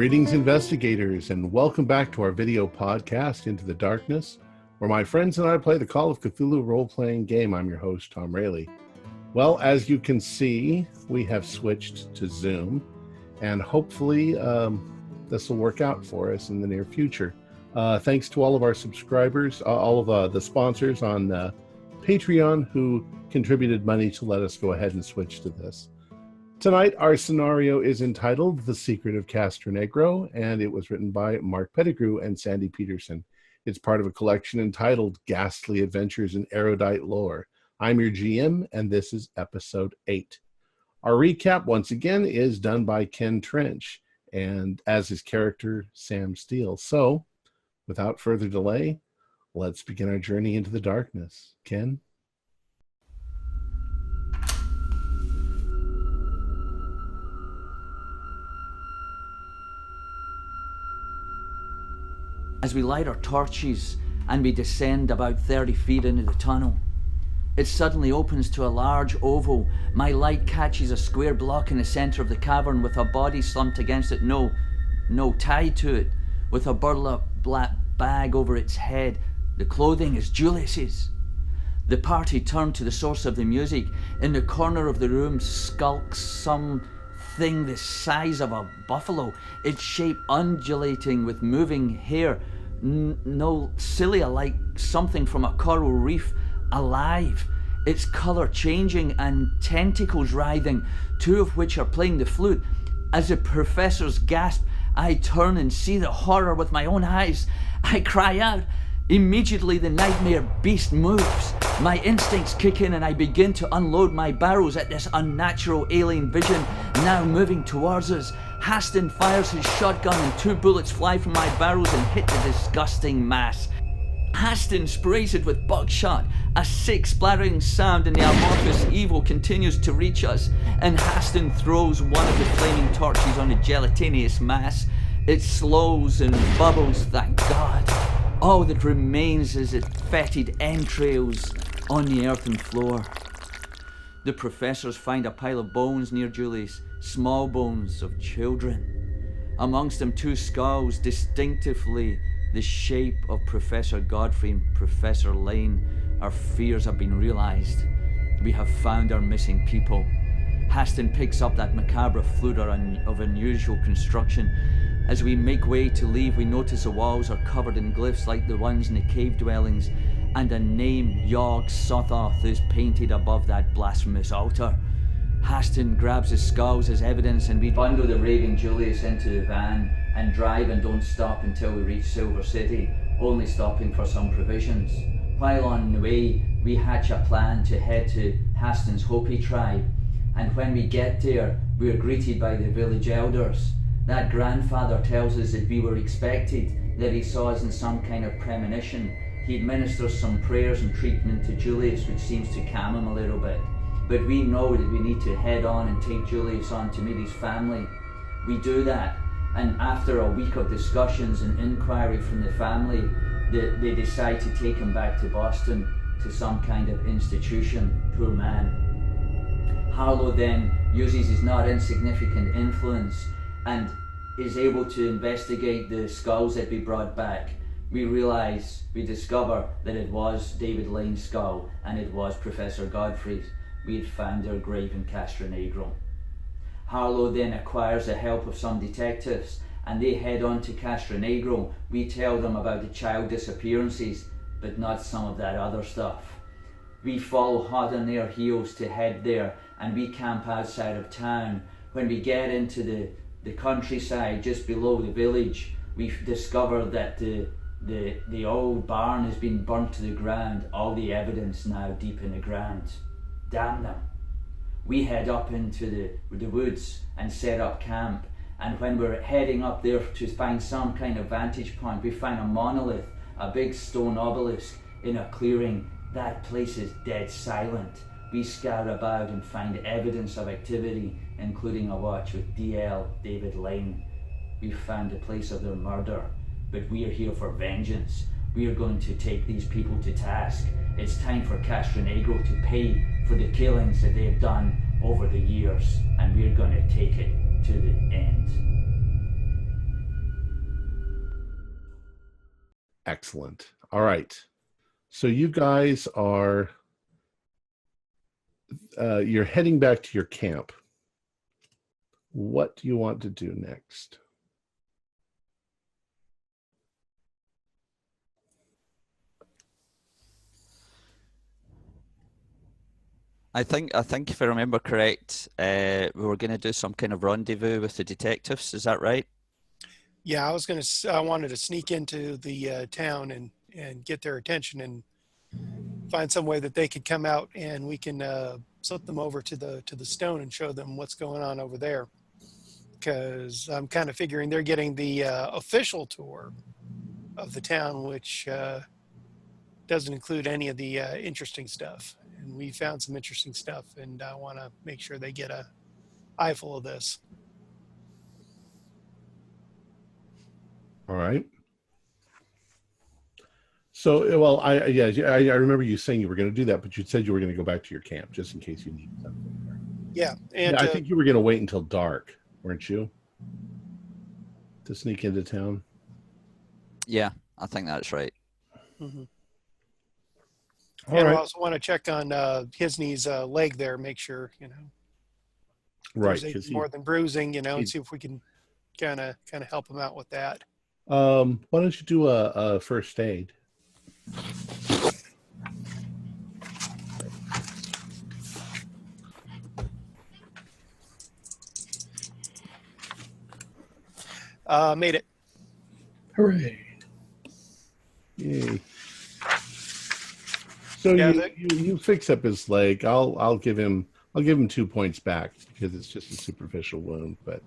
Greetings, investigators, and welcome back to our video podcast, Into the Darkness, where my friends and I play the Call of Cthulhu role-playing game. I'm your host, Tom Rayleigh. Well, as you can see, we have switched to Zoom, and hopefully this will work out for us in the near future. Thanks to all of our subscribers, all of the sponsors on Patreon who contributed money to let us go ahead and switch to this. Tonight, our scenario is entitled The Secret of Castronegro, and it was written by Mark Pettigrew and Sandy Peterson. It's part of a collection entitled Ghastly Adventures in Erudite Lore. I'm your GM, and this is episode 8. Our recap, once again, is done by Ken Trench, and as his character, Sam Steele. So, without further delay, let's begin our journey into the darkness. Ken? As we light our torches and we descend about 30 feet into the tunnel, it suddenly opens to a large oval. My light catches a square block in the center of the cavern with a body slumped against it, no, tied to it, with a burlap black bag over its head. The clothing is Julius's. The party turn to the source of the music. In the corner of the room skulks something the size of a buffalo, its shape undulating with moving hair. No cilia, like something from a coral reef, alive, its colour changing and tentacles writhing, two of which are playing the flute. As the professors gasp, I turn and see the horror with my own eyes. I cry out. Immediately the nightmare beast moves. My instincts kick in and I begin to unload my barrels at this unnatural alien vision now moving towards us. Haston fires his shotgun and 2 bullets fly from my barrels and hit the disgusting mass. Haston sprays it with buckshot. A sick splattering sound and the amorphous evil continues to reach us, and Haston throws one of the flaming torches on the gelatinous mass. It slows and bubbles, thank God. All that remains is its fetid entrails on the earthen floor. The professors find a pile of bones near Julius, small bones of children. Amongst them 2 skulls, distinctively the shape of Professor Godfrey and Professor Lane. Our fears have been realized. We have found our missing people. Haston picks up that macabre flute of unusual construction. As we make way to leave, we notice the walls are covered in glyphs like the ones in the cave dwellings, and a name, Yog Sothoth, is painted above that blasphemous altar. Haston grabs the skulls as evidence, and we bundle the raving Julius into the van and drive and don't stop until we reach Silver City, only stopping for some provisions. While on the way, we hatch a plan to head to Haston's Hopi tribe, and when we get there, we are greeted by the village elders. That grandfather tells us that we were expected, that he saw us in some kind of premonition. He administers some prayers and treatment to Julius, which seems to calm him a little bit. But we know that we need to head on and take Julius on to meet his family. We do that, and after a week of discussions and inquiry from the family, they decide to take him back to Boston to some kind of institution. Poor man. Harlow then uses his not insignificant influence and is able to investigate the skulls that we brought back. We discover that it was David Lane's skull and it was Professor Godfrey's. We had found their grave in Castronegro. Harlow then acquires the help of some detectives and they head on to Castronegro. We tell them about the child disappearances, but not some of that other stuff. We follow hot on their heels to head there and we camp outside of town. When we get into the countryside just below the village, we discover that the old barn has been burnt to the ground, all the evidence now deep in the ground. Damn them. We head up into the woods and set up camp, and when we're heading up there to find some kind of vantage point, we find a monolith, a big stone obelisk in a clearing. That place is dead silent. We scout about and find evidence of activity, including a watch with DL David Lane. We found the place of their murder, but we are here for vengeance. We are going to take these people to task. It's time for Castronegro to pay for the killings that they have done over the years, and we're going to take it to the end. Excellent. All right. So you guys are you're heading back to your camp. What do you want to do next? I think if I remember correct, we were going to do some kind of rendezvous with the detectives. Is that right? Yeah, I wanted to sneak into the town and get their attention and find some way that they could come out and we can slip them over to the stone and show them what's going on over there. Because I'm kind of figuring they're getting the official tour of the town, which doesn't include any of the interesting stuff. And we found some interesting stuff, and I want to make sure they get a eyeful of this. All right. So, well, I remember you saying you were going to do that, but you said you were going to go back to your camp just in case you needed something. Yeah, and I think you were going to wait until dark, weren't you, to sneak into town? Yeah, I think that's right. mm-hmm. All and right. I also want to check on Hisney's leg there, make sure, Right, there's more than bruising, and see if we can kind of help him out with that. Why don't you do a first aid? Made it. Hooray! Yay! So Yeah, you fix up his leg. I'll give him 2 points back because it's just a superficial wound, but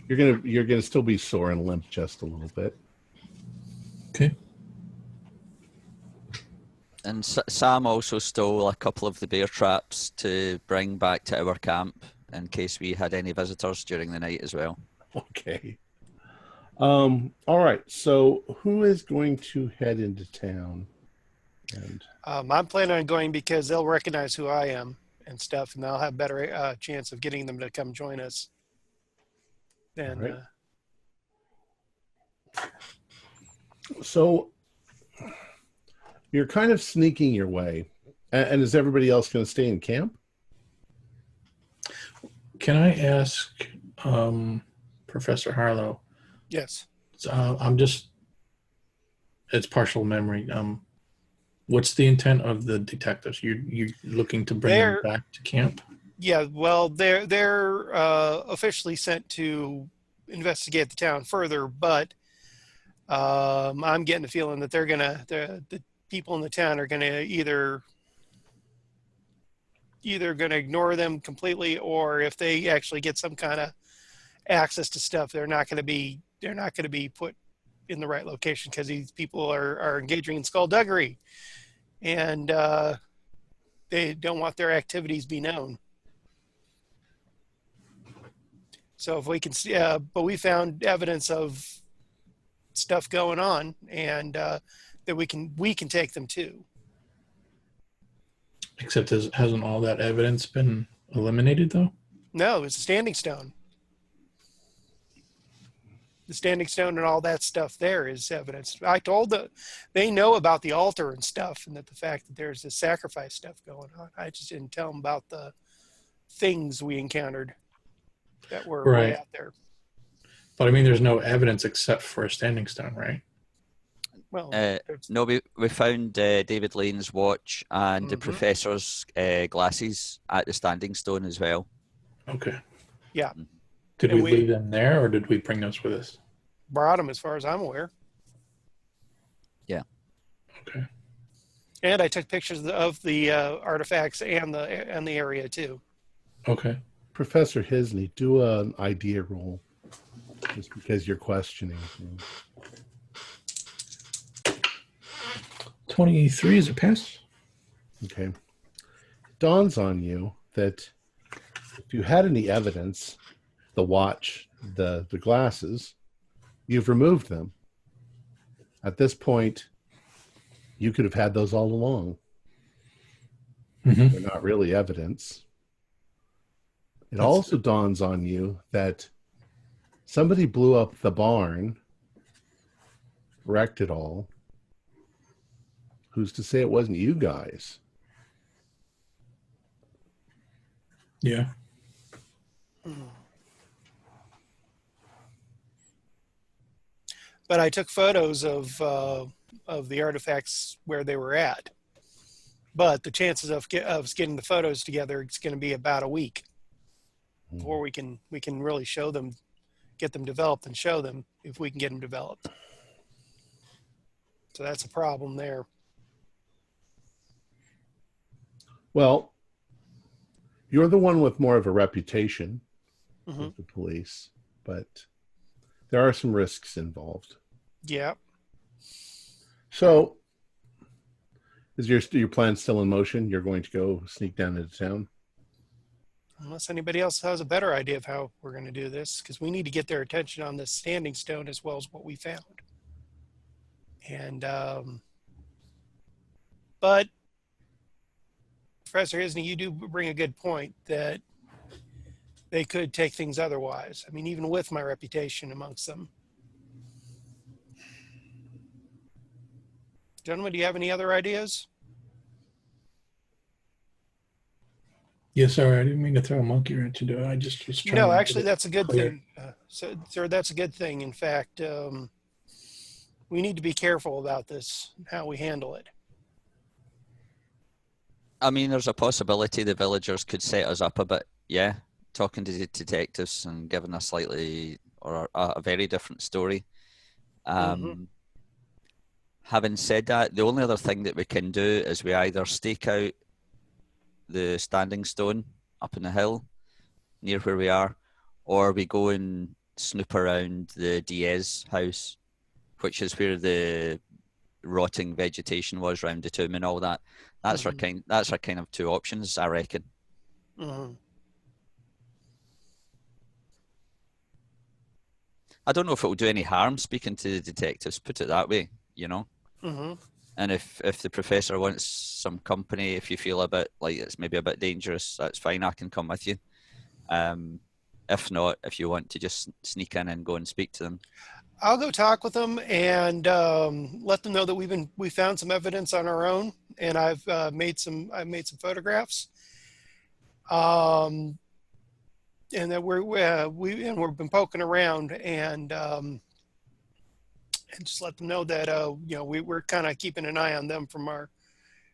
you're gonna still be sore and limp just a little bit. Okay. And Sam also stole a couple of the bear traps to bring back to our camp in case we had any visitors during the night as well. Okay. All right. So who is going to head into town? And I'm planning on going because they'll recognize who I am and stuff, and they'll have better chance of getting them to come join us. And right. So you're kind of sneaking your way, and is everybody else going to stay in camp? Can I ask Professor Harlow? yes, it's partial memory. What's the intent of the detectives? You're looking to bring them back to camp? yeah. Well, they're officially sent to investigate the town further, but I'm getting the feeling that the people in the town are gonna either gonna ignore them completely, or if they actually get some kind of access to stuff, they're not gonna be put in the right location because these people are engaging in skullduggery, and they don't want their activities be known. So if we can see, but we found evidence of stuff going on, and that we can take them to. Except hasn't all that evidence been eliminated, though? No, it's a standing stone. The standing stone and all that stuff there is evidence. I told them they know about the altar and stuff, and that the fact that there's this sacrifice stuff going on. I just didn't tell them about the things we encountered that were way out there. But I mean, there's no evidence except for a standing stone, right? Well, no, we found David Lane's watch and the Mhm. professor's glasses at the standing stone as well. Okay. Yeah. Did And we leave them there, or did we bring those with us? brought them as far as I'm aware. Yeah. Okay. And I took pictures of the artifacts and the area too. Okay. Professor Hisney, do an idea roll, just because you're questioning things. 23 is a pass. Okay. It dawns on you that if you had any evidence, the watch, the glasses, you've removed them. At this point, you could have had those all along. Mm-hmm. They're not really evidence. It also dawns on you that somebody blew up the barn, wrecked it all, who's to say it wasn't you guys? Yeah. But I took photos of the artifacts where they were at. But the chances of getting the photos together, it's going to be about a week before we can really show them, get them developed and show them if we can get them developed. So that's a problem there. Well, you're the one with more of a reputation Mm-hmm. with the police, but there are some risks involved. Yeah. So, is your plan still in motion? You're going to go sneak down into town? Unless anybody else has a better idea of how we're going to do this, because we need to get their attention on this standing stone as well as what we found. And, but Professor Hisney, you do bring a good point that they could take things otherwise. I mean, even with my reputation amongst them. Gentlemen, do you have any other ideas? Yes, sorry, I didn't mean to throw a monkey wrench into it. I just was trying. No, to actually, get it that's a good clear. thing. Sir, that's a good thing. In fact, we need to be careful about this, how we handle it. I mean, there's a possibility the villagers could set us up a bit, yeah, talking to the detectives and giving a slightly or a very different story. Having said that, the only other thing that we can do is we either stake out the standing stone up in the hill near where we are, or we go and snoop around the Diaz house, which is where the rotting vegetation was around the tomb and all that. That's our kind. That's our kind of two options, I reckon. Mm-hmm. I don't know if it will do any harm speaking to the detectives. Put it that way, you know. Mm-hmm. And if the professor wants some company, if you feel a bit like it's maybe a bit dangerous, that's fine. I can come with you. If not, if you want to just sneak in and go and speak to them. I'll go talk with them and let them know that we found some evidence on our own, and I've made some photographs, and that we've been poking around and just let them know that we're kind of keeping an eye on them from our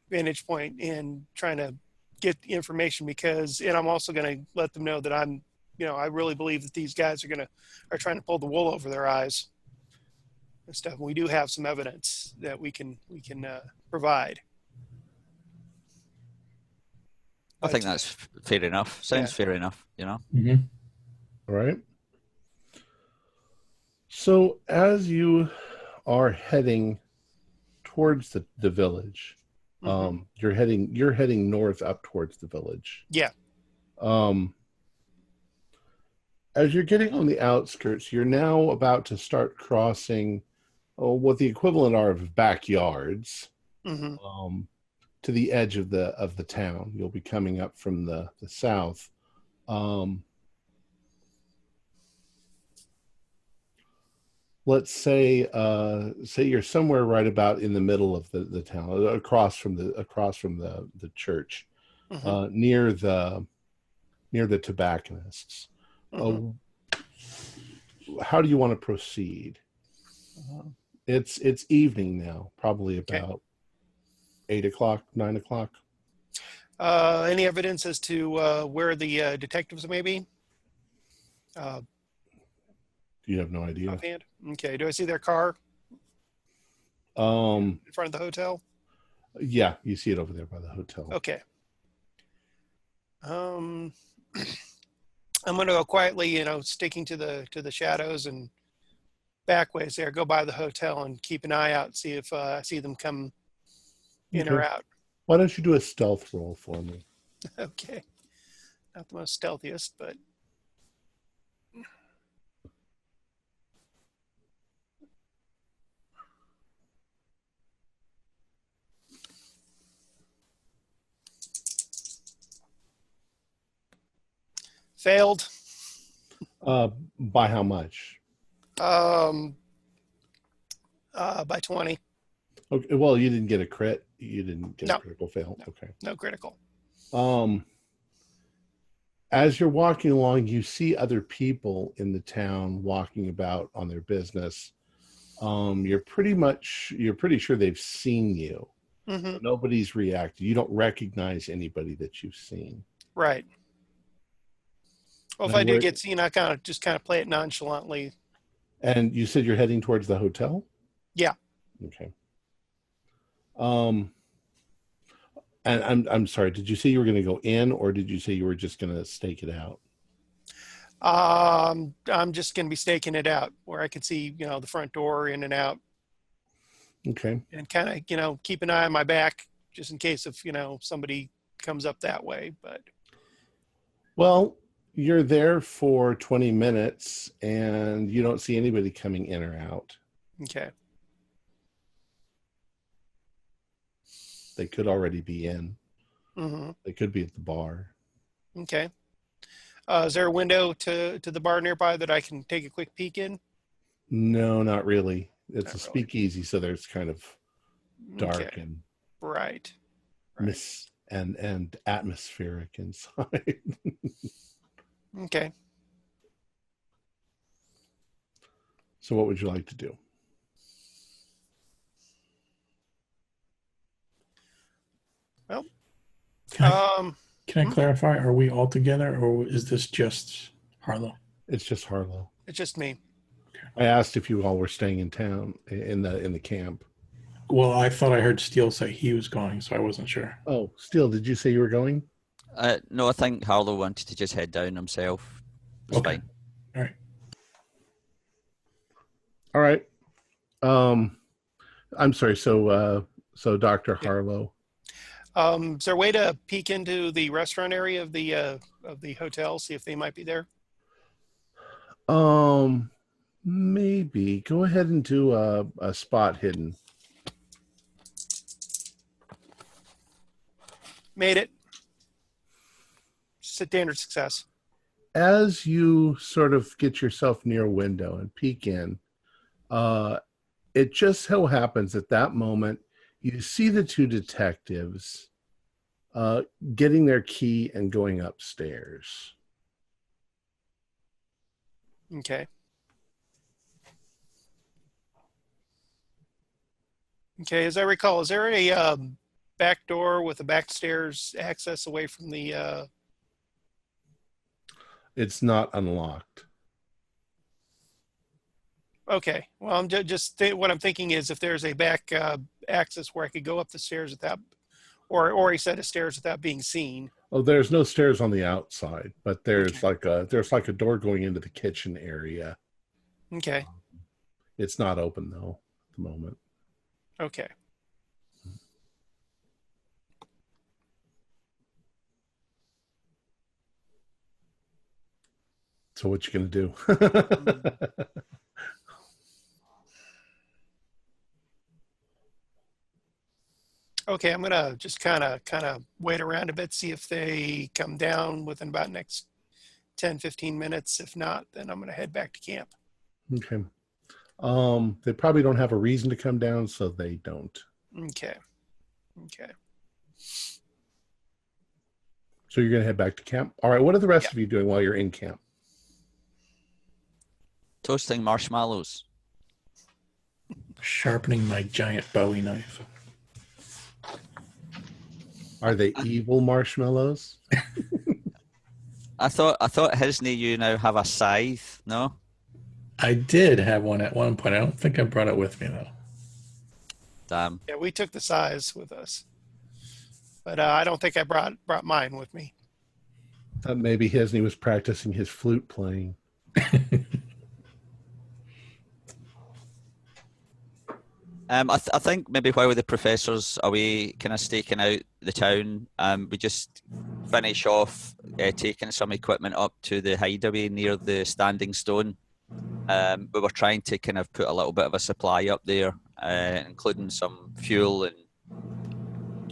vantage point and trying to get the information, and I'm also going to let them know that I really believe that these guys are trying to pull the wool over their eyes and stuff. We do have some evidence that we can provide. I think that's fair enough. Sounds fair enough, you know. Mm-hmm. All right. So as you are heading towards the village, you're heading north up towards the village. Yeah. As you're getting on the outskirts, you're now about to start crossing what the equivalent are of backyards to the edge of the town. You'll be coming up from the south. Let's say you're somewhere right about in the middle of the town, across from the church, near the tobacconists. How do you want to proceed? It's evening now, probably about 8 o'clock, 9 o'clock. Any evidence as to where the detectives may be? You have no idea. Offhand? Okay. Do I see their car In front of the hotel? Yeah, you see it over there by the hotel. Okay. I'm going to go quietly, sticking to the shadows and back ways there. Go by the hotel and keep an eye out, see if I see them come in or out. Why don't you do a stealth roll for me? Okay. Not the most stealthiest, but. Failed. By how much? By 20. Okay. Well, you didn't get a crit. You didn't get No. a critical fail. No. Okay. No critical. As you're walking along, you see other people in the town walking about on their business. You're pretty sure they've seen you. Mm-hmm. But nobody's reacted. You don't recognize anybody that you've seen. Right. Well, if Now, I do get seen, I kind of play it nonchalantly. And you said you're heading towards the hotel? Yeah. Okay. And I'm sorry, did you say you were going to go in, or did you say you were just going to stake it out? I'm just going to be staking it out where I can see, the front door in and out. Okay. And kind of, keep an eye on my back just in case if, somebody comes up that way. But Well, you're there for 20 minutes and you don't see anybody coming in or out. okay. They could already be in. Mm-hmm. They could be at the bar. Okay. Is there a window to the bar nearby that I can take a quick peek in? No, not really. It's Not a really. speakeasy, so there's kind of dark Okay. and Right. miss and atmospheric inside. Okay. So what would you like to do? Well, Can I clarify? Are we all together, or is this just Harlow? It's just Harlow. it's just me. I asked if you all were staying in town in the camp. Well, I thought I heard Steele say he was going, so I wasn't sure. Oh, Steele, did you say you were going? No, I think Harlow wanted to just head down himself. It's Okay. fine. All right. All right. I'm sorry. So Dr. Harlow. Is there a way to peek into the restaurant area of the hotel, see if they might be there? Maybe go ahead and do a spot hidden. Made it. Standard success. As you sort of get yourself near a window and peek in, it just so happens at that moment you see the two detectives getting their key and going upstairs. Okay. Okay, as I recall, is there a back door with a backstairs access away from the It's not unlocked. Okay. Well, I'm what I'm thinking is if there's a back access where I could go up the stairs without, or a set of stairs without being seen. Oh, there's no stairs on the outside, but there's Okay. like a door going into the kitchen area. Okay. It's not open though at the moment. Okay. So what you gonna do? Okay, I'm gonna just kind of wait around a bit, see if they come down within about next 10, 15 minutes. If not, then I'm gonna head back to camp. Okay. They probably don't have a reason to come down, so they don't. Okay. Okay. So you're gonna head back to camp. All right. What are the rest of you doing while you're in camp? Toasting marshmallows. Sharpening my giant Bowie knife. Are they evil marshmallows? I thought Hisney, you now have a scythe, no? I did have one at one point. I don't think I brought it with me, though. Damn. Yeah, we took the size with us, but I don't think I brought mine with me. Maybe Hisney was practicing his flute playing. I think maybe while the professor's away kind of staking out the town, we just finish off taking some equipment up to the hideaway near the Standing Stone. We were trying to kind of put a little bit of a supply up there, including some fuel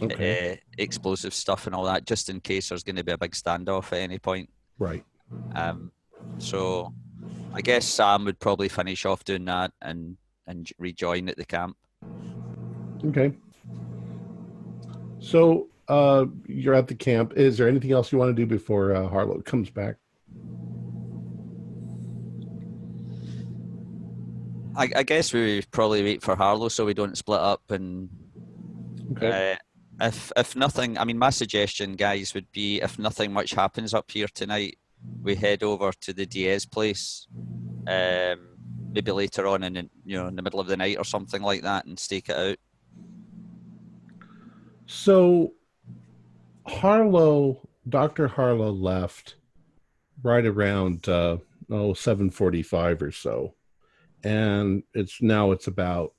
and explosive stuff and all that, just in case there's going to be a big standoff at any point. Right. So I guess Sam would probably finish off doing that and rejoin at the camp. Okay. So you're at the camp. Is there anything else you want to do before Harlow comes back? I guess we probably wait for Harlow so we don't split up. And Okay. if nothing, I mean, my suggestion, guys, would be if nothing much happens up here tonight, we head over to the Diaz place. Maybe later on in the middle of the night or something like that, and stake it out. So Dr. Harlow left right around 7:45 or so, and it's about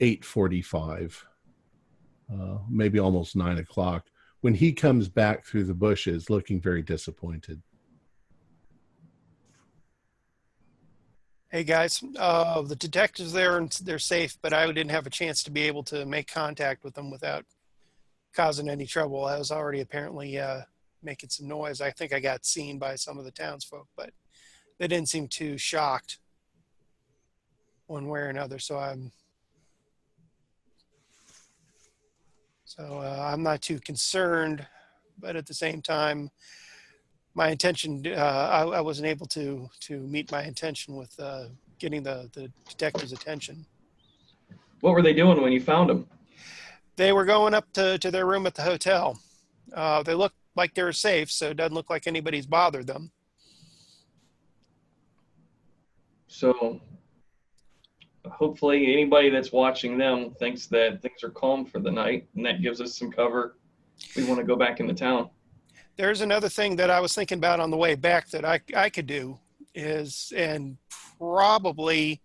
8:45, maybe almost 9 o'clock, when he comes back through the bushes looking very disappointed. Hey guys, the detectives there, and they're safe, but I didn't have a chance to be able to make contact with them without causing any trouble. I was already apparently making some noise. I think I got seen by some of the townsfolk, but they didn't seem too shocked one way or another. So I'm not too concerned, but at the same time, my intention, I wasn't able to meet my intention with getting the detective's attention. What were they doing when you found them? They were going up to their room at the hotel. They looked like they were safe, so it doesn't look like anybody's bothered them. So hopefully anybody that's watching them thinks that things are calm for the night, and that gives us some cover. We want to go back into town. There's another thing that I was thinking about on the way back that I could do is, and probably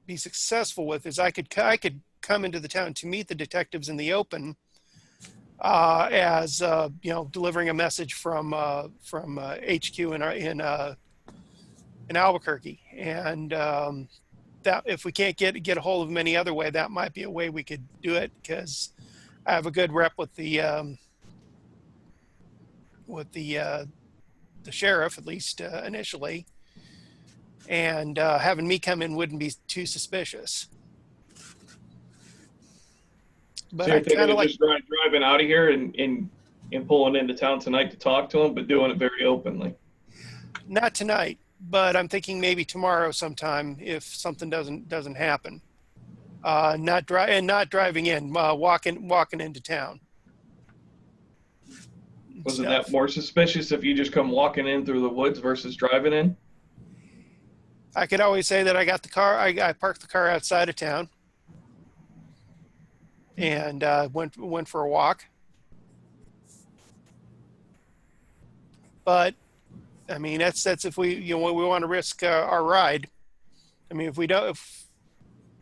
be successful with, is I could come into the town to meet the detectives in the open as delivering a message from HQ in Albuquerque, and that if we can't get a hold of them any other way, that might be a way we could do it, because I have a good rep with the sheriff, at least initially, and having me come in wouldn't be too suspicious. But So you're I kind of like just driving out of here and pulling into town tonight to talk to them, but doing it very openly. Not tonight, but I'm thinking maybe tomorrow sometime if something doesn't happen. Not driving in, walking into town. Wasn't that more suspicious if you just come walking in through the woods versus driving in? I could always say that I got the car. I parked the car outside of town and went for a walk. But I mean, that's if we want to risk our ride. I mean, if we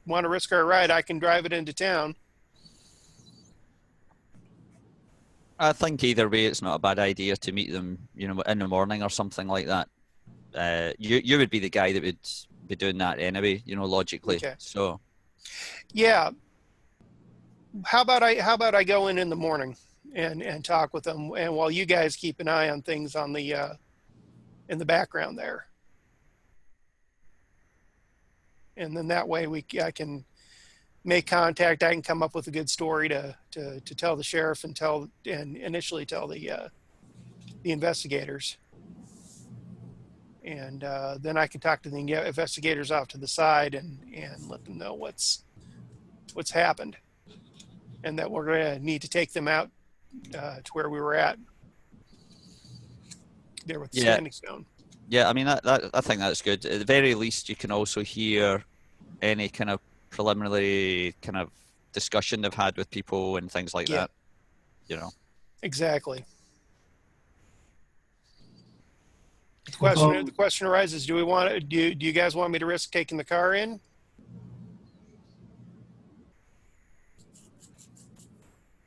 want to risk our ride, I can drive it into town. I think either way, it's not a bad idea to meet them, in the morning or something like that. You would be the guy that would be doing that anyway, logically. Okay. So, yeah. How about I go in the morning and talk with them, and while you guys keep an eye on things on the in the background there, and then that way I can make contact. I can come up with a good story to tell the sheriff and initially tell the investigators, and then I can talk to the investigators off to the side and let them know what's happened, and that we're going to need to take them out to where we were at there with the standing stone. Yeah, I mean, I think that's good. At the very least, you can also hear any kind of preliminary kind of discussion they've had with people and things like that. Exactly. The question arises: do you guys want me to risk taking the car in?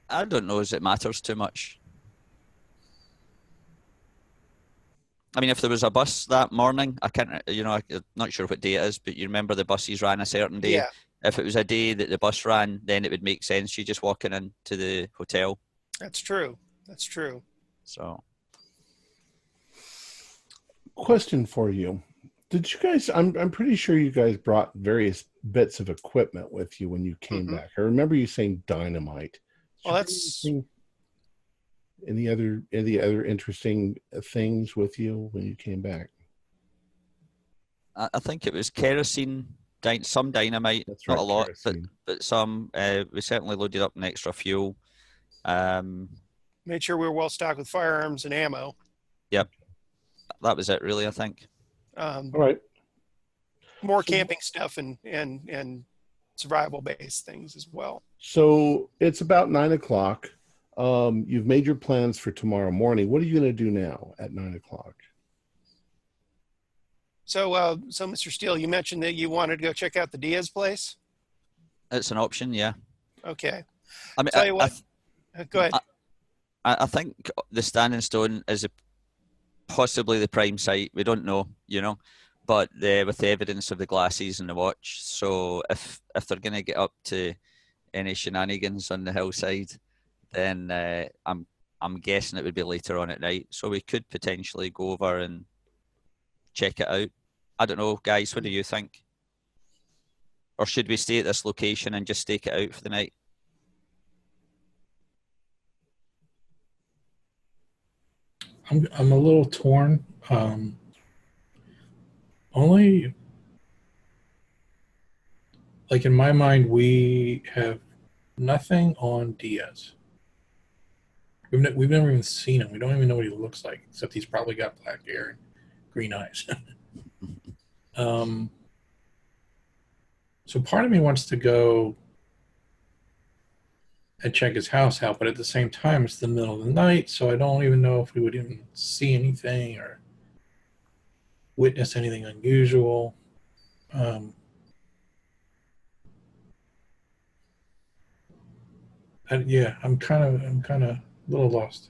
I don't know as it matters too much. I mean, if there was a bus that morning, I can't, I'm not sure what day it is, but you remember the buses ran a certain day. Yeah. If it was a day that the bus ran, then it would make sense you just walking into the hotel. That's true. So, Question for you. Did you guys? I'm pretty sure you guys brought various bits of equipment with you when you came back. I remember you saying dynamite. Did Well, you that's bring any other interesting things with you when you came back? I think it was kerosene, some dynamite, That's not right, a lot, kerosene. but some. We certainly loaded up an extra fuel. made sure we were well stocked with firearms and ammo. Yep, that was it really, I think. All right. More camping stuff and survival based things as well. So it's about 9 o'clock. You've made your plans for tomorrow morning. What are you going to do now at 9 o'clock? So, Mr. Steele, you mentioned that you wanted to go check out the Diaz place. It's an option, yeah. Okay. I mean, Tell you what. Go ahead. I think the Standing Stone is possibly the prime site. We don't know, but with the evidence of the glasses and the watch. So if they're going to get up to any shenanigans on the hillside, then I'm guessing it would be later on at night. So we could potentially go over and check it out. I don't know, guys. What do you think? Or should we stay at this location and just stake it out for the night? I'm a little torn. Only, like in my mind, we have nothing on Diaz. We've never even seen him. We don't even know what he looks like, except he's probably got black hair and green eyes. So part of me wants to go and check his house out, but at the same time, it's the middle of the night, so I don't even know if we would even see anything or witness anything unusual. I'm kind of a little lost.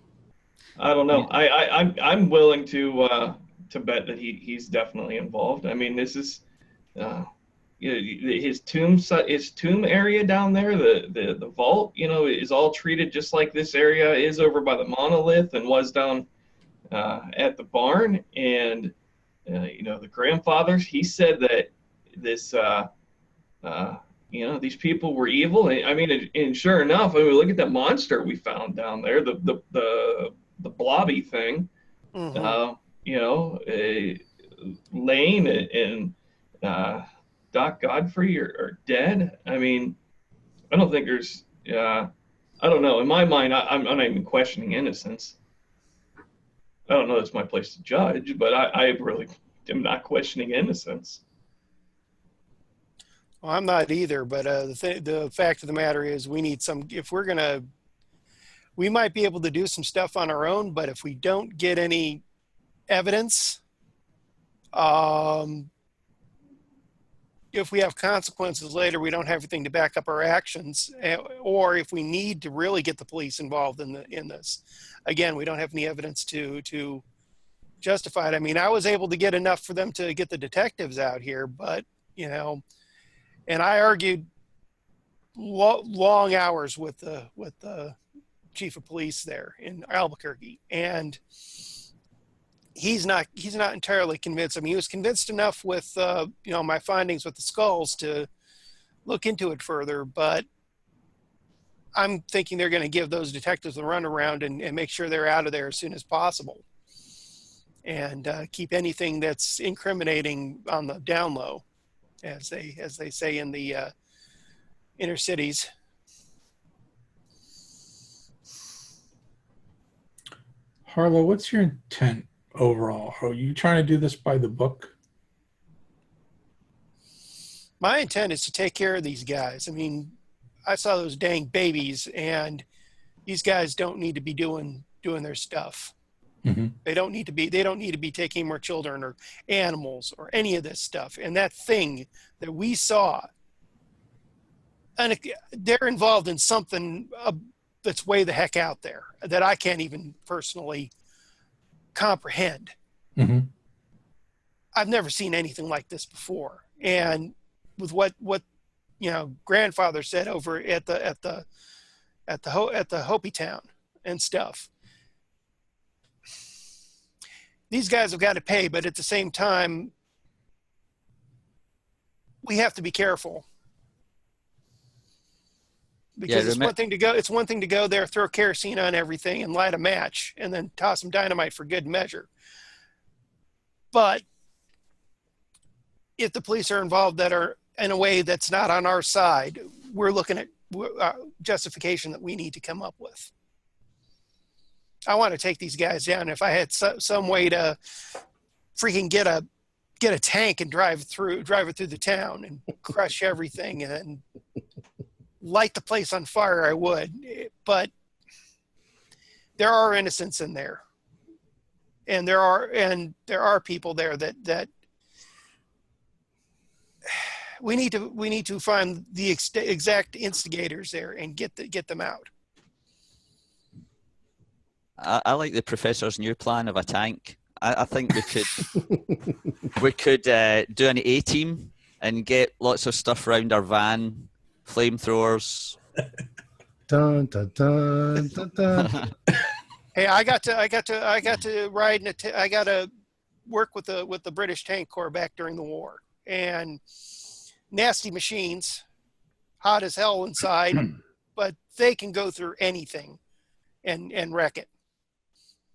I don't know. I'm willing to bet that he's definitely involved. I mean, this is his tomb area down there, the vault, is all treated just like this area is over by the monolith and was down at the barn. And the grandfathers, he said that this these people were evil. I mean, and sure enough, I mean, look at that monster we found down there, the blobby thing. Lane and Doc Godfrey are dead. I mean, I don't think there's, I don't know. In my mind, I'm not even questioning innocence. I don't know it's my place to judge, but I really am not questioning innocence. Well, I'm not either, but the fact of the matter is we need we might be able to do some stuff on our own, but if we don't get any evidence, if we have consequences later, we don't have anything to back up our actions, or if we need to really get the police involved in this, again, we don't have any evidence to justify it. I mean, I was able to get enough for them to get the detectives out here, but and I argued long hours with the chief of police there in Albuquerque, and he's not entirely convinced. I mean, he was convinced enough with my findings with the skulls to look into it further, but I'm thinking they're going to give those detectives a runaround and make sure they're out of there as soon as possible, and keep anything that's incriminating on the down low, as they say in the inner cities. Harlow, what's your intent overall? Are you trying to do this by the book? My intent is to take care of these guys. I mean, I saw those dang babies, and these guys don't need to be doing their stuff. Mm-hmm. They don't need to be taking more children or animals or any of this stuff. And that thing that we saw, and they're involved in something that's way the heck out there that I can't even personally comprehend. Mm-hmm. I've never seen anything like this before. And with what grandfather said over at the Hopi town and stuff, these guys have got to pay, but at the same time, we have to be careful. Because it's one thing to go. It's one thing to go there, throw kerosene on everything, and light a match, and then toss some dynamite for good measure. But if the police are involved that are in a way that's not on our side, we're looking at justification that we need to come up with. I want to take these guys down. If I had some way to freaking get a tank and drive it through the town and crush everything and light the place on fire, I would. But there are innocents in there, and there are people there that we need to find the exact instigators there and get them out. I like the professor's new plan of a tank. I think we could do an A team and get lots of stuff around our van, flamethrowers. Dun, dun, dun, dun, dun. Hey, I got to ride in I got to work with the British Tank Corps back during the war, and nasty machines, hot as hell inside, but they can go through anything and wreck it.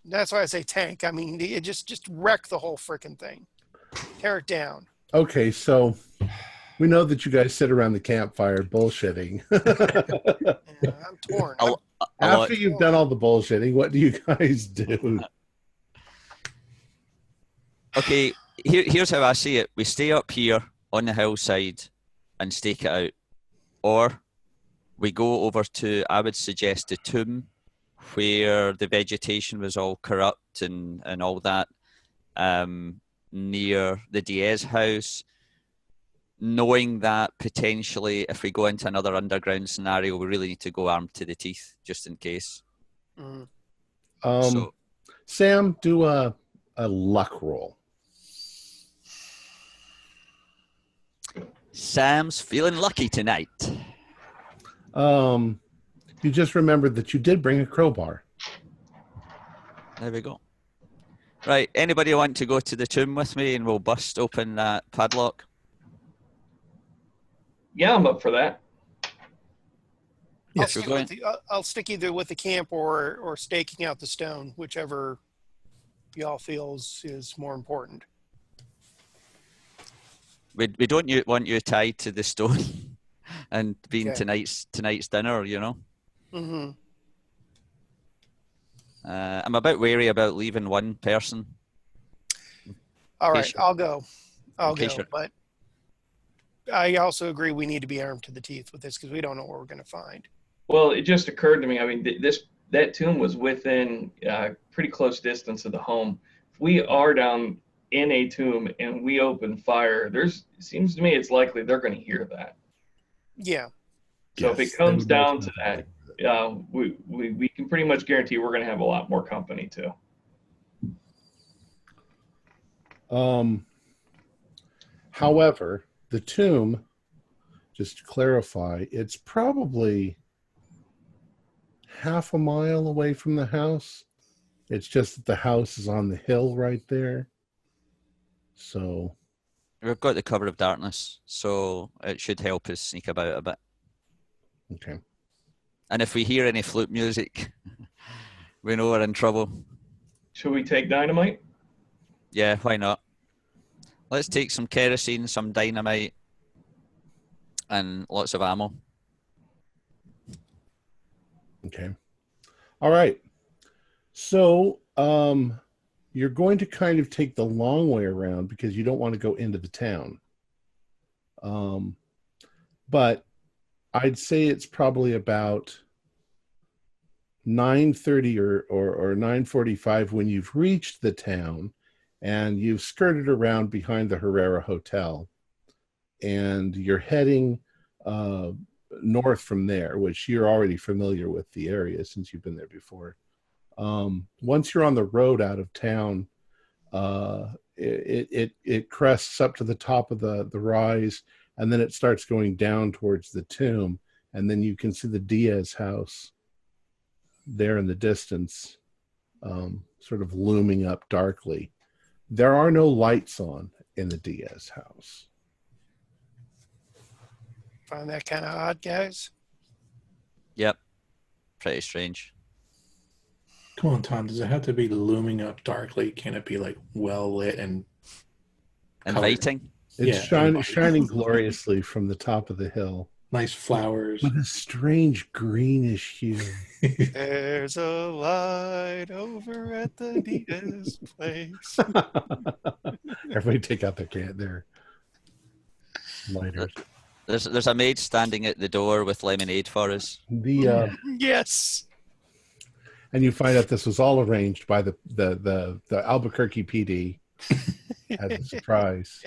That's why I say tank. I mean, it just wreck the whole freaking thing, tear it down. Okay, so we know that you guys sit around the campfire bullshitting. Yeah, I'm torn. After you've done all the bullshitting, what do you guys do? Okay, here's how I see it. We stay up here on the hillside and stake it out. Or we go over to, I would suggest, the tomb where the vegetation was all corrupt and all that, near the Diaz house, knowing that potentially if we go into another underground scenario, we really need to go armed to the teeth, just in case. Sam, do a luck roll. Sam's feeling lucky tonight. You just remembered that you did bring a crowbar. There we go. Right, anybody want to go to the tomb with me and we'll bust open that padlock? Yeah, I'm up for that. Yes, we're going. I'll stick either with the camp or staking out the stone, whichever y'all feels is more important. We don't want you tied to the stone and being Okay. tonight's dinner, you know. Mm-hmm. I'm a bit wary about leaving one person. All right, Sure. I'll go. Okay, sure. But I also agree we need to be armed to the teeth with this because we don't know what we're going to find. Well, it just occurred to me. I mean, that tomb was within pretty close distance of the home. If we are down in a tomb and we open fire, it seems to me it's likely they're going to hear that. Yeah. So if Yes, it comes they would down most to that, definitely. we can pretty much guarantee we're going to have a lot more company too. However, the tomb, just to clarify, it's probably half a mile away from the house. It's just that the house is on the hill right there. So We've got the cover of darkness, so it should help us sneak about a bit. okay. And if we hear any flute music, we know we're in trouble. Should we take dynamite? Yeah, why not? Let's take some kerosene, some dynamite, and lots of ammo. Okay. All right. So you're going to kind of take the long way around because you don't want to go into the town. But I'd say it's probably about 9:30 or 9:45 when you've reached the town and you've skirted around behind the Herrera Hotel and you're heading north from there, which you're already familiar with the area since you've been there before. Once you're on the road out of town, it crests up to the top of the rise, and then it starts going down towards the tomb, and then you can see the Diaz house there in the distance, sort of looming up darkly. There are no lights on in the Diaz house. Find that kind of odd, guys? Yep. Pretty strange. Come on, Tom. Does it have to be looming up darkly? Can it be like well lit and Inviting. It's shining gloriously from the top of the hill. nice flowers with a strange greenish hue? There's a light over at the Diaz place. Everybody take out their lighters. There's a maid standing at the door with lemonade for us. Yes. And you find out this was all arranged by the Albuquerque PD as a surprise.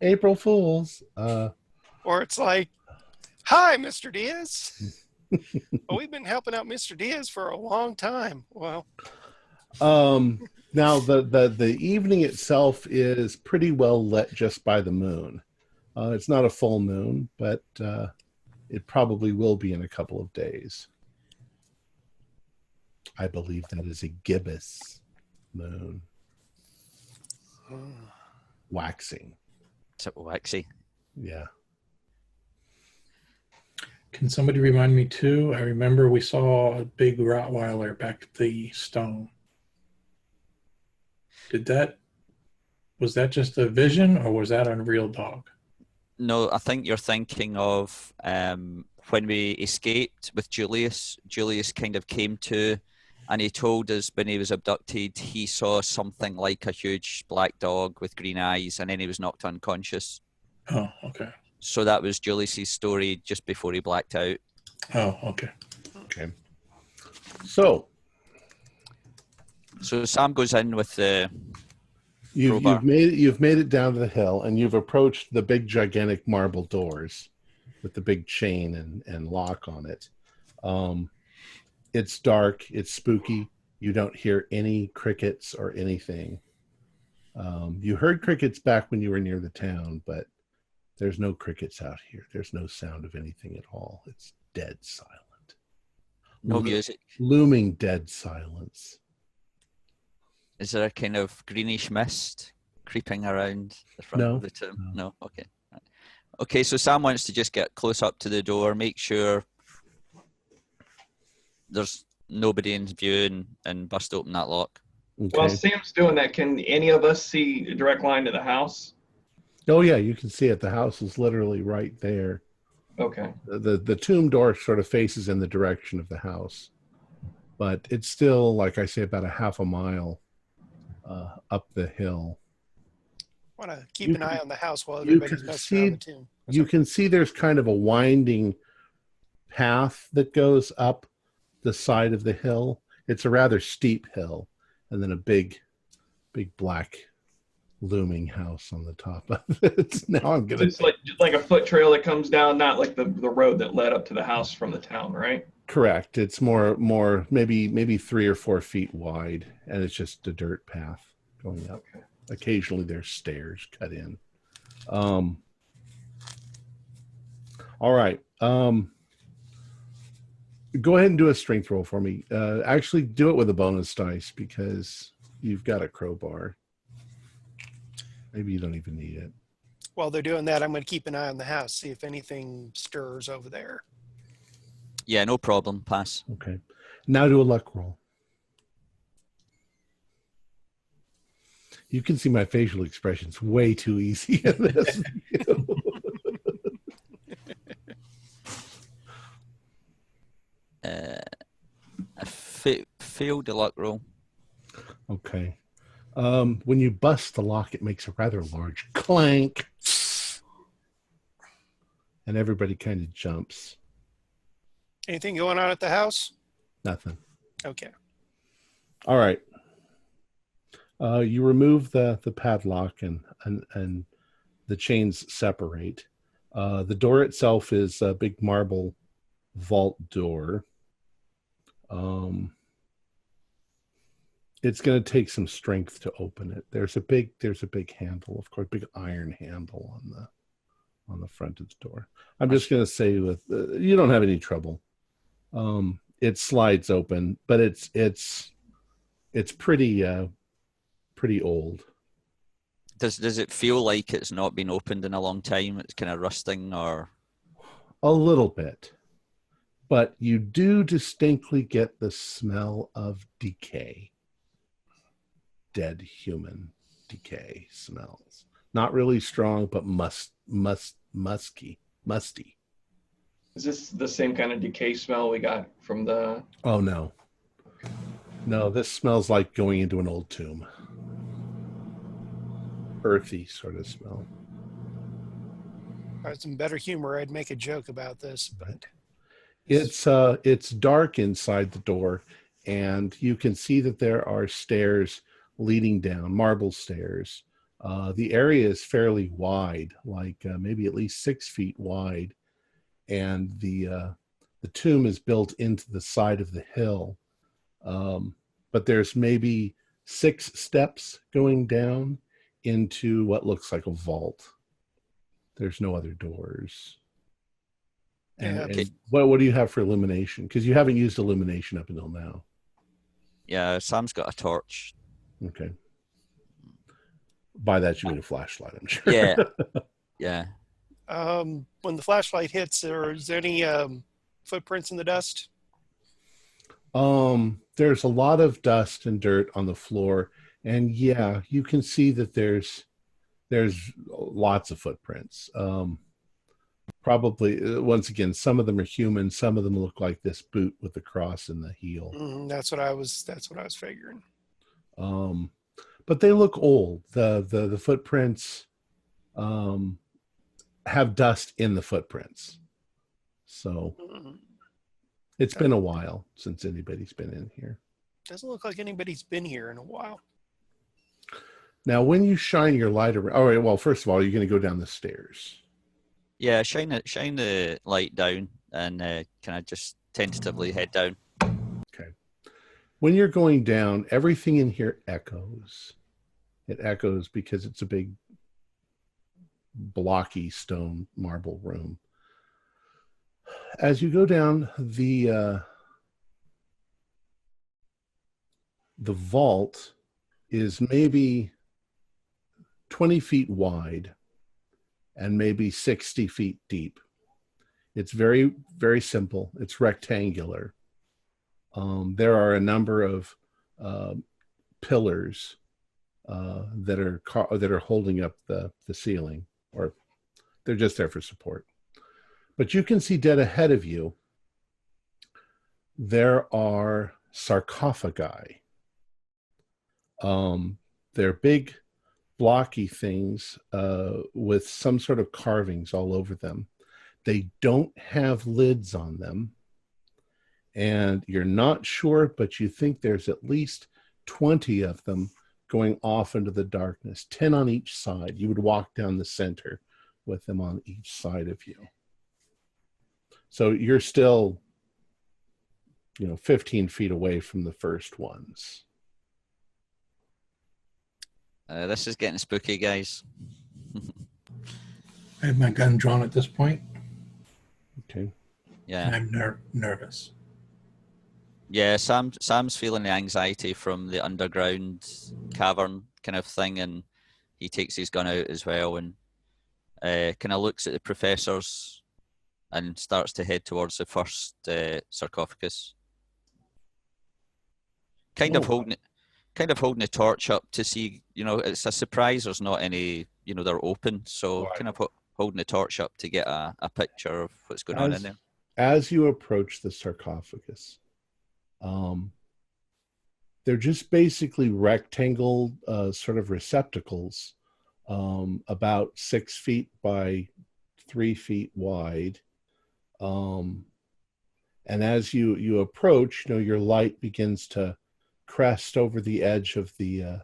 April Fools. Or it's like, hi, Mr. Diaz. Well, we've been helping out Mr. Diaz for a long time. Well, now the evening itself is pretty well lit just by the moon. It's not a full moon, but it probably will be in a couple of days. I believe that is a gibbous moon. Waxing. Is it waxy? Yeah. Can somebody remind me too? I remember we saw a big Rottweiler back at the stone. Was that just a vision, or was that a real dog? No, I think you're thinking of when we escaped with Julius. Julius kind of came to, and he told us when he was abducted, he saw something like a huge black dog with green eyes, and then he was knocked unconscious. Oh, okay. So that was Julius's story just before he blacked out. Oh, okay. Okay. So Sam goes in with the you've made it down to the hill, and you've approached the big gigantic marble doors with the big chain and lock on it. It's dark, it's spooky. You don't hear any crickets or anything. You heard crickets back when you were near the town, but there's no crickets out here. There's no sound of anything at all. It's dead silent. No music. Looming dead silence. Is there a kind of greenish mist creeping around the front of the tomb? No? Okay. Right. Okay, so Sam wants to just get close up to the door, make sure there's nobody in view, and bust open that lock. Okay. While Sam's doing that, can any of us see a direct line to the house? Oh yeah, you can see it. The house is literally right there. Okay. The tomb door sort of faces in the direction of the house, but it's still, like I say, about a half a mile up the hill. Want to keep an eye on the house while everybody's messing around the tomb. You can see there's kind of a winding path that goes up the side of the hill. It's a rather steep hill, and then a big black looming house on the top of it. Now I'm gonna. It's like a foot trail that comes down, not like the road that led up to the house from the town, right? Correct. It's more maybe 3 or 4 feet wide, and it's just a dirt path going up. Okay. Occasionally there's stairs cut in. All right. Go ahead and do a strength roll for me. Actually, do it with a bonus dice because you've got a crowbar. Maybe you don't even need it. While they're doing that, I'm going to keep an eye on the house, see if anything stirs over there. Yeah, no problem. Pass. Okay. Now do a luck roll. You can see my facial expressions way too easy in this. I failed the luck roll. Okay. When you bust the lock, it makes a rather large clank. And everybody kind of jumps. Anything going on at the house? Nothing. Okay. All right. You remove the padlock and the chains separate. The door itself is a big marble vault door. It's going to take some strength to open it. There's a big handle, of course, big iron handle on the front of the door. I'm just going to say you don't have any trouble. It slides open, but it's pretty old. Does it feel like it's not been opened in a long time? It's kind of rusting, or A little bit. But you do distinctly get the smell of decay. Dead human decay smells. Not really strong, but musty. Is this the same kind of decay smell we got from the? Oh no. No, this smells like going into an old tomb. Earthy sort of smell. If I had some better humor, I'd make a joke about this, but It's dark inside the door, and you can see that there are stairs leading down, marble stairs. The area is fairly wide, like maybe at least 6 feet wide, and the tomb is built into the side of the hill. But there's maybe 6 steps going down into what looks like a vault. There's no other doors. And, Yeah. and what do you have for illumination? Because you haven't used illumination up until now. yeah, Sam's got a torch. Okay. By that you mean a flashlight, I'm sure. Yeah, yeah. when the flashlight hits, is there any footprints in the dust? There's a lot of dust and dirt on the floor, and yeah, you can see that there's lots of footprints. Probably once again, some of them are human, some of them look like this boot with the cross in the heel. That's what I was figuring. But they look old. The footprints have dust in the footprints, so it's been a while since anybody's been in here. Doesn't look like anybody's been here in a while. Now, when you shine your light around, all right. Well, first of all, you're going to go down the stairs. Yeah, shine the light down, and kind of just tentatively head down. Okay. When you're going down, everything in here echoes. It echoes because it's a big, blocky stone marble room. As you go down, the vault is maybe 20 feet wide and maybe 60 feet deep. It's very, very simple. It's rectangular. There are a number of pillars that are holding up the ceiling, or they're just there for support. But you can see dead ahead of you, there are sarcophagi. They're big, blocky things with some sort of carvings all over them. They don't have lids on them, and you're not sure, but you think there's at least 20 of them going off into the darkness, 10 on each side. You would walk down the center with them on each side of you. So you're still, 15 feet away from the first ones. This is getting spooky, guys. I have my gun drawn at this point. Okay. Yeah. And I'm nervous. Yeah, Sam's feeling the anxiety from the underground cavern kind of thing, and he takes his gun out as well, and kind of looks at the professors and starts to head towards the first sarcophagus. Kind of holding the torch up to see, it's a surprise there's not any, they're open, so Right. kind of holding the torch up to get a picture of what's going on in there. As you approach the sarcophagus, they're just basically rectangle sort of receptacles, about 6 feet by 3 feet wide. And as you approach, your light begins to crest over the edge of the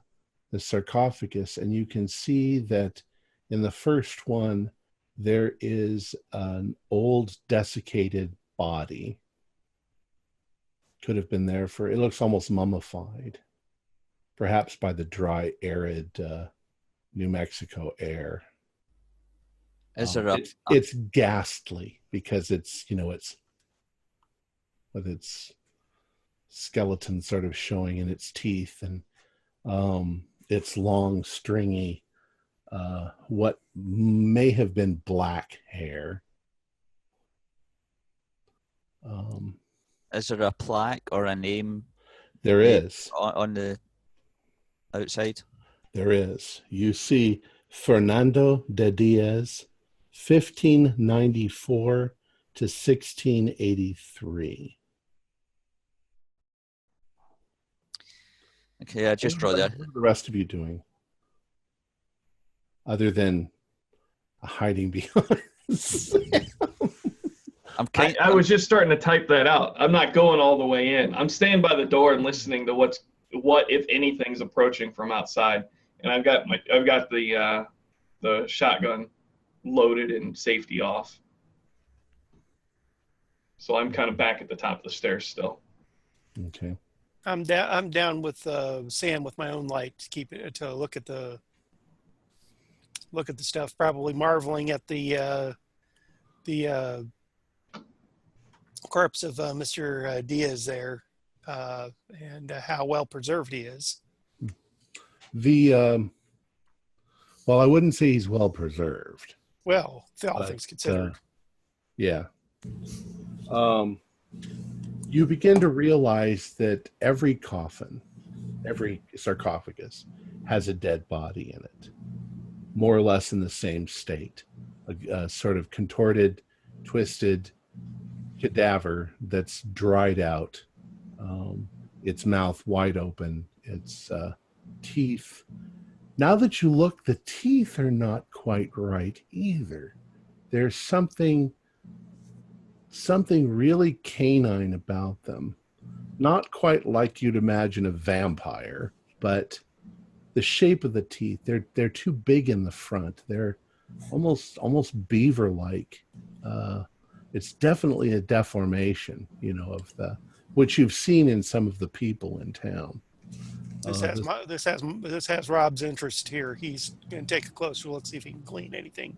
sarcophagus, and you can see that in the first one there is an old desiccated body. Could have been there it looks almost mummified, perhaps by the dry, arid New Mexico air. Is there it's ghastly because it's with its skeleton sort of showing in its teeth, and its long, stringy what may have been black hair. Is there a plaque or a name? There is. On the outside? There is. You see Fernando de Diaz, 1594 to 1683. Okay, I just draw that. What are the rest of you doing? Other than hiding behind. I was just starting to type that out. I'm not going all the way in. I'm staying by the door and listening to what if anything's approaching from outside. And I've got the shotgun loaded and safety off. So I'm kind of back at the top of the stairs still. Okay. I'm down with Sam with my own light to look at the stuff, probably marveling at the corpse of Mr. Diaz there, and how well preserved he is. Well, I wouldn't say he's well preserved. Well, all things considered. Yeah. You begin to realize that every coffin, every sarcophagus has a dead body in it, more or less in the same state, a sort of contorted, twisted cadaver that's dried out, its mouth wide open, its teeth. Now that you look, the teeth are not quite right either. There's something really canine about them. Not quite like you'd imagine a vampire, but the shape of the teeth, they're too big in the front. They're almost beaver-like. It's definitely a deformation, of which you've seen in some of the people in town. This has Rob's interest here. He's going to take a closer look, see if he can glean anything.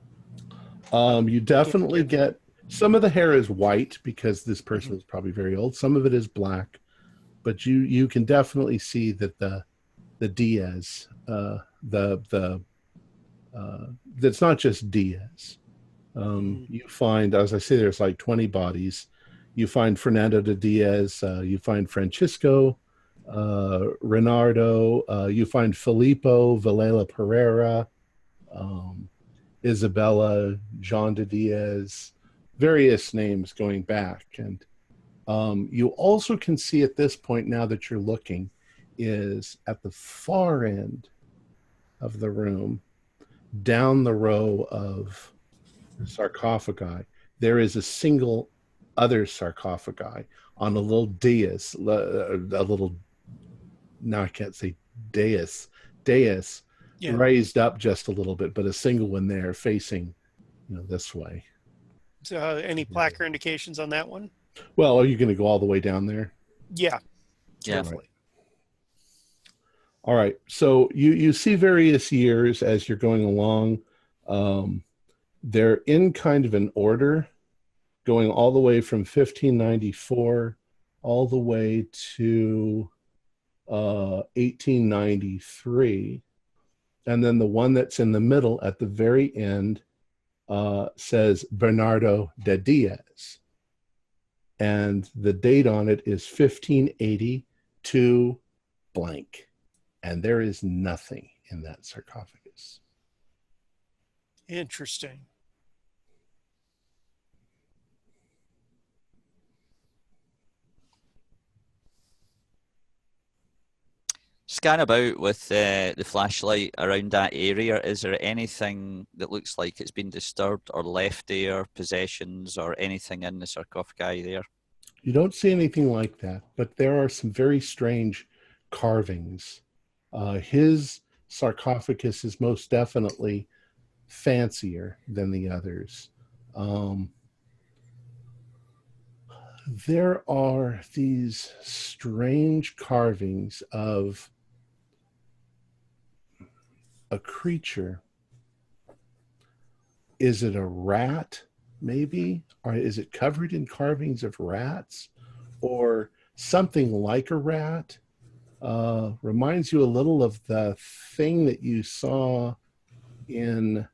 You definitely get some of the hair is white because this person is probably very old. Some of it is black, but you can definitely see that the Diaz, that's not just Diaz. You find, as I say, there's like 20 bodies. You find Fernando de Diaz. You find Francisco, Renardo. You find Filippo, Villela Pereira, Isabella, Jean de Diaz, various names going back. And you also can see at this point, now that you're looking, is at the far end of the room, down the row of sarcophagi, there is a single other sarcophagi on a little dais, now I can't say dais, yeah, raised up just a little bit, but a single one there facing, this way. So any plaque or indications on that one? Well, are you going to go all the way down there? Yeah. Yeah. Right. All right. So you see various years as you're going along. They're in kind of an order, going all the way from 1594 all the way to 1893. And then the one that's in the middle at the very end says Bernardo de Diaz. And the date on it is 1582 blank. And there is nothing in that sarcophagus. Interesting. Scan about with the flashlight around that area. Is there anything that looks like it's been disturbed or left there, possessions or anything in the sarcophagi there? You don't see anything like that, but there are some very strange carvings. His sarcophagus is most definitely fancier than the others. There are these strange carvings of a creature. Is it a rat, maybe? Or is it covered in carvings of rats? Or something like a rat? Reminds you a little of the thing that you saw in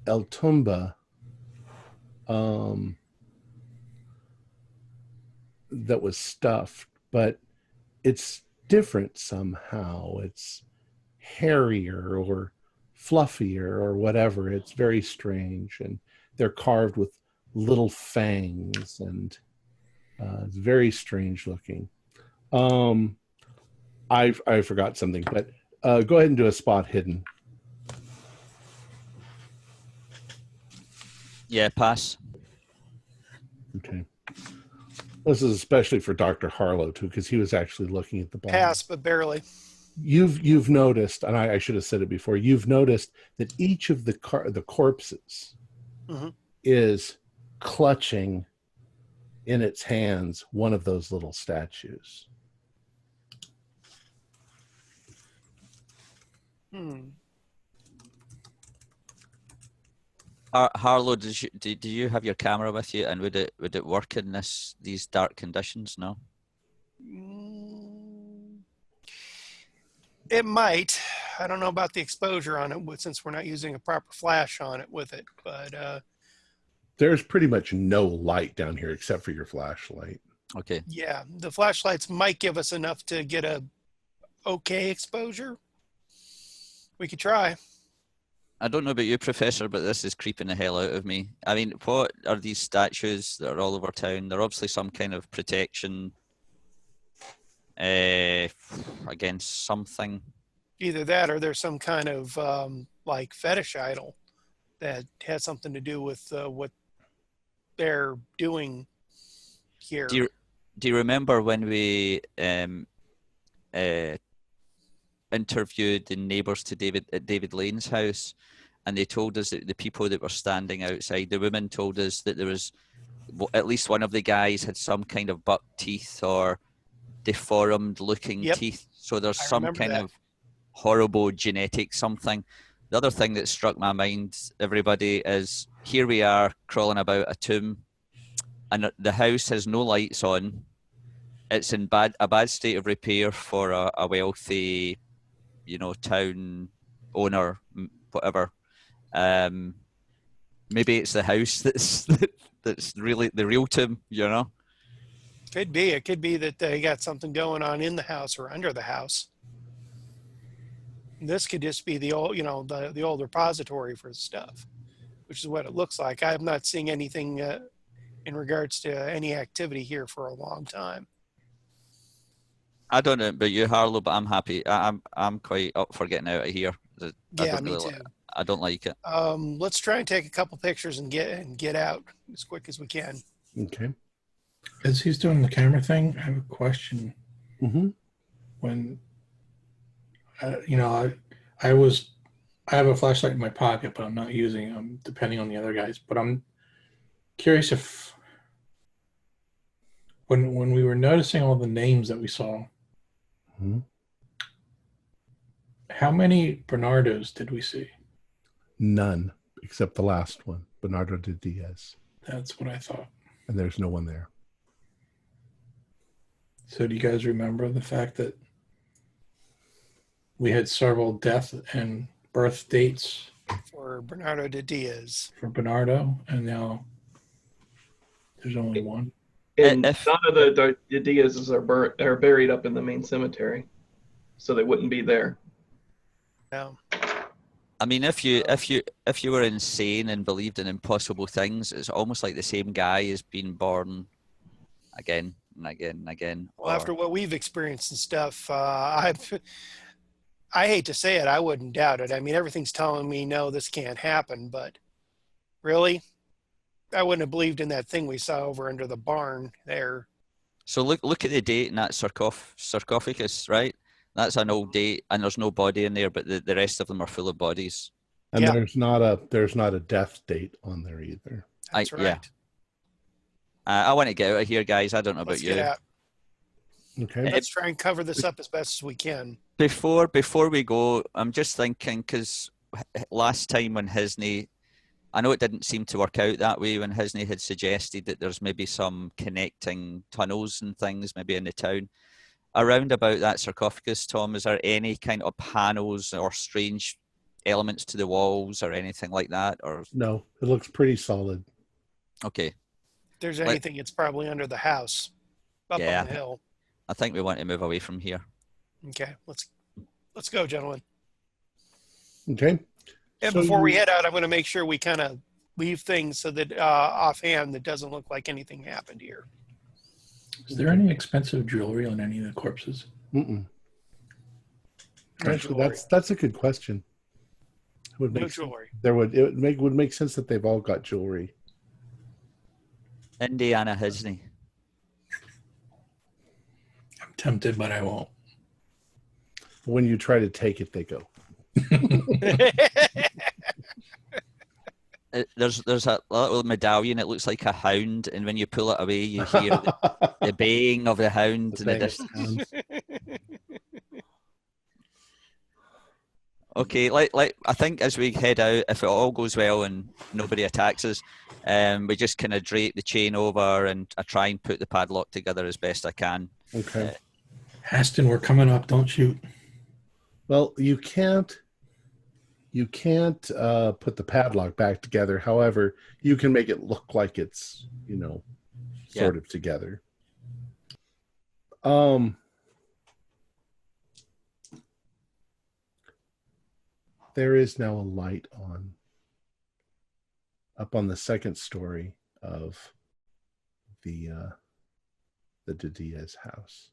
El Tumba that was stuffed, but it's different somehow. It's hairier or fluffier or whatever. It's very strange, and they're carved with little fangs, and it's very strange looking. I forgot something, but go ahead and do a spot hidden. Yeah, pass. Okay. This is especially for Dr. Harlow too, because he was actually looking at the body. Pass, but barely. You've noticed, and I should have said it before. You've noticed that each of the corpses is clutching in its hands one of those little statues. Harlow, do you have your camera with you, and would it work in these dark conditions? No. It might. I don't know about the exposure on it, since we're not using a proper flash on it with it. But there's pretty much no light down here except for your flashlight. Okay. Yeah, the flashlights might give us enough to get a okay exposure. We could try. I don't know about you, Professor, but this is creeping the hell out of me. I mean, what are these statues that are all over town? They're obviously some kind of protection against something. Either that, or there's some kind of like fetish idol that has something to do with what they're doing here. Do you remember when we interviewed the neighbours to David Lane's house, and they told us that the people that were standing outside, the women told us that there was at least one of the guys had some kind of buck teeth or deformed looking teeth. So there's some kind of horrible genetic something. The other thing that struck my mind, everybody, is here we are crawling about a tomb, and the house has no lights on. It's in a bad state of repair for a wealthy, town owner, whatever. Maybe it's the house that's really the real tomb, Could be. It could be that they got something going on in the house or under the house. This could just be the old, the old repository for stuff, which is what it looks like. I'm not seeing anything in regards to any activity here for a long time. I don't know about you, Harlow, but I'm happy. I'm quite up for getting out of here. Yeah, me too. I don't like it. Let's try and take a couple pictures and get out as quick as we can. Okay. As he's doing the camera thing, I have a question. When, I have a flashlight in my pocket, but I'm not using them, depending on the other guys. But I'm curious if, when we were noticing all the names that we saw, how many Bernardos did we see? None, except the last one, Bernardo de Diaz. That's what I thought. And there's no one there. So do you guys remember the fact that we had several death and birth dates for Bernardo de Diaz? For Bernardo, and now there's only one. And none of the Diaz's are buried up in the main cemetery, so they wouldn't be there. No. I mean, if you were insane and believed in impossible things, it's almost like the same guy is being born again and again and again. Well, after what we've experienced and stuff, I hate to say it, I wouldn't doubt it. I mean, everything's telling me, no, this can't happen, but really, I wouldn't have believed in that thing we saw over under the barn there. So look at the date in that sarcophagus, right? That's an old date, and there's no body in there, but the rest of them are full of bodies. And there's not a death date on there either. That's right. Yeah. I want to get out of here, guys. I don't know about you. Get out. Okay. Let's try and cover this up as best as we can. Before we go, I'm just thinking, because last time when Hisney, I know it didn't seem to work out that way when Hisney had suggested that there's maybe some connecting tunnels and things maybe in the town. Around about that sarcophagus, Tom, is there any kind of panels or strange elements to the walls or anything like that? Or No, it looks pretty solid. okay, If there's anything, it's probably under the house, up Yeah. on the hill. I think we want to move away from here. Okay, let's go, gentlemen. Okay. And So before we you- head out, I'm going to make sure we kind of leave things so that offhand that doesn't look like anything happened here. Is there any expensive jewelry on any of the corpses? Mm-mm. No Actually, jewelry. that's a good question. It would No make jewelry. it would make sense that they've all got jewelry. Indiana Hisney. I'm tempted, but I won't. When you try to take it, they go. There's a little medallion. It looks like a hound, and when you pull it away, you hear the baying of the hound in the distance. Okay, like I think as we head out, if it all goes well and nobody attacks us, we just kind of drape the chain over, and I try and put the padlock together as best I can. Okay. Aston, we're coming up. Don't shoot. Well, you can't put the padlock back together. However, you can make it look like it's, sort of together. There is now a light on up on the second story of the Diaz house.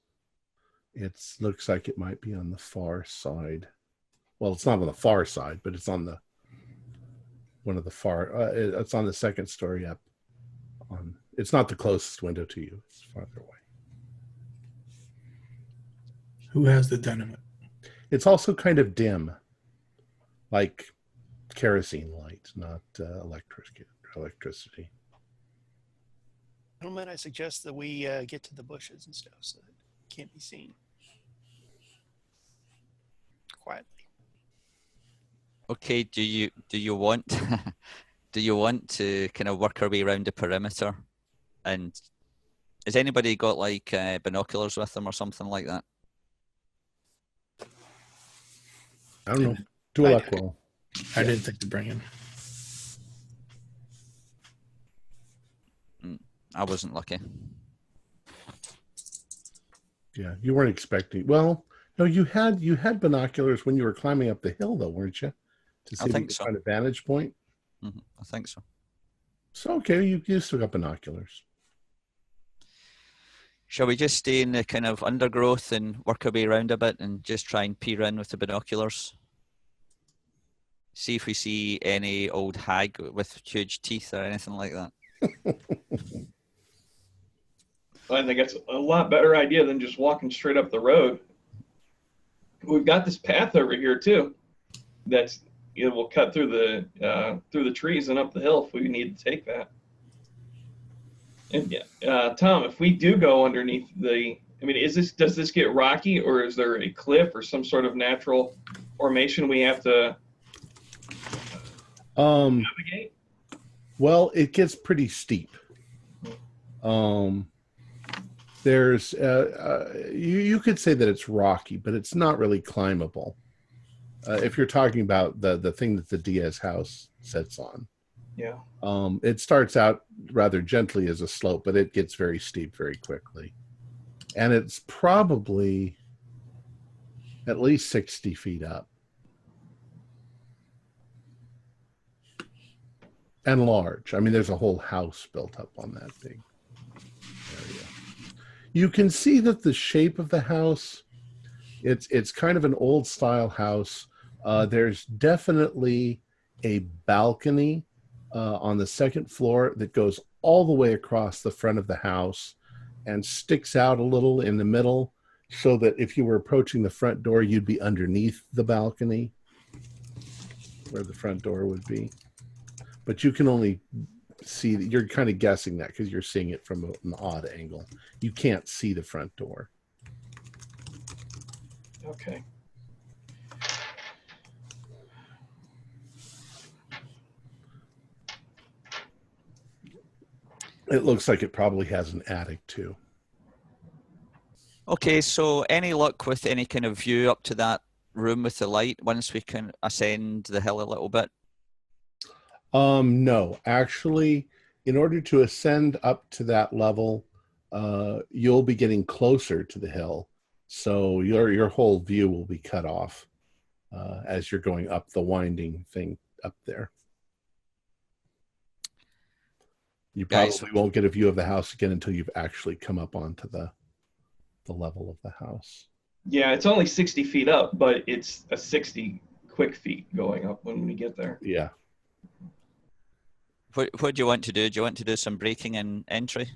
It looks like it might be on the far side. Well, it's not on the far side, but it's on the one of the far. It's on the second story up. It's not the closest window to you. It's farther away. Who has the dynamite? It's also kind of dim, like kerosene light, not electricity. Gentlemen, I suggest that we get to the bushes and stuff so that it can't be seen. Quietly. Okay, do you want to kind of work our way around the perimeter? And has anybody got like binoculars with them or something like that? I don't know. Do a luck roll. I didn't think to bring him. I wasn't lucky. Yeah, you weren't expecting. Well, no, you had binoculars when you were climbing up the hill, though, weren't you? To see I think the so. kind of vantage point. I think so. So okay, you still got binoculars. Shall we just stay in the kind of undergrowth and work our way around a bit and just try and peer in with the binoculars? See if we see any old hag with huge teeth or anything like that. I think that's a lot better idea than just walking straight up the road. We've got this path over here too. That's we'll cut through the trees and up the hill if we need to take that. And Tom, if we do go underneath does this get rocky, or is there a cliff or some sort of natural formation we have to navigate? Well, it gets pretty steep. There's you could say that it's rocky, but it's not really climbable. If you're talking about the thing that the Diaz house sits on. Yeah. It starts out rather gently as a slope, but it gets very steep very quickly. And it's probably at least 60 feet up. And large. I mean, there's a whole house built up on that big area. You can see that the shape of the house, it's kind of an old style house. There's definitely a balcony on the second floor that goes all the way across the front of the house and sticks out a little in the middle, so that if you were approaching the front door, you'd be underneath the balcony where the front door would be. But you can only see that. You're kind of guessing that because you're seeing it from an odd angle. You can't see the front door. Okay. It looks like it probably has an attic too. Okay, so any luck with any kind of view up to that room with the light once we can ascend the hill a little bit? No, actually, in order to ascend up to that level, you'll be getting closer to the hill, so your whole view will be cut off as you're going up the winding thing up there. You probably won't get a view of the house again until you've actually come up onto the level of the house. Yeah, it's only 60 feet up, but it's a 60 quick feet going up when we get there. Yeah. What do you want to do? Do you want to do some breaking and entry?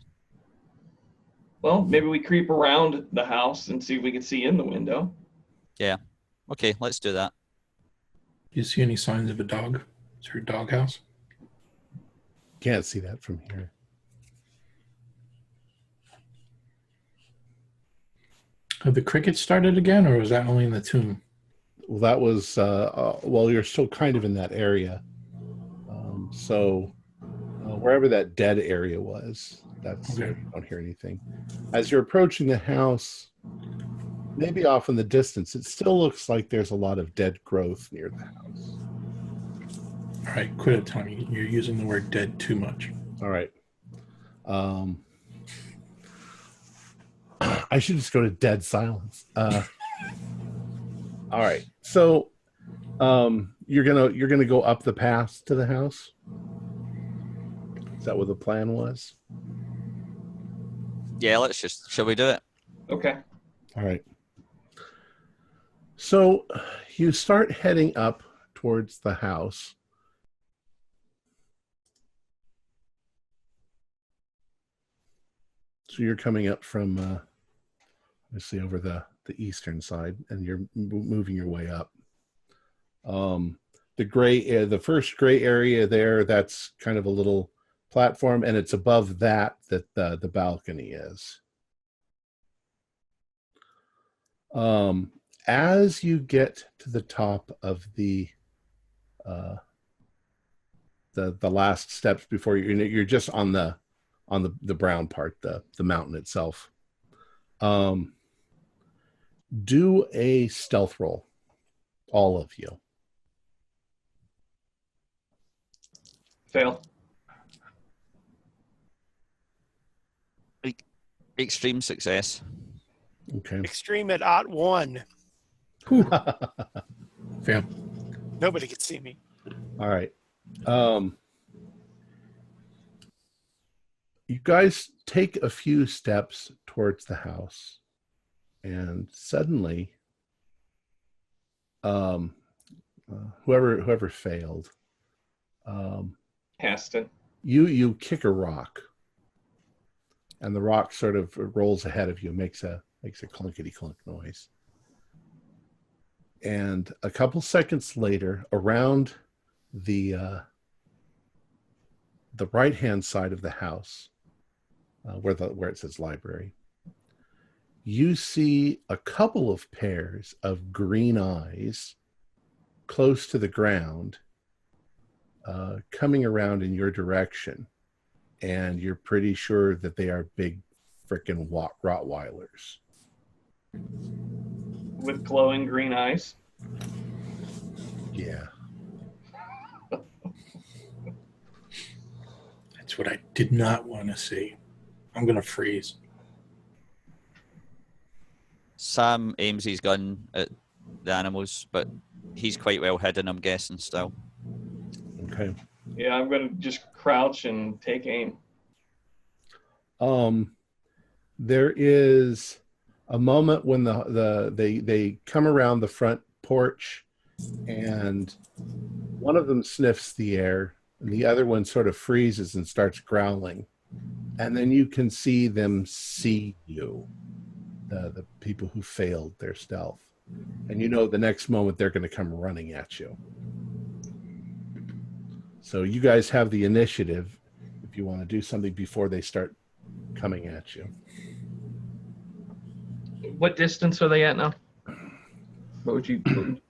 Well, maybe we creep around the house and see if we can see in the window. Yeah. Okay, let's do that. Do you see any signs of a dog? Is there a dog house? Can't see that from here. Have the crickets started again, or was that only in the tomb? Well, that was, well, you're still kind of in that area. So wherever that dead area was, that's Okay. you don't hear anything. As you're approaching the house, maybe off in the distance, it still looks like there's a lot of dead growth near the house. All right, quit it, Tony. You're using the word dead too much. All right. I should just go to dead silence. All right. So you're gonna go up the path to the house? Is that what the plan was? Yeah, shall we do it? Okay. All right. So you start heading up towards the house. So you're coming up from, let's see, over the eastern side, and you're moving your way up. The first gray area there, that's kind of a little platform, and it's above that the balcony is. As you get to the top of the last steps before you're just on the brown part, the mountain itself. Do a stealth roll, all of you. Fail. Extreme success. Okay. Extreme at ot 1. Fail. Nobody could see me. All right. You guys take a few steps towards the house, and suddenly, whoever failed, Haston. you kick a rock, and the rock sort of rolls ahead of you, makes a clunkety clunk noise. And a couple seconds later, around the right-hand side of the house, where it says library, you see a couple of pairs of green eyes close to the ground, coming around in your direction, and you're pretty sure that they are big frickin' Rottweilers. With glowing green eyes. Yeah. That's what I did not want to see. I'm going to freeze. Sam aims his gun at the animals, but he's quite well hidden, I'm guessing, still. Okay. Yeah, I'm going to just crouch and take aim. There is a moment when they come around the front porch, and one of them sniffs the air, and the other one sort of freezes and starts growling. And then you can see them see you, the people who failed their stealth. And you know the next moment they're going to come running at you. So you guys have the initiative if you want to do something before they start coming at you. What distance are they at now? What would you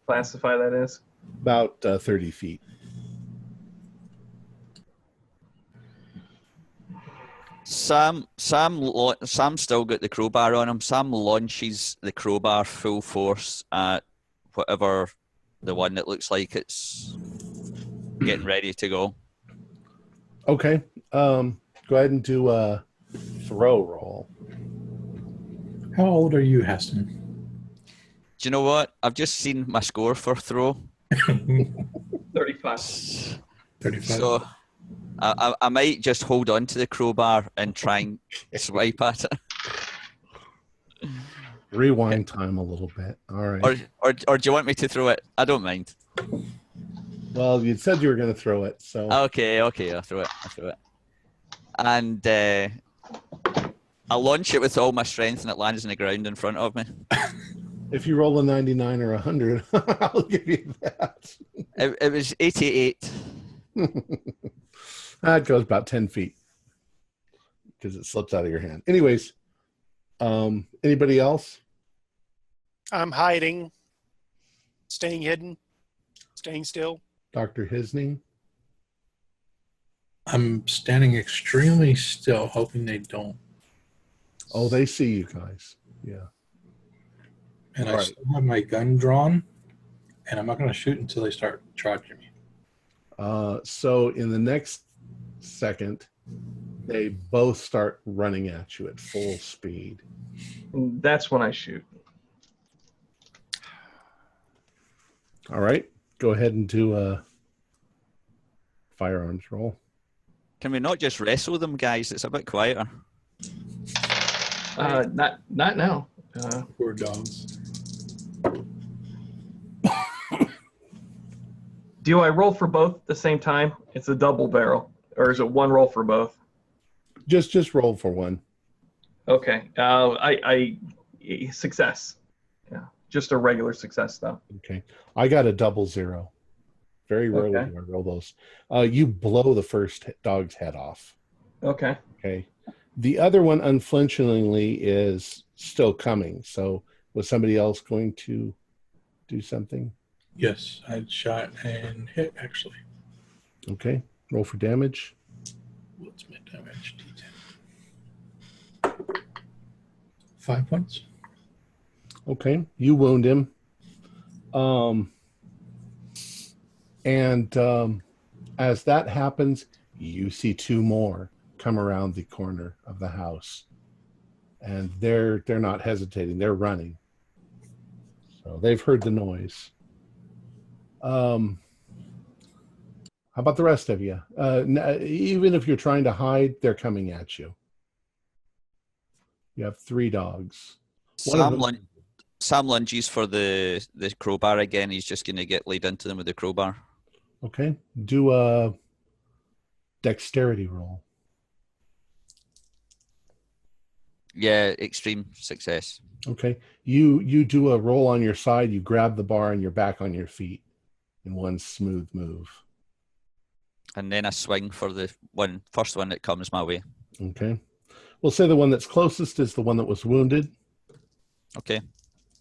classify that as? About 30 feet. Sam's still got the crowbar on him. Sam launches the crowbar full force at whatever the one that looks like it's getting ready to go. Okay. Go ahead and do a throw roll. How old are you, Heston? Do you know what? I've just seen my score for throw. 35. 35. So I might just hold on to the crowbar and try and swipe at it. Rewind time a little bit. All right. Or do you want me to throw it? I don't mind. Well, you said you were going to throw it, so Okay, I'll throw it. And I'll launch it with all my strength and it lands on the ground in front of me. if you roll a 99 or 100, I'll give you that. It was 88. That goes about 10 feet because it slips out of your hand. Anyways, anybody else? I'm hiding, staying hidden, staying still. Dr. Hisning? I'm standing extremely still, hoping they don't. Oh, they see you guys. Yeah. And All I right. still have my gun drawn, and I'm not going to shoot until they start charging me. So in the next second, they both start running at you at full speed. That's when I shoot. All right. Go ahead and do a firearms roll. Can we not just wrestle them, guys? It's a bit quieter. Not now. Poor dogs. Do I roll for both at the same time? It's a double barrel, or is it one roll for both? Just roll for one. Okay. I success. Yeah, just a regular success though. Okay. I got a 00. Very rarely Okay. do I roll those. You blow the first dog's head off. Okay. Okay. The other one unflinchingly is still coming. So was somebody else going to do something? Yes, I shot and hit, actually. Okay. Roll for damage. What's my damage? D10. 5 points. Okay. You wound him. As that happens, you see two more come around the corner of the house. And they're not hesitating. They're running. So they've heard the noise. How about the rest of you? Even if you're trying to hide, they're coming at you. You have 3 dogs. Sam lunges for the crowbar again. He's just going to get laid into them with the crowbar. Okay. Do a dexterity roll. Yeah, extreme success. Okay. You do a roll on your side. You grab the bar and you're back on your feet in one smooth move. And then I swing for the first one that comes my way. Okay. We'll say the one that's closest is the one that was wounded. Okay.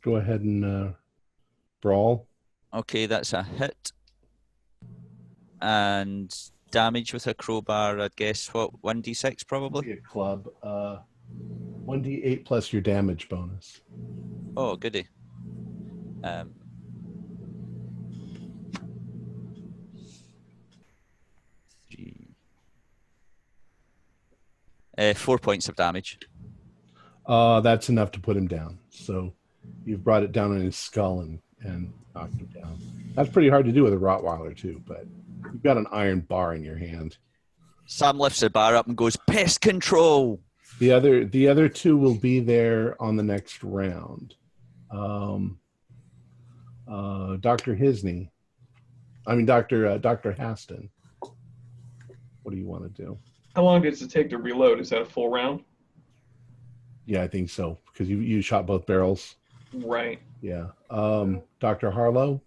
Go ahead and brawl. Okay, that's a hit. And damage with a crowbar, I'd guess, what, 1d6 probably? A club. 1d8 plus your damage bonus. Oh, goody. 4 points of damage. That's enough to put him down. So you've brought it down on his skull and knocked him down. That's pretty hard to do with a Rottweiler too, but you've got an iron bar in your hand. Sam lifts the bar up and goes, "Pest control!" The other 2 will be there on the next round. Dr. Hisney. I mean, Dr. Haston. What do you want to do? How long does it take to reload? Is that a full round? Yeah, I think so, because you shot both barrels. Right. Yeah. Dr. Harlow?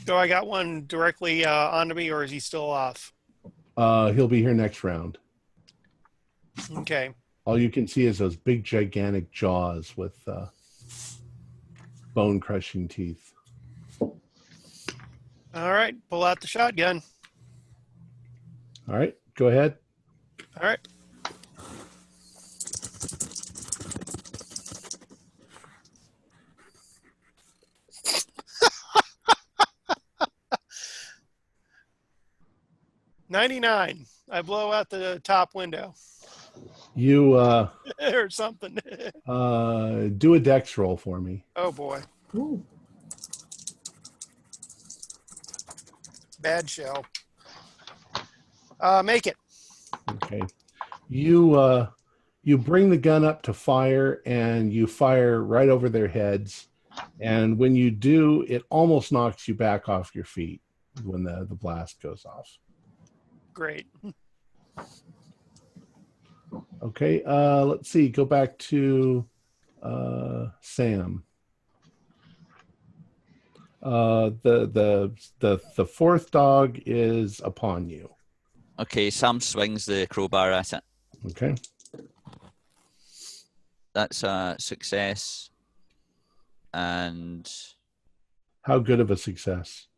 So I got one directly onto me, or is he still off? He'll be here next round. Okay. All you can see is those big, gigantic jaws with bone-crushing teeth. All right. Pull out the shotgun. All right, go ahead. All right. 99. I blow out the top window You or something. do a dex roll for me. Oh boy. Ooh. Bad shell. Make it. Okay. You bring the gun up to fire, and you fire right over their heads. And when you do, it almost knocks you back off your feet when the blast goes off. Great. Okay. Let's see. Go back to Sam. The fourth dog is upon you. Okay, Sam swings the crowbar at it. Okay. That's a success. And How good of a success?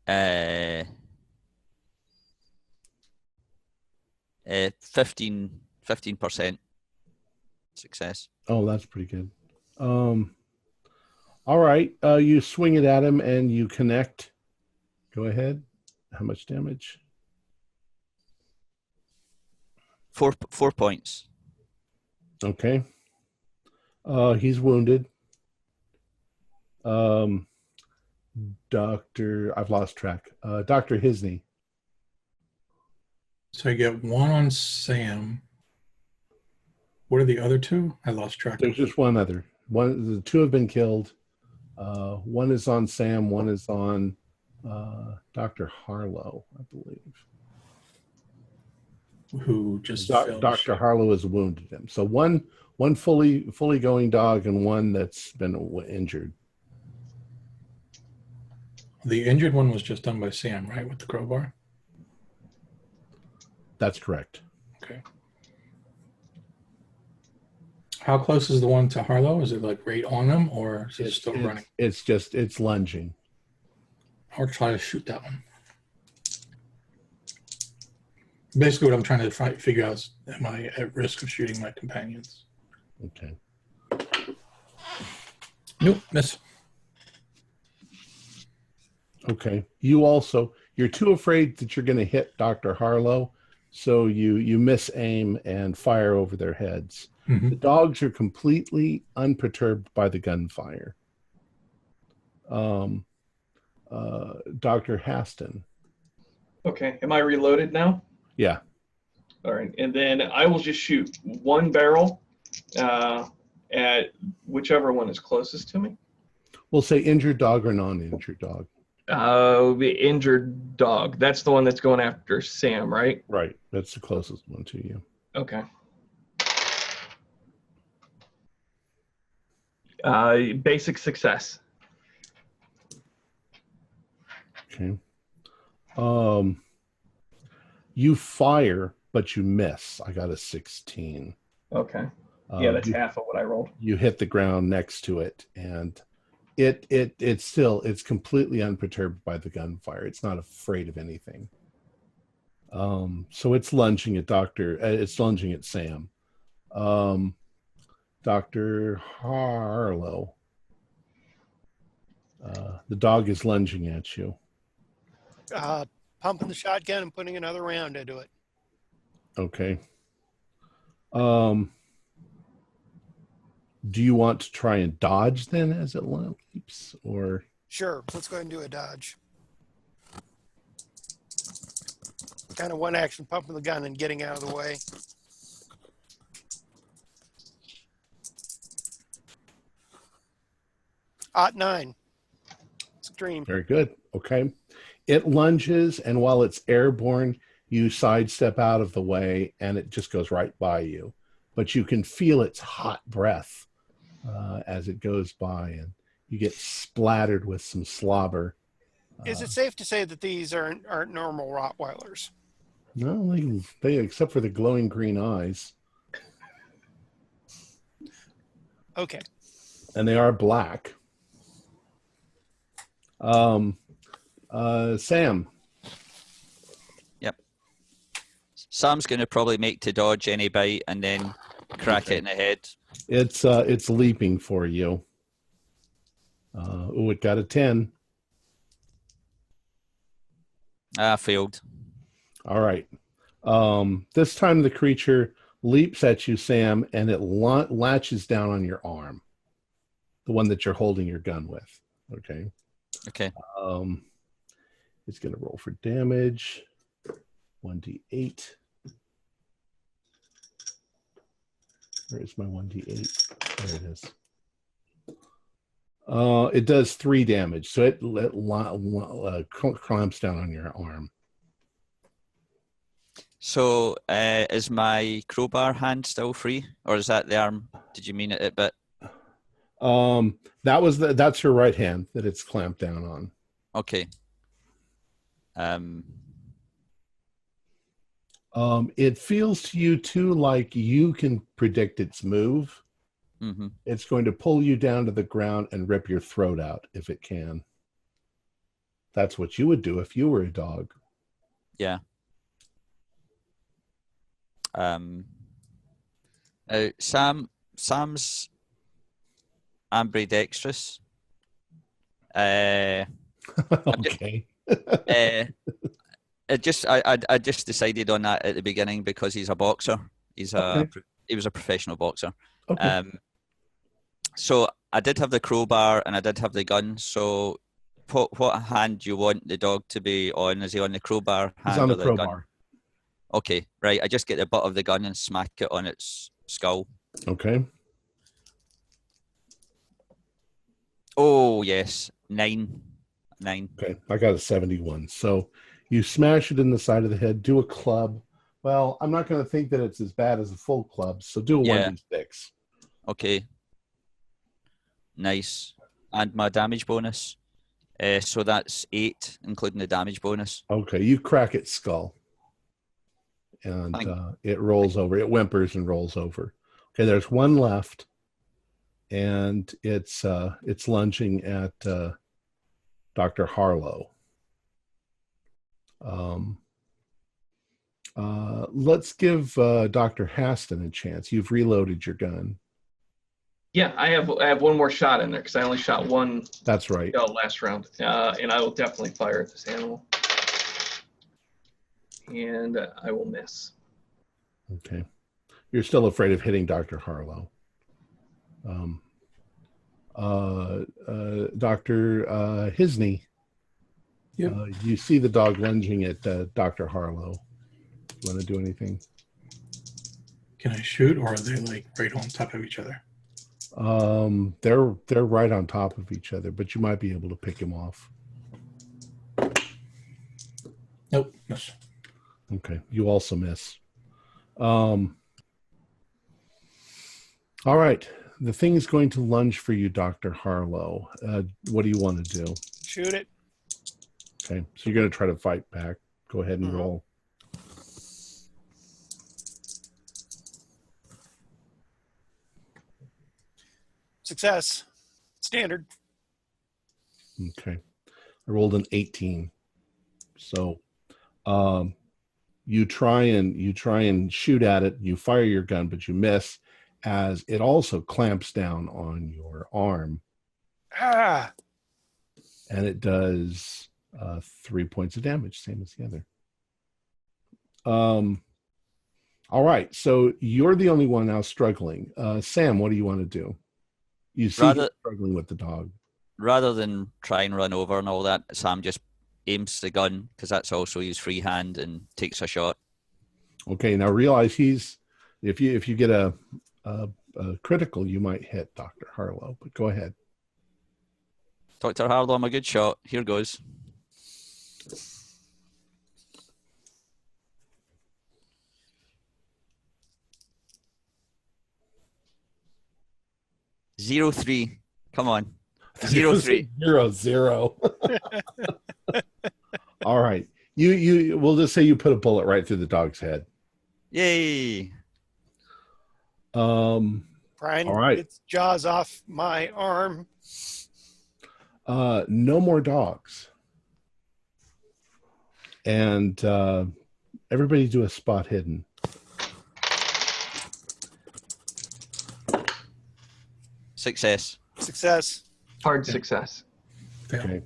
15% success. Oh, that's pretty good. All right. You swing it at him and you connect. Go ahead. How much damage? 4 points. Okay. He's wounded. I've lost track. Dr. Hisney. So I get one on Sam. What are the other two? I lost track. There's just one other. The two have been killed. One is on Sam. One is on Dr. Harlow, I believe. Who just Dr. Harlow has wounded him. So one fully going dog and one that's been injured. The injured one was just done by Sam, right, with the crowbar? That's correct. Okay. How close is the one to Harlow? Is it like right on him, or is it still running? It's lunging. I'll try to shoot that one. Basically, what I'm trying to figure out is, am I at risk of shooting my companions? Okay. Nope, miss. Okay. You're too afraid that you're going to hit Dr. Harlow, so you miss aim and fire over their heads. Mm-hmm. The dogs are completely unperturbed by the gunfire. Dr. Haston. Okay. Am I reloaded now? Yeah. All right. And then I will just shoot one barrel at whichever one is closest to me. We'll say injured dog or non-injured dog. The injured dog. That's the one that's going after Sam, right? Right. That's the closest one to you. Okay. Basic success. Okay. You fire, but you miss. I got a 16. Okay. Yeah, that's half of what I rolled. You hit the ground next to it, and it's completely unperturbed by the gunfire. It's not afraid of anything. So it's lunging at Sam. Dr. Harlow. The dog is lunging at you. Pumping the shotgun and putting another round into it. Okay. Do you want to try and dodge then as it leaps, or? Sure. Let's go ahead and do a dodge. Kind of one action, pumping the gun and getting out of the way. '9. Extreme. Very good. Okay. It lunges, and while it's airborne, you sidestep out of the way, and it just goes right by you. But you can feel its hot breath as it goes by, and you get splattered with some slobber. Is it safe to say that these aren't normal Rottweilers? No, they except for the glowing green eyes. Okay. And they are black. Sam. Yep. Sam's going to probably make to dodge any bite and then crack it in the head. It's leaping for you. It got a 10. Failed. All right. This time the creature leaps at you, Sam, and it latches down on your arm, the one that you're holding your gun with. Okay. Okay. It's going to roll for damage. 1d8. Where is my 1d8? There it is. It does 3 damage, so it clamps down on your arm. So is my crowbar hand still free, or is that the arm? Did you mean it bit? That's your right hand that it's clamped down on. Okay. It feels to you too like you can predict its move. Mm-hmm. It's going to pull you down to the ground and rip your throat out if it can. That's what you would do if you were a dog. Yeah. Sam's ambidextrous. Okay. I just decided on that at the beginning because he's a boxer. He was a professional boxer. Okay. So I did have the crowbar and I did have the gun. So what hand do you want the dog to be on? Is he on the crowbar hand? He's on the or the crowbar. gun? Okay, right. I just get the butt of the gun and smack it on its skull. Okay. Oh, yes. 9. Okay. I got a 71. So you smash it in the side of the head, do a club. Well, I'm not going to think that it's as bad as a full club, so do a 1d6. Okay. Nice. And my damage bonus. So that's 8, including the damage bonus. Okay. You crack its skull. And it rolls over. It whimpers and rolls over. Okay, there's one left. And it's lunging at Dr. Harlow. Let's give Dr. Haston a chance. You've reloaded your gun. Yeah, I have one more shot in there because I only shot one. That's right. Last round, and I will definitely fire at this animal, and I will miss. Okay, you're still afraid of hitting Dr. Harlow. Dr. Hisney. Yep. You see the dog lunging at Dr. Harlow. You want to do anything? Can I shoot, or are they like right on top of each other? They're right on top of each other, but you might be able to pick him off. Nope. Miss. Okay, you also miss. All right, the thing is going to lunge for you, Dr. Harlow. What do you want to do? Shoot it. Okay, so you're going to try to fight back. Go ahead and roll. Success. Standard. Okay, I rolled an 18. So, you try and shoot at it. You fire your gun, but you miss, as it also clamps down on your arm. Ah. And it does 3 points of damage, same as the other. All right, so you're the only one now struggling. Sam, what do you want to do? You see him struggling with the dog. Rather than try and run over and all that, Sam just aims the gun, because that's also his free hand, and takes a shot. Okay, now realize if you get a critical, you might hit Dr. Harlow, but go ahead. Dr. Harlow, I'm a good shot. Here goes. Zero 3. Come on. 0-3. 0-0. All right. You we'll just say you put a bullet right through the dog's head. Yay. Brian, all right. Get jaws off my arm. No more dogs. And everybody do a spot hidden. Success. Hard success. Okay.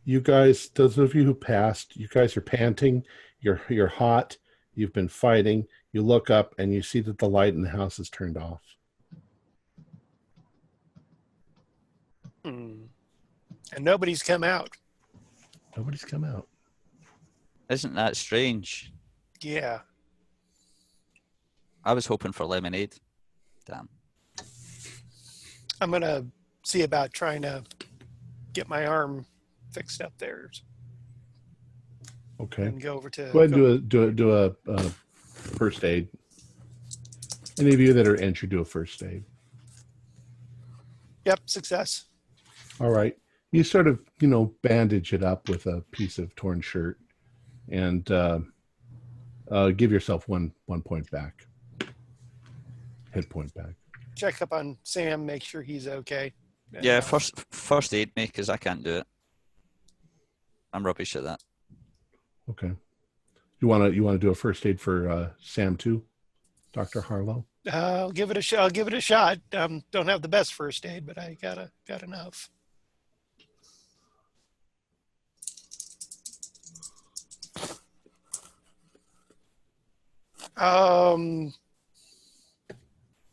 You guys, those of you who passed, you guys are panting You're hot. You've been fighting. You look up and you see that the light in the house is turned off. And nobody's come out. Nobody's come out. Isn't that strange? Yeah. I was hoping for lemonade. Damn. I'm going to see about trying to get my arm fixed up there. Okay. And go over to. Go ahead and do a first aid. Any of you that are entry, do a first aid. Yep, success. All right. You sort of, bandage it up with a piece of torn shirt, and give yourself one point back. Hit point back. Check up on Sam, make sure he's okay. Yeah, first aid me, because I can't do it. I'm rubbish at that. Okay. You want to do a first aid for Sam too, Dr. Harlow? I'll give it a shot. Don't have the best first aid, but I got enough.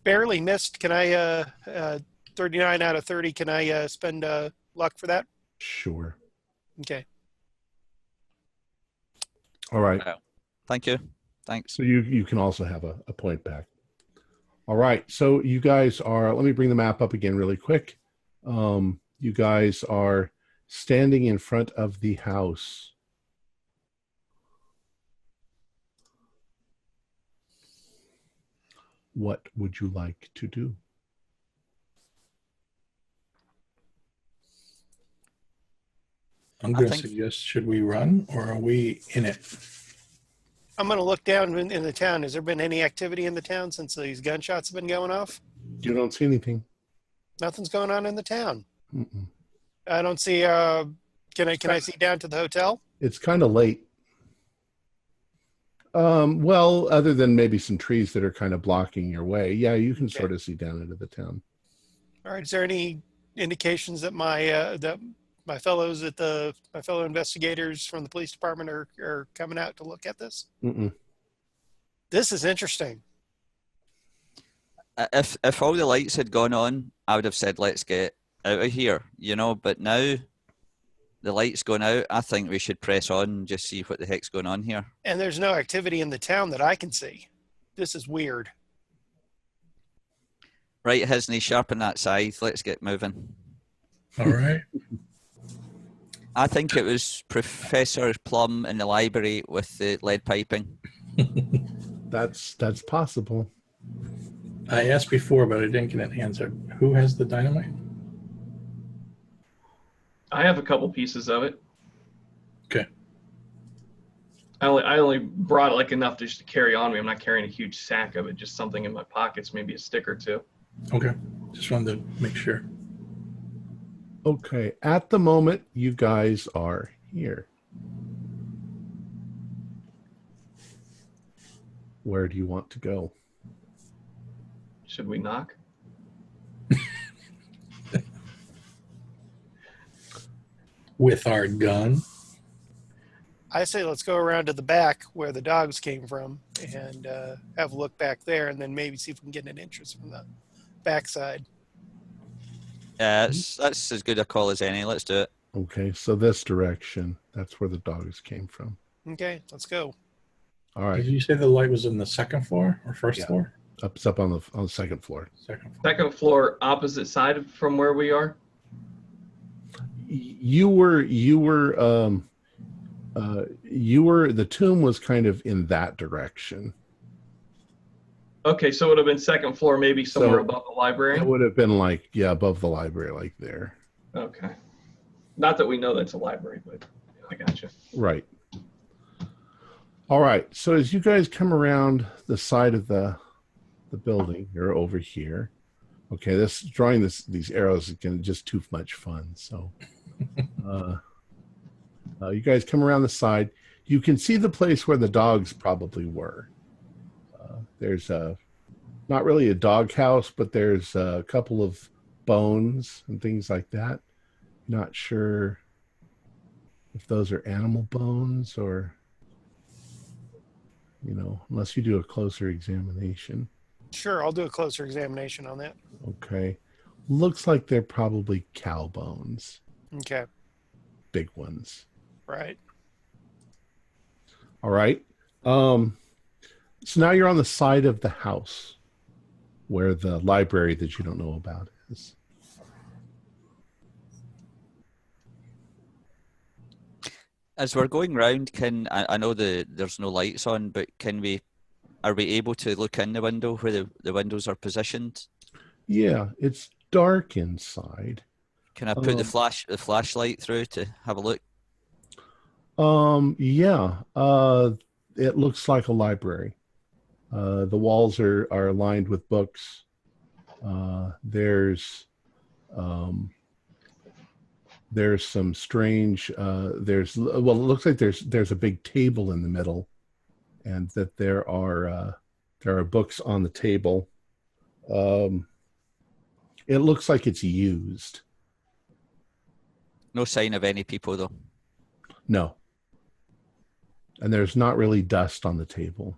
Barely missed. Can I 39 out of 30? Can I spend luck for that? Sure. Okay. All right. Thank you. Thanks. So you can also have a point back. All right. So you guys are, let me bring the map up again really quick. You guys are standing in front of the house. What would you like to do? I'm going to suggest, should we run or are we in it? I'm going to look down in the town. Has there been any activity in the town since these gunshots have been going off? You don't see anything. Nothing's going on in the town. Mm-mm. I don't see. Can I see down to the hotel? It's kind of late. Well, other than maybe some trees that are kind of blocking your way, yeah, you can sort of see down into the town. All right. Is there any indications that my fellow investigators from the police department are coming out to look at this? Mm-mm. This is interesting. If all the lights had gone on, I would have said, let's get out of here, but now the light's gone out. I think we should press on and just see what the heck's going on here. And there's no activity in the town that I can see. This is weird. Right, Hisney, sharpen that scythe. Let's get moving. All right. I think it was Professor Plum in the library with the lead piping. That's possible. I asked before, but I didn't get an answer. Who has the dynamite? I have a couple pieces of it. Okay. I only brought like enough just to carry on me. I'm not carrying a huge sack of it, just something in my pockets, maybe a stick or two. Okay. Just wanted to make sure. Okay. At the moment, you guys are here. Where do you want to go? Should we knock? With our gun? I say let's go around to the back where the dogs came from and have a look back there, and then maybe see if we can get an interest from the backside. Yeah, that's as good a call as any. Let's do it. Okay, so this direction, that's where the dogs came from. Okay, let's go. All right. Did you say the light was in the second floor or first floor? It's up on the second floor. Second floor. Second floor, opposite side from where we are. You were the tomb was kind of in that direction. Okay, so it would have been second floor, maybe somewhere above the library. It would have been like, above the library, like there. Okay. Not that we know that's a library, but I gotcha. Right. All right. So as you guys come around the side of the building, you're over here. Okay, these arrows is just too much fun. So you guys come around the side. You can see the place where the dogs probably were. There's not really a dog house, but there's a couple of bones and things like that. Not sure if those are animal bones or you know, unless you do a closer examination. Sure, I'll do a closer examination on that. Okay. Looks like they're probably cow bones. Okay. Big ones. Right. All right. So now you're on the side of the house where the library that you don't know about is. As we're going round, I know there's no lights on, but are we able to look in the window where the windows are positioned? Yeah, it's dark inside. Can I put the flashlight through to have a look? Yeah. It looks like a library. The walls are lined with books. There's some strange it looks like there's a big table in the middle, and that there are books on the table. It looks like it's used. No sign of any people though. No. And there's not really dust on the table.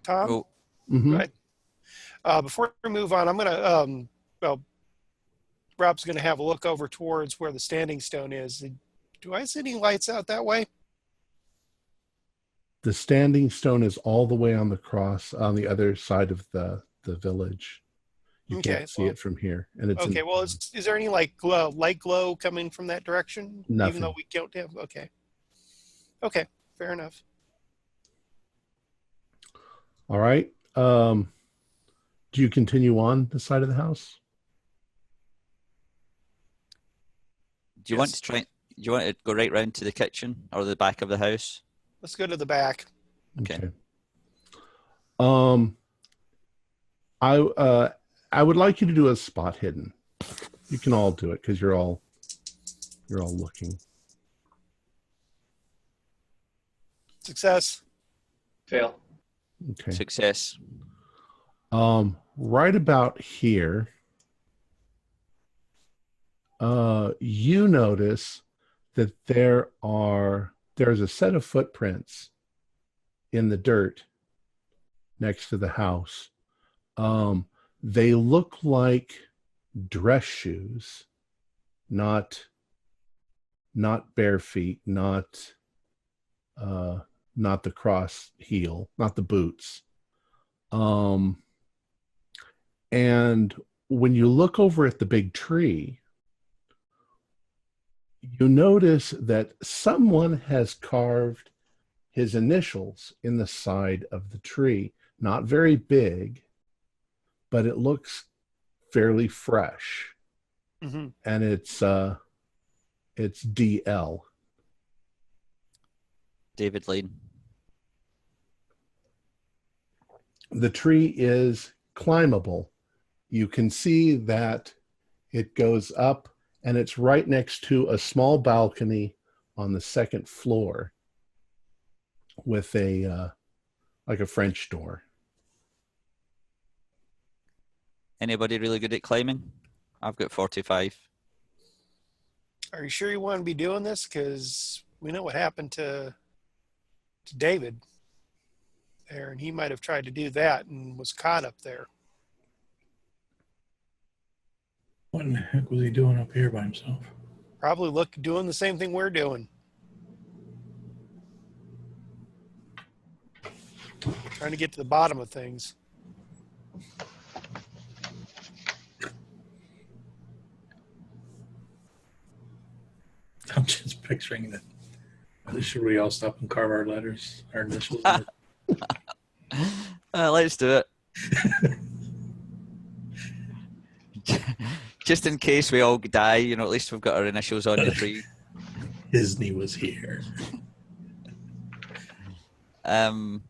Tom? Oh, Mm-hmm. Right. Before we move on, I'm going to, Rob's going to have a look over towards where the standing stone is. Do I see any lights out that way? The standing stone is all the way on the cross on the other side of the village. You can't see it from here. And it's okay. Well, is there any light glow coming from that direction? Nothing. Even though we don't have. Okay. Okay. Fair enough. All right. Do you continue on the side of the house? do you want to go right round to the kitchen or the back of the house? Let's go to the back. Okay. I would like you to do a spot hidden. You can all do it because you're all looking. Success. Fail. Okay. Success. Right about here, you notice that there's a set of footprints in the dirt next to the house. They look like dress shoes, not bare feet, not the cross heel, not the boots. And when you look over at the big tree, you notice that someone has carved his initials in the side of the tree. Not very big, but it looks fairly fresh. Mm-hmm. And it's DL. David Lane. The tree is climbable. You can see that it goes up, and it's right next to a small balcony on the second floor with like a French door. Anybody really good at climbing? I've got 45. Are you sure you want to be doing this? Because we know what happened to David there, and he might have tried to do that and was caught up there. What in the heck was he doing up here by himself? Probably doing the same thing we're doing. Trying to get to the bottom of things. I'm just picturing that. Should we all stop and carve our letters, our initials? Let's do it. Just in case we all die, at least we've got our initials on the tree. Disney was here. I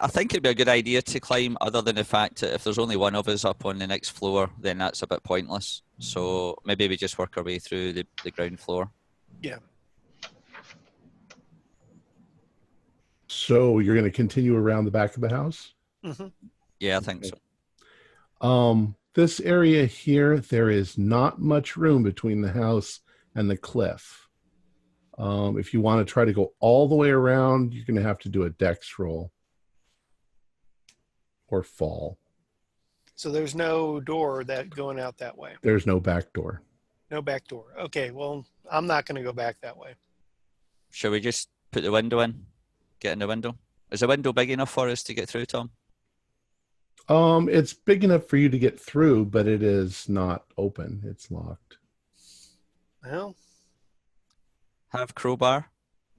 think it'd be a good idea to climb, other than the fact that if there's only one of us up on the next floor, then that's a bit pointless. So maybe we just work our way through the ground floor. Yeah. So you're going to continue around the back of the house? Mm-hmm. Yeah, I think so. This area here, there is not much room between the house and the cliff. If you want to try to go all the way around, you're going to have to do a dex roll or fall. So there's no door that going out that way. There's no back door. No back door. Okay, well, I'm not going to go back that way. Shall we just put the window in? Get in the window? Is the window big enough for us to get through, Tom? It's big enough for you to get through, but it is not open. It's locked. Well, Have crowbar.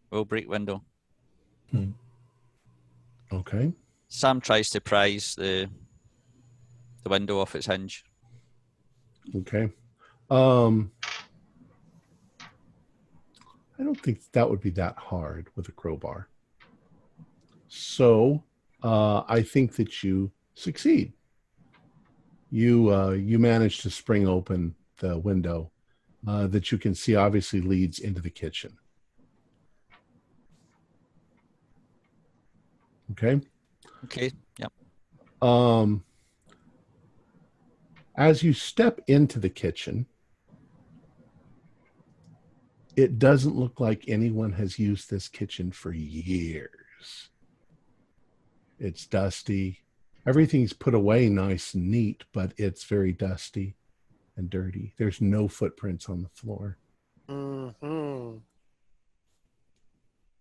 We'll break window. Okay. Sam tries to prise the window off its hinge. Okay. I don't think that would be that hard with a crowbar. So I think that you succeed. You manage to spring open the window that you can see obviously leads into the kitchen. Okay. Okay. Yep. As you step into the kitchen, it doesn't look like anyone has used this kitchen for years. It's dusty. Everything's put away nice and neat, but it's very dusty and dirty. There's no footprints on the floor. mm-hmm.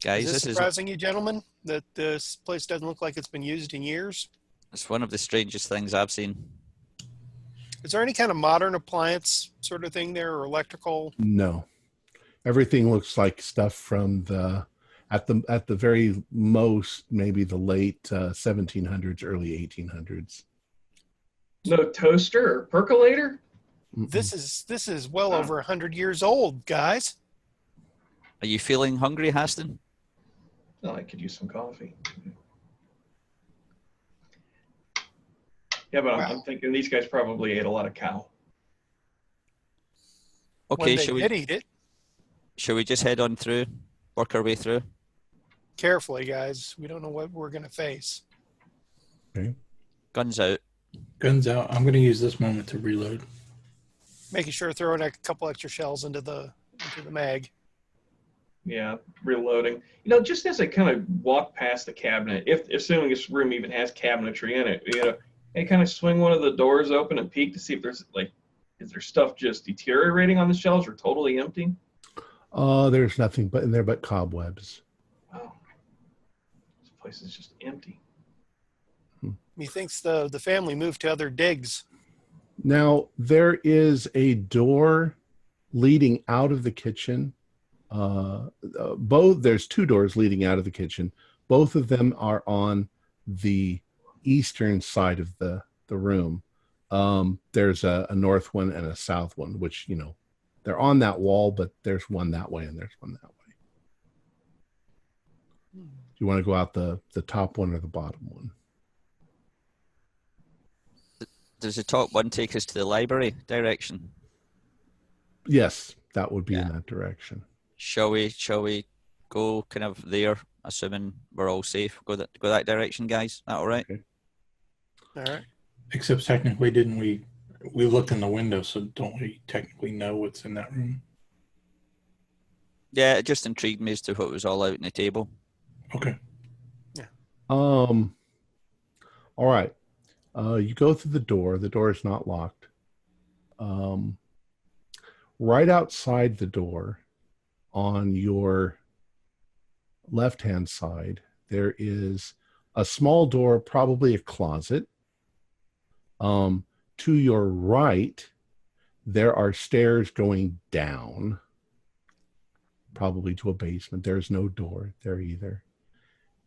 Guys, Is this this surprising you, gentlemen, that this place doesn't look like it's been used in years? it's one of the strangest things I've seen. Is there any kind of modern appliance sort of thing there, or electrical? No. Everything looks like stuff from at the very most, maybe the late 1700s, early 1800s. No toaster or percolator? Mm-mm. This is well over 100 years old, guys. Are you feeling hungry, Haston? Oh, I could use some coffee. Yeah, but I'm thinking these guys probably ate a lot of cow. Okay, When they did eat it. shall we just head on through, work our way through? Carefully, guys. We don't know what we're going to face. Okay. Guns out. Guns out. I'm going to use this moment to reload. Making sure throwing a couple extra shells into the mag. Yeah, reloading. Just as I kind of walk past the cabinet, if assuming this room even has cabinetry in it, I kind of swing one of the doors open and peek to see if there's is there stuff just deteriorating on the shelves or totally empty? There's nothing but in there but cobwebs. Wow, this place is just empty. Methinks the family moved to other digs. Now, there is a door leading out of the kitchen. There's two doors leading out of the kitchen. Both of them are on the eastern side of the room. There's a north one and a south one, which, they're on that wall, but there's one that way and there's one that way. Do you want to go out the top one or the bottom one? Does the top one take us to the library direction? Yes, that would be in that direction. Shall we go kind of there, assuming we're all safe? Go that direction, guys. That all right? Okay. All right. Except technically, didn't we looked in the window, so don't we technically know what's in that room? Yeah, it just intrigued me as to what was all out on the table. Okay. Yeah. All right. You go through the door. The door is not locked. Right outside the door, on your left-hand side, there is a small door, probably a closet. To your right, there are stairs going down, probably to a basement. There's no door there either.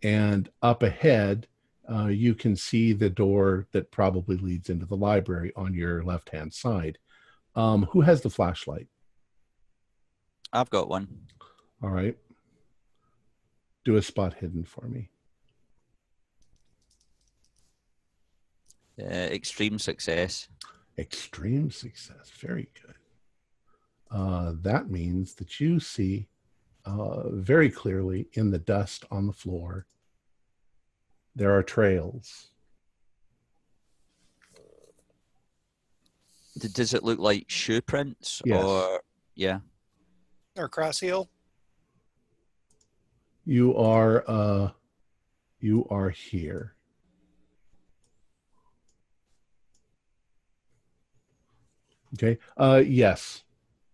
And up ahead, you can see the door that probably leads into the library on your left-hand side. Who has the flashlight? I've got one. All right. Do a spot hidden for me. Extreme success. Extreme success. Very good. That means that you see very clearly in the dust on the floor, there are trails. Does it look like shoe prints? Yes. Or yeah. Or cross heel? You are here. Okay. Yes,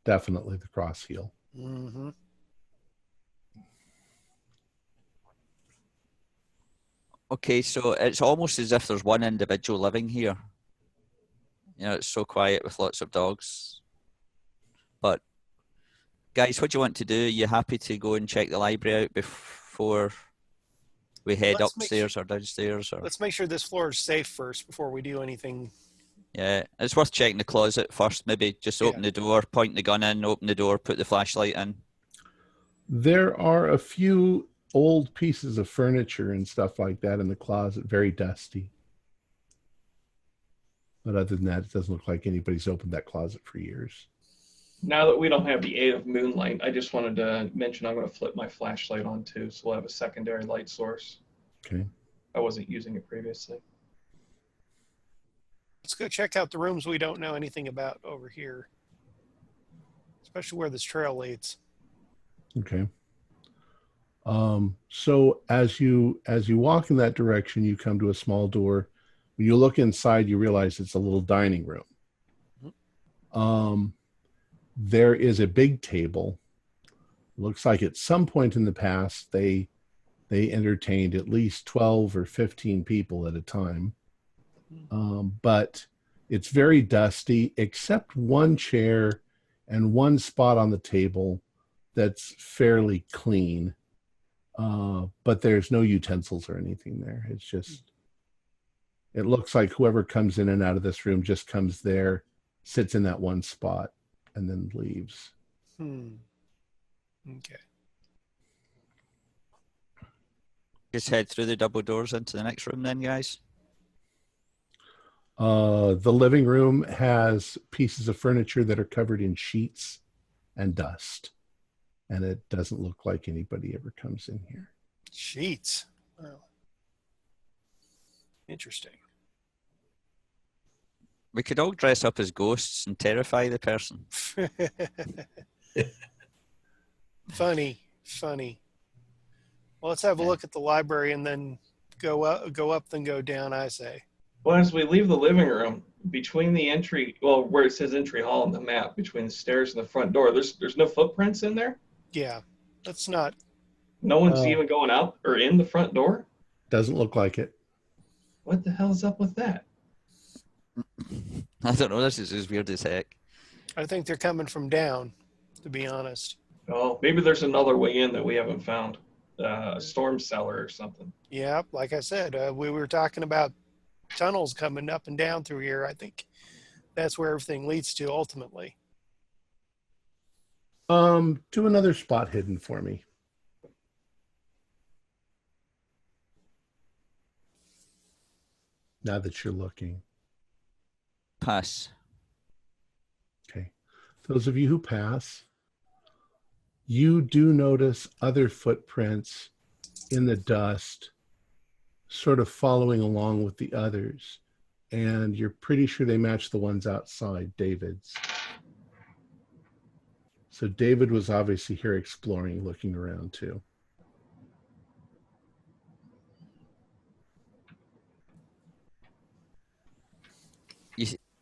definitely the cross heel. Mm-hmm. Okay, so it's almost as if there's one individual living here. You know, it's so quiet with lots of dogs. But guys, what do you want to do? You happy to go and check the library out before we head upstairs or downstairs? Or Let's make sure this floor is safe first before we do anything. yeah, it's worth checking the closet first. Maybe just open the door, point the gun in, open the door, put the flashlight in. There are a few old pieces of furniture and stuff like that in the closet, very dusty. But other than that, it doesn't look like anybody's opened that closet for years. Now that we don't have the aid of moonlight, I just wanted to mention I'm going to flip my flashlight on too, so we'll have a secondary light source. Okay. I wasn't using it previously. Let's go check out the rooms we don't know anything about over here, especially where this trail leads. Okay. So as you walk in that direction, you come to a small door. When you look inside, you realize it's a little dining room. There is a big table. Looks like at some point in the past, they entertained at least 12 or 15 people at a time. But it's very dusty, except one chair and one spot on the table that's fairly clean. But there's no utensils or anything there. It's just, it looks like whoever comes in and out of this room just comes there, sits in that one spot, and then leaves. Okay. Just head through the double doors into the next room then, guys. The living room has pieces of furniture that are covered in sheets and dust. And it doesn't look like anybody ever comes in here. Sheets. Wow. Interesting. We could all dress up as ghosts and terrify the person. Funny. Well, let's have a look at the library and then go up, then go down, I say. Well, as we leave the living room, between the entry, well, where it says entry hall on the map, between the stairs and the front door, there's no footprints in there? Yeah, that's not. No one's even going out or in the front door? Doesn't look like it. What the hell is up with that? I don't know, this is as weird as heck. I think they're coming from down, to be honest. Oh, maybe there's another way in that we haven't found. A storm cellar or something. Yeah, like I said, we were talking about tunnels coming up and down through here. I think that's where everything leads to ultimately. Do another spot hidden for me. Now that you're looking. Pass. Okay. Those of you who pass, you do notice other footprints in the dust, sort of following along with the others. And you're pretty sure they match the ones outside David's. So David was obviously here exploring, looking around too.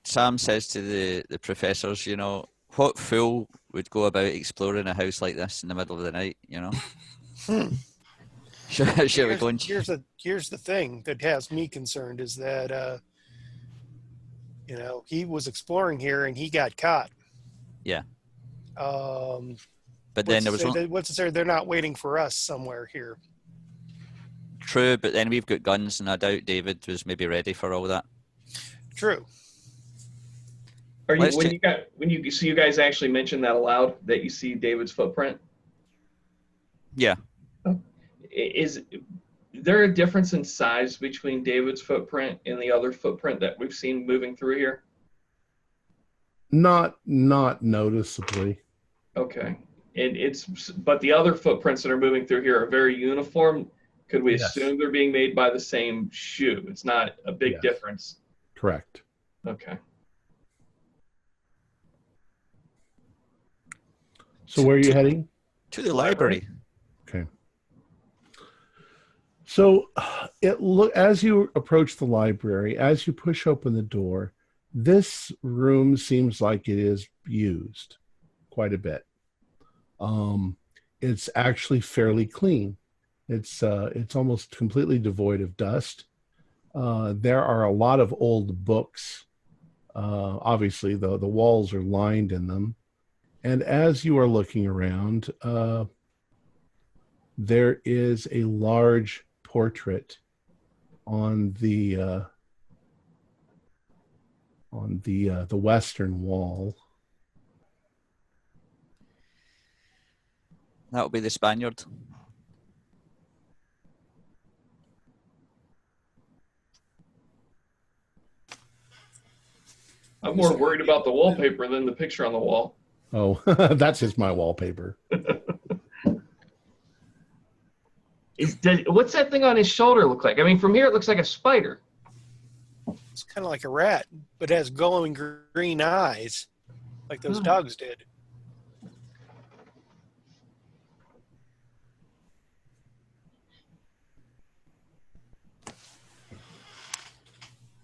Sam says to the professors, you know, what fool would go about exploring a house like this in the middle of the night, you know? Shall we go and... Here's the thing that has me concerned is that, you know, he was exploring here and he got caught. Yeah. But then there was... What's to say they're not waiting for us somewhere here? True, but then we've got guns and I doubt David was maybe ready for all that. True. Are you so you guys actually mentioned that aloud, that you see David's footprint? Yeah. Is there a difference in size between David's footprint and the other footprint that we've seen moving through here? Not noticeably. Okay. But the other footprints that are moving through here are very uniform. Could we assume they're being made by the same shoe? It's not a big difference. Correct. Okay. So where are you heading? To the library. Okay. So as you approach the library, as you push open the door, this room seems like it is used quite a bit. It's actually fairly clean. It's almost completely devoid of dust. There are a lot of old books. Obviously, the walls are lined in them. And as you are looking around, there is a large portrait on the western wall. That would be the Spaniard. I'm more worried about the wallpaper than the picture on the wall. Oh, that's just my wallpaper. What's that thing on his shoulder look like? I mean, from here it looks like a spider. It's kind of like a rat, but it has glowing green eyes, like those dogs did.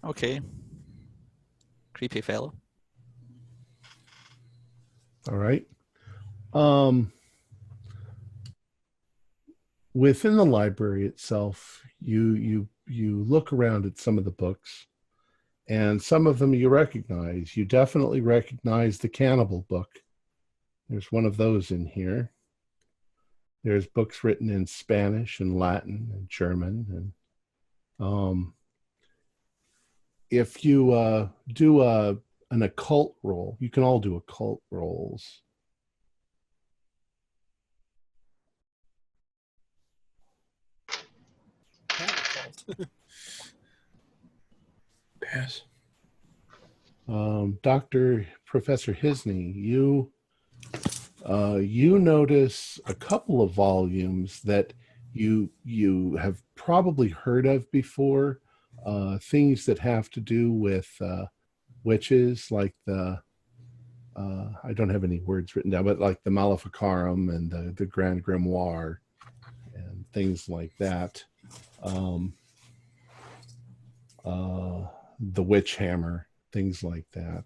Okay. Creepy fellow. All right. Within the library itself, you look around at some of the books, and some of them you recognize. You definitely recognize the cannibal book. There's one of those in here. There's books written in Spanish and Latin and German, and if you do an occult roll, you can all do occult rolls. Pass. Professor Hisney, you notice a couple of volumes that you have probably heard of before, things that have to do with witches, like I don't have any words written down, but like the Maleficarum and the Grand Grimoire and things like that. The Witch Hammer, things like that.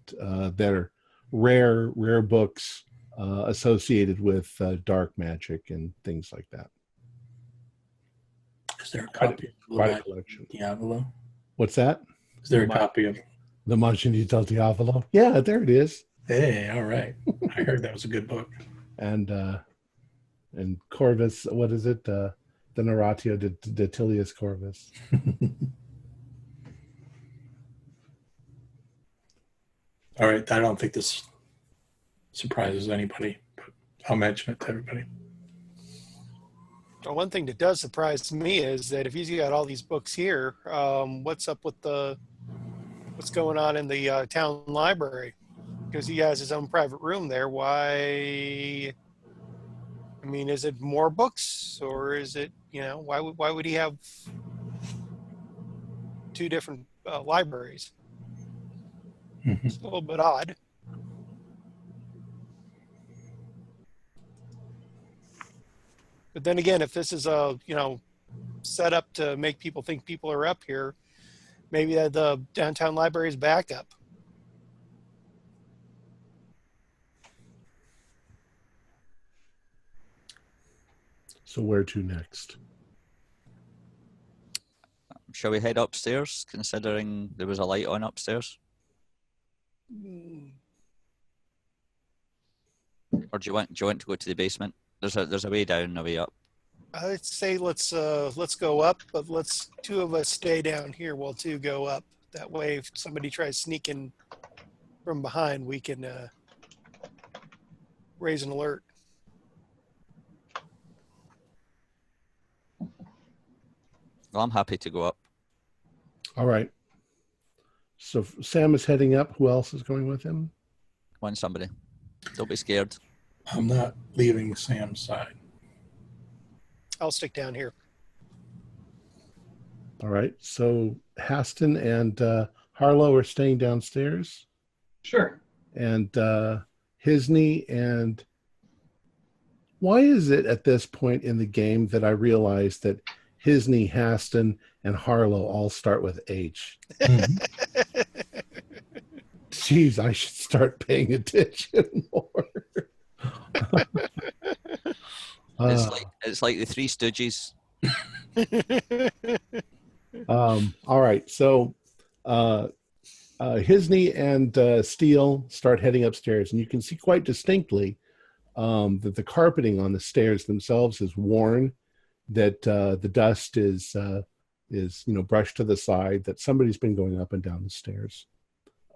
They're rare books associated with dark magic and things like that. Is there a copy Quite a of collection. Diavolo? What's that? Is there a copy of? The Mansion del Diavolo? Yeah, there it is. Hey, all right. I heard that was a good book. And Corvus, what is it? The Narratio de Tilius Corvus. All right. I don't think this surprises anybody, but I'll mention it to everybody. Well, one thing that does surprise me is that if he's got all these books here, what's up with what's going on in the town library? Because he has his own private room there. Why? I mean, is it more books, or is it, why would he have two different libraries? Mm-hmm. It's a little bit odd. But then again, if this is set up to make people think people are up here, maybe the downtown library is backed up. So where to next? Shall we head upstairs, considering there was a light on upstairs? Or do you want to go to the basement? There's a way down and a way up. I'd say let's go up, but let's two of us stay down here while two go up. That way, if somebody tries sneaking from behind, we can raise an alert. Well, I'm happy to go up. All right. So Sam is heading up. Who else is going with him? Want somebody. Don't be scared. I'm not leaving Sam's side. I'll stick down here. All right. So Haston and Harlow are staying downstairs. Sure. And Hisney why is it at this point in the game that I realize that Hisney, Haston, and Harlow all start with H. Jeez, I should start paying attention more. It's like the Three Stooges. All right, so Hisney and Steele start heading upstairs, and you can see quite distinctly that the carpeting on the stairs themselves is worn, that the dust is brushed to the side, that somebody's been going up and down the stairs.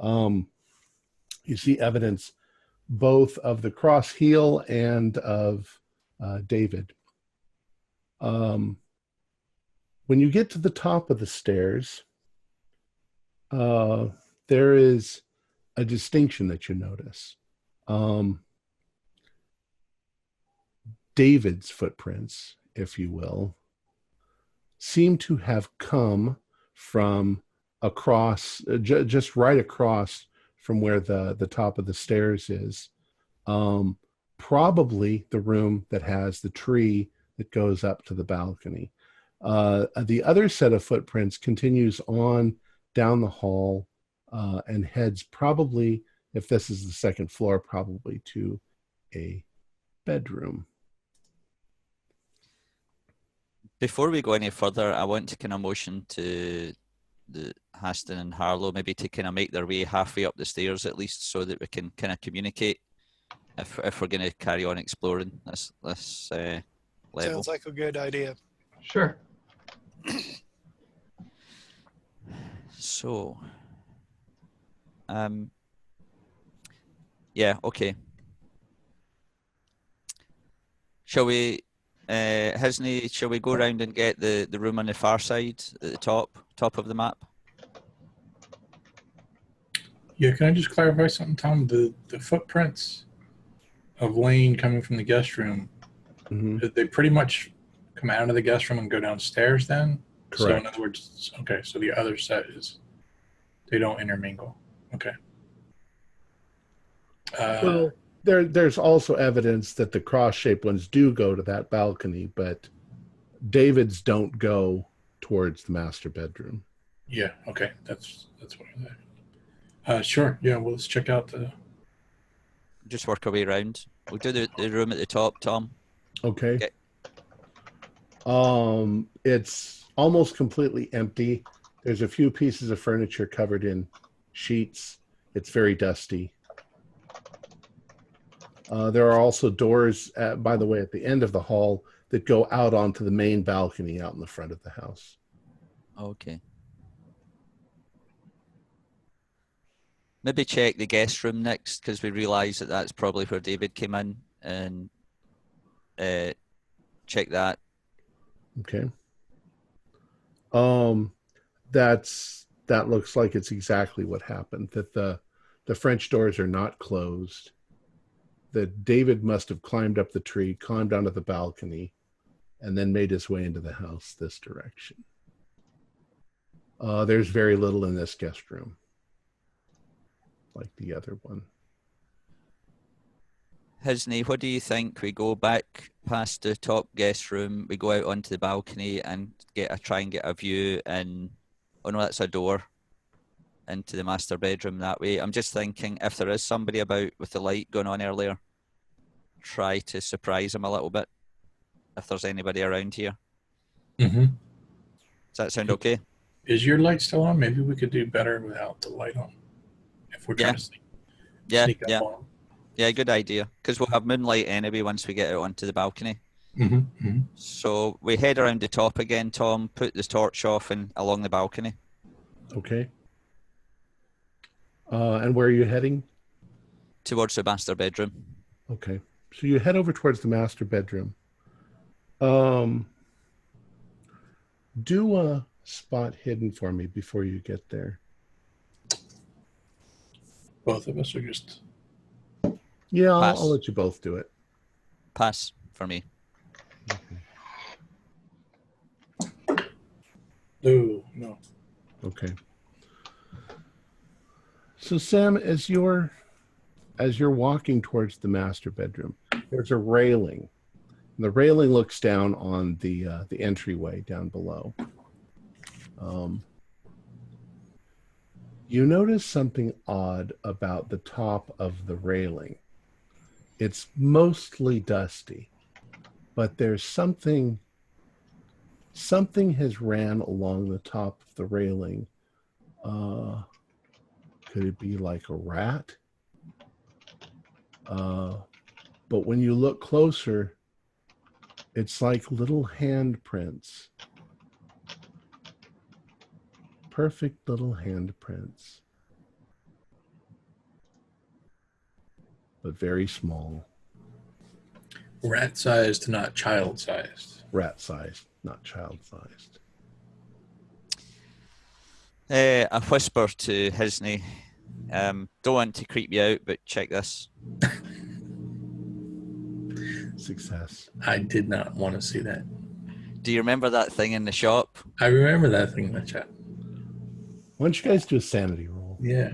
You see evidence both of the cross heel and of David. When you get to the top of the stairs, there is a distinction that you notice. David's footprints, if you will, seem to have come from across, just right across from where the top of the stairs is. Probably the room that has the tree that goes up to the balcony. The other set of footprints continues on down the hall and heads probably, if this is the second floor, probably to a bedroom. Before we go any further, I want to kind of motion to the Haston and Harlow maybe to kind of make their way halfway up the stairs at least, so that we can kind of communicate if we're going to carry on exploring this level. Sounds like a good idea. Sure. So, yeah, okay. Shall we, Hisney, shall we go around and get the room on the far side at the top of the map? Yeah, can I just clarify something, Tom? The footprints of Lane coming from the guest room, did they pretty much come out of the guest room and go downstairs then? Correct. So in other words, okay, so the other set is, they don't intermingle. Okay. Well, there's also evidence that the cross-shaped ones do go to that balcony, but David's don't go towards the master bedroom. Yeah, okay, that's what I thought. Sure, yeah, well, let's check out the... Just work our way around. We'll do the room at the top, Tom. Okay. It's almost completely empty. There's a few pieces of furniture covered in sheets. It's very dusty. There are also doors, by the way, at the end of the hall that go out onto the main balcony out in the front of the house. Okay. Maybe check the guest room next, because we realise that that's probably where David came in, and check that. Okay. That looks like it's exactly what happened. That the French doors are not closed. That David must have climbed up the tree, climbed onto the balcony, and then made his way into the house this direction. There's very little in this guest room, like the other one. Hisney, what do you think? We go back past the top guest room, we go out onto the balcony and try and get a view in. Oh no, that's a door into the master bedroom that way. I'm just thinking, if there is somebody about with the light going on earlier, try to surprise him a little bit, if there's anybody around here. Mm-hmm. Does that sound okay? Is your light still on? Maybe we could do better without the light on, if we're trying to sneak up on them. Yeah, good idea, because we'll have moonlight anyway once we get out onto the balcony. So we head around the top again, Tom, put the torch off and along the balcony. Okay. And where are you heading? Towards the master bedroom. Okay. So you head over towards the master bedroom. Do a spot hidden for me before you get there. Both of us are just... Yeah, I'll let you both do it. Pass for me. Okay. Ooh, no. Okay. So Sam, as you're walking towards the master bedroom, there's a railing The railing looks down on the entryway down below. You notice something odd about the top of the railing. It's mostly dusty, but there's something has ran along the top of the railing. Could it be like a rat? But when you look closer, it's like little handprints. Perfect little handprints. But very small. Rat-sized, not child-sized. Rat-sized, not child-sized. I whisper to Hisney, don't want to creep you out, but check this. Success. I did not want to see that. Do you remember that thing in the shop? I remember that thing in the chat. Why don't you guys do a sanity roll? Yeah.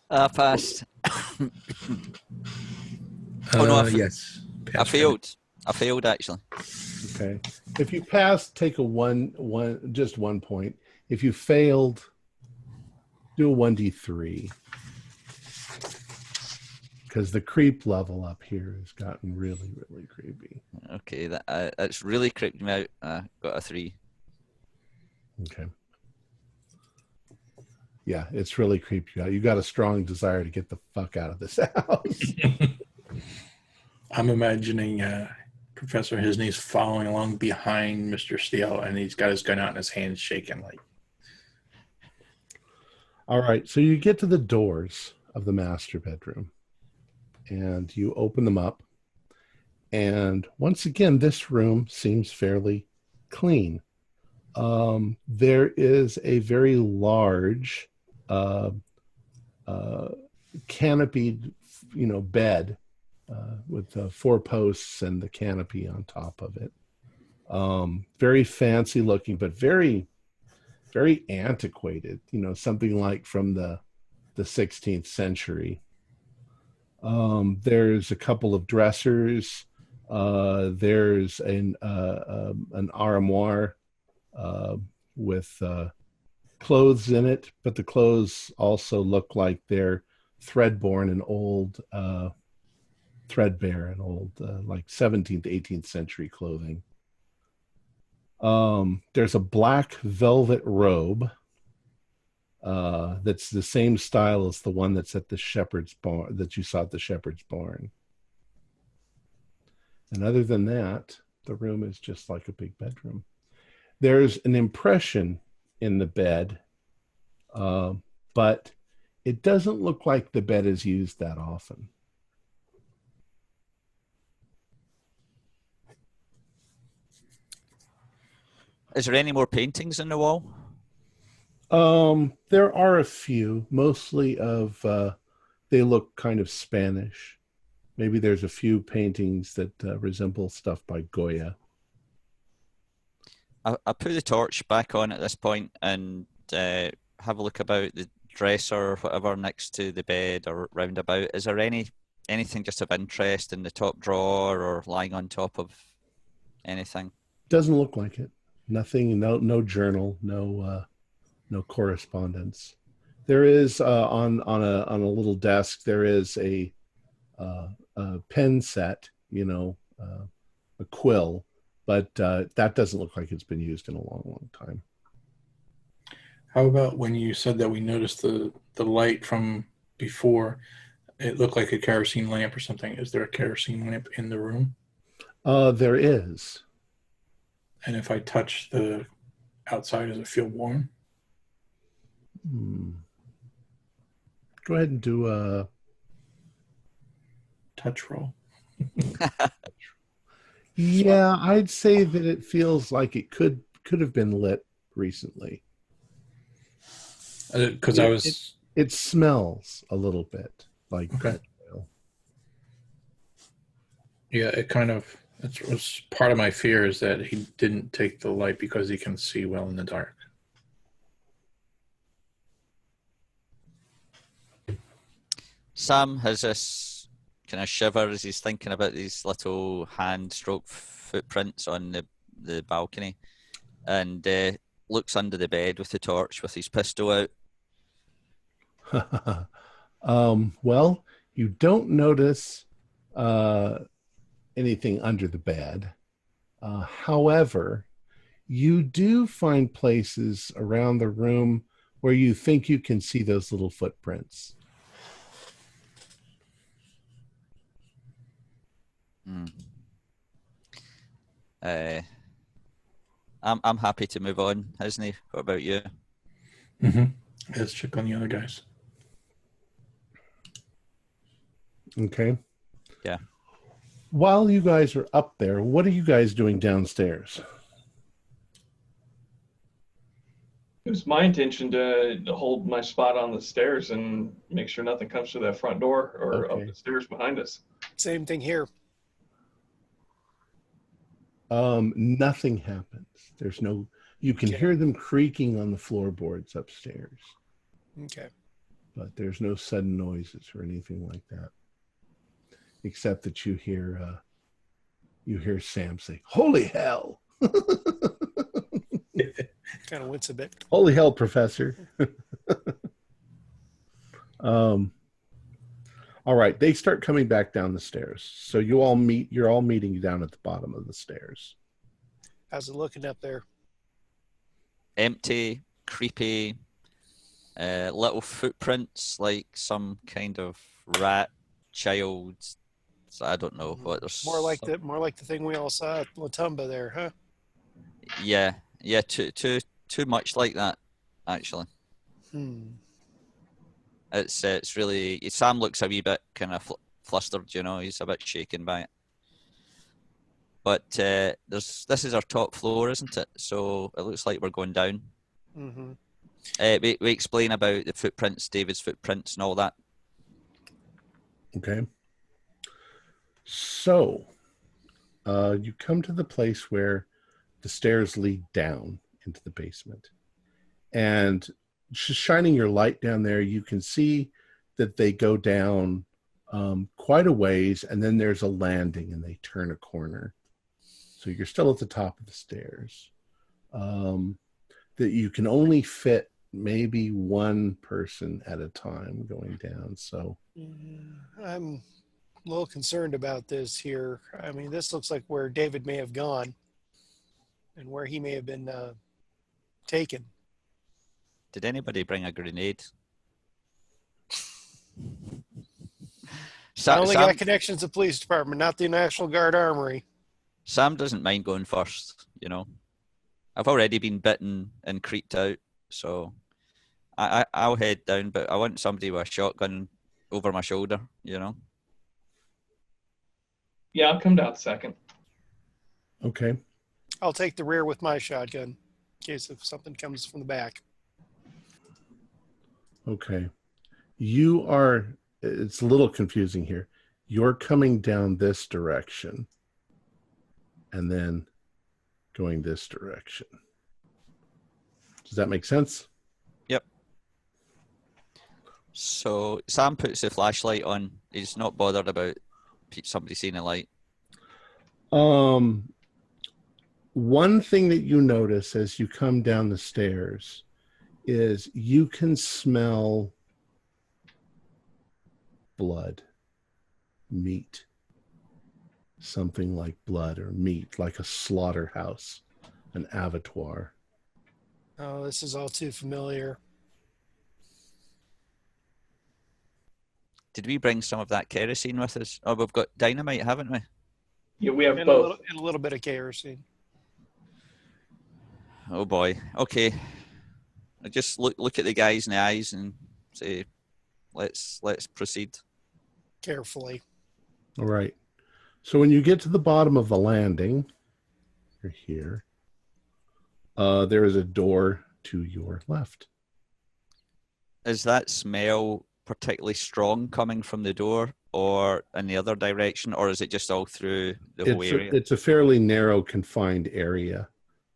I passed. Oh, no, yes. I failed. I failed, actually. Okay. If you passed, take just 1 point. If you failed, do a 1d3. Because the creep level up here has gotten really, really creepy. Okay, that's really creeped me out. I got a 3. Okay. Yeah, it's really creeped you out. You got a strong desire to get the fuck out of this house. I'm imagining Professor Hisney's following along behind Mr. Steele, and he's got his gun out and his hands shaking like. All right, so you get to the doors of the master bedroom, and you open them up, and once again, this room seems fairly clean. There is a very large canopied, bed with 4 posts and the canopy on top of it. Very fancy looking, but very, very antiquated. Something like from the 16th century. There's a couple of dressers. There's an armoire with clothes in it, but the clothes also look like they're threadbare and old, like 17th, 18th century clothing. There's a black velvet robe that's the same style as the one that's at the shepherd's barn, that you saw at the shepherd's barn. And other than that, the room is just like a big bedroom. There's an impression in the bed, but it doesn't look like the bed is used that often. Is there any more paintings on the wall? There are a few, mostly of, they look kind of Spanish. Maybe there's a few paintings that resemble stuff by Goya. I put the torch back on at this point and have a look about the dresser or whatever next to the bed or round about. Is there anything just of interest in the top drawer or lying on top of anything? Doesn't look like it. Nothing. No journal. No correspondence. There is on a little desk. There is a pen set. A quill. But that doesn't look like it's been used in a long, long time. How about when you said that we noticed the light from before? It looked like a kerosene lamp or something. Is there a kerosene lamp in the room? There is. And if I touch the outside, does it feel warm? Go ahead and do a touch roll. Yeah, I'd say that it feels like it could have been lit recently. Because it smells a little bit like oil. Yeah, it was part of my fear is that he didn't take the light because he can see well in the dark. Sam, has this kind of shiver as he's thinking about these little hand-stroke footprints on the balcony, and looks under the bed with the torch with his pistol out. Well, you don't notice anything under the bed. However, you do find places around the room where you think you can see those little footprints. I'm happy to move on, isn't he? What about you? Let's check on the other guys. Okay. Yeah. While you guys are up there, what are you guys doing downstairs? It was my intention to hold my spot on the stairs and make sure nothing comes through that front door or up the stairs behind us. Same thing here. Nothing happens. There's no, you can hear them creaking on the floorboards upstairs. Okay. But there's no sudden noises or anything like that. Except that you hear Sam say, "Holy hell." Kind of wince a bit. Holy hell, Professor. All right, they start coming back down the stairs. So you're all meeting down at the bottom of the stairs. How's it looking up there? Empty, creepy, little footprints like some kind of rat child. So I don't know what there's More like the thing we all saw at Latumba there, huh? Yeah, too much like that, actually. It's really, Sam looks a wee bit kind of flustered, you know, he's a bit shaken by it. But this is our top floor, isn't it? So it looks like we're going down. We explain about the footprints, David's footprints and all that. Okay. So you come to the place where the stairs lead down into the basement. And just shining your light down there, you can see that they go down quite a ways, and then there's a landing and they turn a corner. So you're still at the top of the stairs. That you can only fit maybe one person at a time going down. So I'm a little concerned about this here. I mean, this looks like where David may have gone and where he may have been taken. Did anybody bring a grenade? I only got connections to the police department, not the National Guard Armory. Sam doesn't mind going first, you know. I've already been bitten and creeped out, so I'll head down, but I want somebody with a shotgun over my shoulder, you know. Yeah, I'll come down second. okay. I'll take the rear with my shotgun in case if something comes from the back. Okay. It's a little confusing here. You're coming down this direction and then going this direction. Does that make sense? Yep. So Sam puts the flashlight on. He's not bothered about somebody seeing a light. One thing that you notice as you come down the stairs is you can smell blood, meat, something like blood or meat, like a slaughterhouse, an abattoir. Oh, this is all too familiar. Did we bring some of that kerosene with us? Oh, we've got dynamite, haven't we? Yeah, we have And both. a little bit of kerosene. Oh boy. Okay. I just look at the guys in the eyes and say, let's proceed. Carefully. All right. So when you get to the bottom of the landing, you're here. There is a door to your left. Is that smell particularly strong coming from the door or in the other direction, or is it just all through the whole area? It's a fairly narrow, confined area.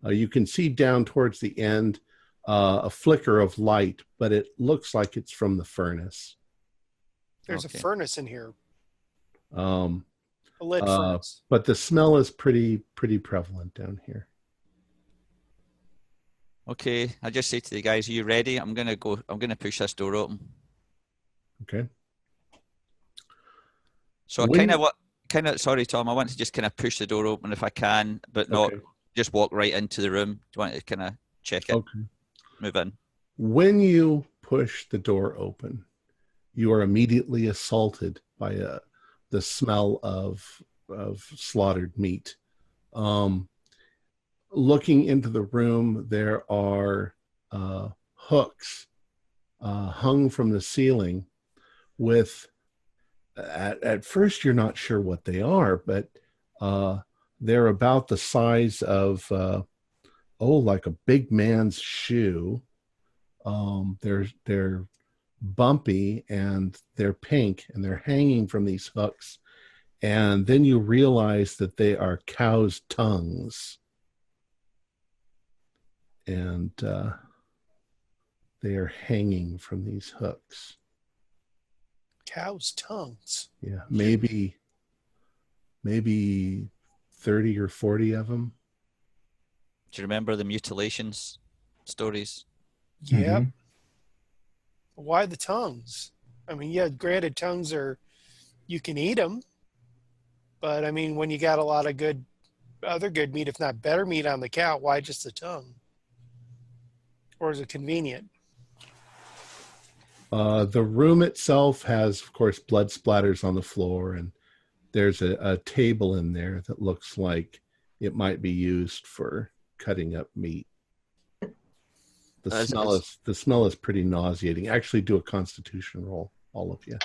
You can see down towards the end a flicker of light, but it looks like it's from the furnace. There's Okay. a furnace in here. Um, A lit furnace. but the smell is pretty prevalent down here. Okay, I just say to the guys, are you ready? I'm gonna push this door open. Okay. So sorry, Tom, I want to just kind of push the door open if I can, but not just walk right into the room. Do you want to kind of check it? Okay. Move in. When you push the door open, you are immediately assaulted by the smell of slaughtered meat. Looking into the room, there are hooks hung from the ceiling with, at first you're not sure what they are, but they're about the size of, like a big man's shoe. They're bumpy and they're pink and they're hanging from these hooks. And then you realize that they are cows' tongues. And they are hanging from these hooks. Cows' tongues. Yeah, maybe 30 or 40 of them. Do you remember the mutilations stories? Yeah. Mm-hmm. Why the tongues? I mean, yeah, granted, tongues you can eat them, but I mean, when you got a lot of other good meat, if not better meat on the cow, why just the tongue? Or is it convenient? The room itself has, of course, blood splatters on the floor, and there's a table in there that looks like it might be used for cutting up meat. The smell is pretty nauseating. Actually, do a Constitution roll, all of you.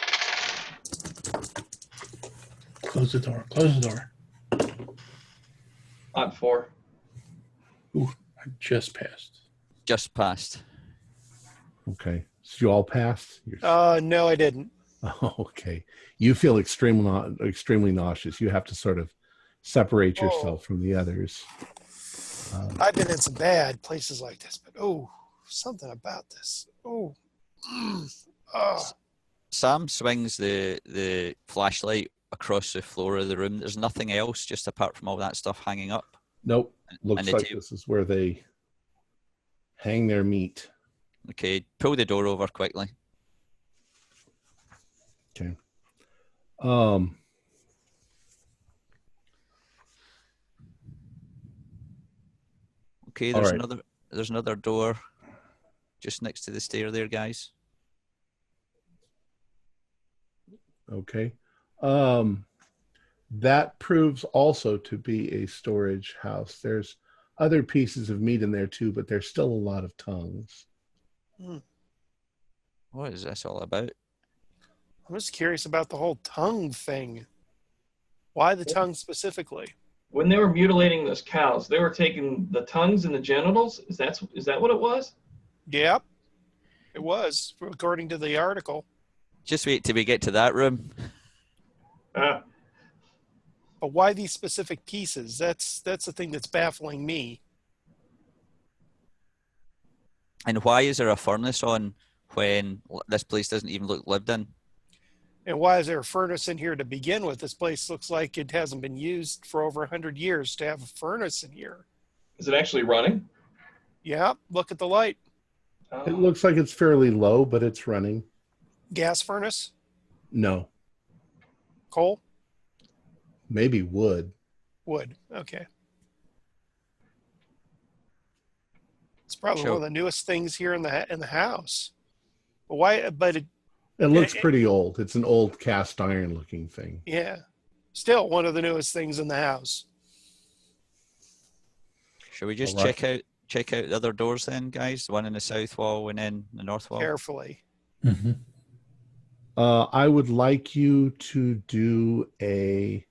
Close the door. Close the door. Odd 4. Ooh, I just passed. Just passed. Okay. So you all passed? No, I didn't. Oh, okay. You feel extremely nauseous. You have to sort of separate yourself from the others. I've been in some bad places like this, but something about this. Sam swings the flashlight across the floor of the room. There's nothing else just apart from all that stuff hanging up. Nope. Looks like this is where they hang their meat. Okay, pull the door over quickly. Okay. Okay, there's another door just next to the stair there, guys. Okay. That proves also to be a storage house. There's other pieces of meat in there too, but there's still a lot of tongues. What is this all about? I'm just curious about the whole tongue thing. Why the tongue specifically? When they were mutilating those cows, they were taking the tongues and the genitals. Is that what it was? Yep, it was, according to the article. Just wait till we get to that room. But why these specific pieces? That's the thing that's baffling me. And why is there a furnace on when this place doesn't even look lived in? And why is there a furnace in here to begin with? This place looks like it hasn't been used for over 100 years to have a furnace in here. Is it actually running? Yeah, look at the light. It looks like it's fairly low, but it's running. Gas furnace? No. Coal? Maybe wood. Wood, okay. It's probably one of the newest things here in the house. Why? But it looks pretty old. It's an old cast iron looking thing. Yeah, still one of the newest things in the house. Should we just check out the other doors then, guys? The one in the south wall and then the north wall. Carefully. Mm-hmm. I would like you to do a.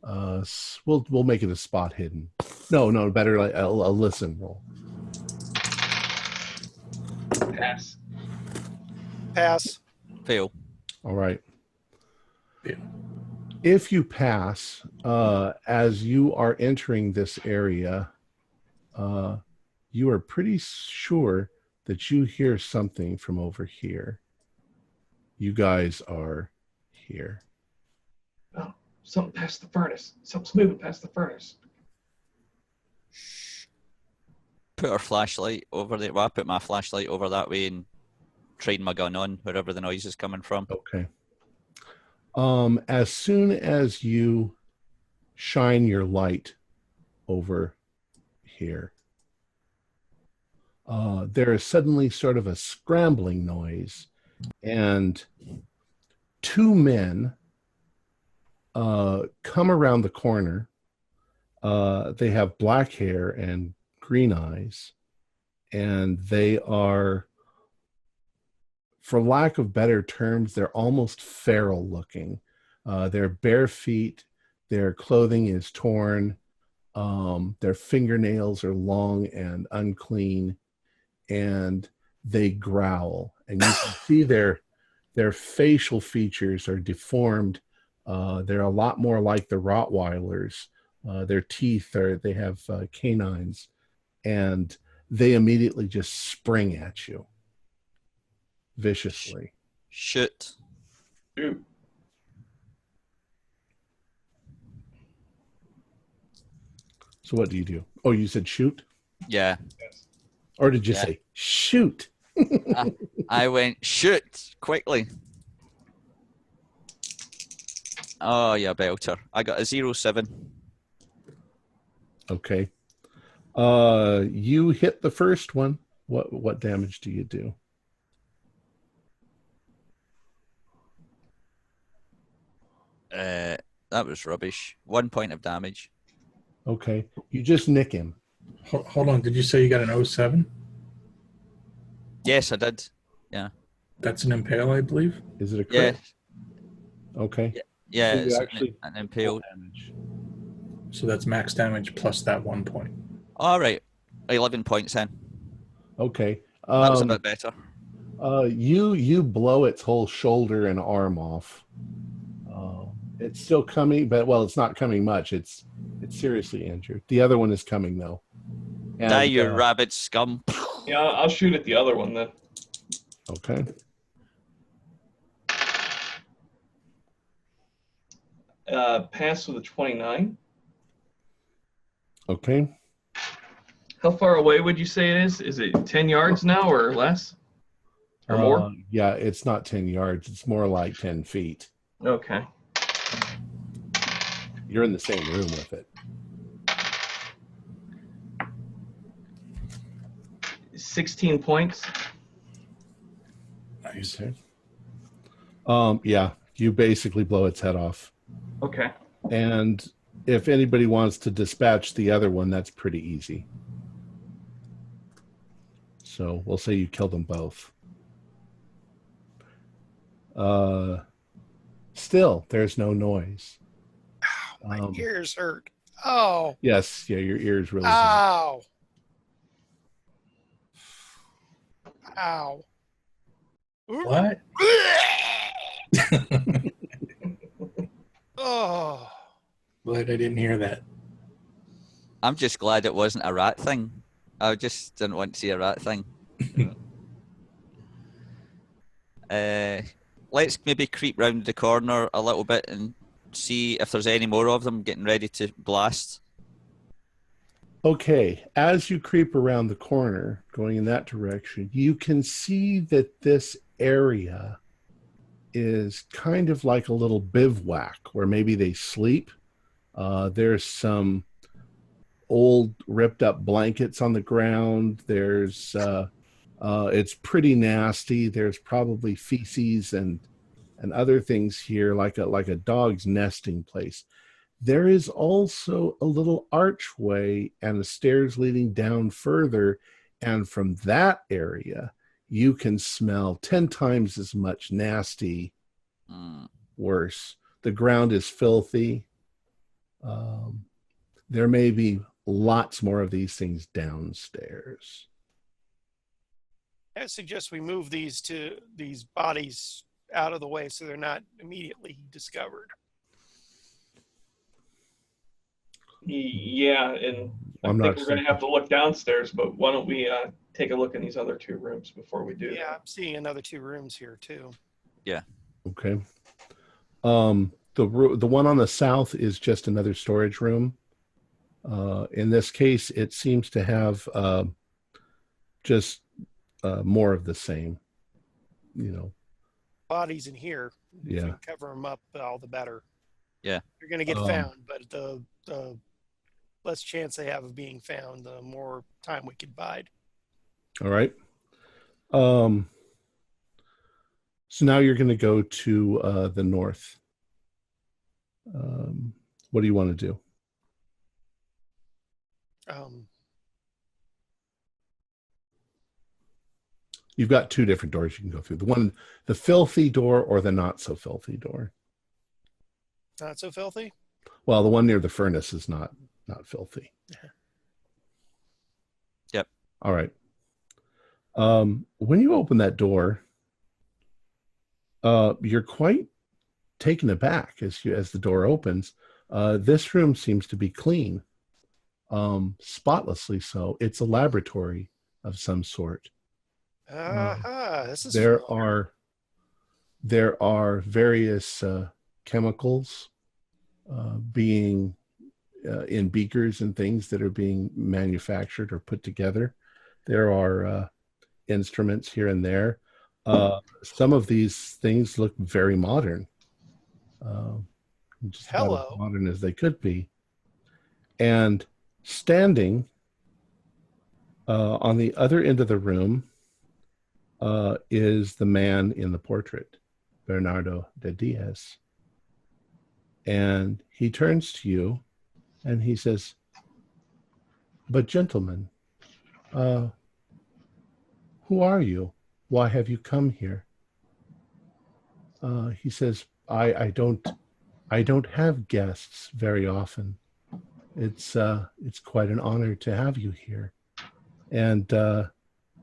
We'll make it a spot hidden. No, better like a listen roll. Pass. Fail. All right. Fail. If you pass, as you are entering this area, you are pretty sure that you hear something from over here. You guys are here. Oh. something past the furnace. Something's moving past the furnace. Put our flashlight over there. Well, I put my flashlight over that way and train my gun on wherever the noise is coming from. Okay. As soon as you shine your light over here, there is suddenly sort of a scrambling noise, and two men come around the corner. They have black hair and green eyes, and they are, for lack of better terms, they're almost feral looking. They're bare feet, their clothing is torn, their fingernails are long and unclean, and they growl. And you can see their facial features are deformed. They're a lot more like the Rottweilers. Their teeth they have canines, and they immediately just spring at you viciously. Shoot. Shoot. So what do you do? Oh, you said shoot? Yeah. Or did you say shoot? I went shoot quickly. Oh, yeah, belter. I got a 07. Okay. You hit the first one. What damage do you do? That was rubbish. 1 point of damage. Okay. You just nick him. Hold on. Did you say you got an 07? Yes, I did. Yeah. That's an impale, I believe. Is it a crit? Yeah. Okay. Yeah, So you it's actually an impale. damage. So that's max damage plus that 1 point. All right. 11 points in. Okay. That was a bit better. You blow its whole shoulder and arm off. It's still coming, but well, it's not coming much. It's seriously injured. The other one is coming though. And, Die, you rabid scum. Yeah, I'll shoot at the other one then. Okay. Pass with a 29. Okay. How far away would you say it is? Is it 10 yards now or less? Or more? Yeah, it's not 10 yards. It's more like 10 feet. Okay. You're in the same room with it. 16 points. Nice. Okay. Yeah, you basically blow its head off. Okay. And if anybody wants to dispatch the other one, that's pretty easy. So we'll say you kill them both. Still, there's no noise. Ow, my ears hurt. Oh. Yes, yeah, your ears really hurt. Ow. Ow. What? Oh. Glad I didn't hear that. I'm just glad it wasn't a rat thing. I just didn't want to see a rat thing. Let's maybe creep round the corner a little bit and see if there's any more of them getting ready to blast. Okay, as you creep around the corner, going in that direction, you can see that this area is kind of like a little bivouac where maybe they sleep. There's some old ripped up blankets on the ground. There's it's pretty nasty. There's probably feces and other things here, like a dog's nesting place. There is also a little archway and the stairs leading down further, and from that area you can smell 10 times as much nasty worse. The ground is filthy. There may be lots more of these things downstairs. I suggest we move these bodies out of the way so they're not immediately discovered. Yeah, and I I'm think not we're going to have to look downstairs, but why don't we take a look in these other two rooms before we do that? Yeah, I'm seeing another two rooms here too. Yeah. Okay. The the one on the south is just another storage room. In this case, it seems to have just more of the same. Bodies in here. If Yeah. we cover them up, all the better. Yeah. You're going to get found, but the less chance they have of being found, the more time we can bide. All right. So now you're going to go to the north. What do you want to do? You've got two different doors you can go through. The filthy door or the not so filthy door. Not so filthy? Well, the one near the furnace is not filthy. Yep. All right. When you open that door, you're quite taken aback as the door opens. This room seems to be clean, spotlessly so. It's a laboratory of some sort. This is there familiar. are various chemicals being in beakers and things that are being manufactured or put together. There are instruments here and there. Some of these things look very modern, just about as modern as they could be. And standing on the other end of the room is the man in the portrait, Bernardo de Diaz. And he turns to you and he says, "But gentlemen, who are you? Why have you come here?" He says, I don't have guests very often. It's quite an honor to have you here." And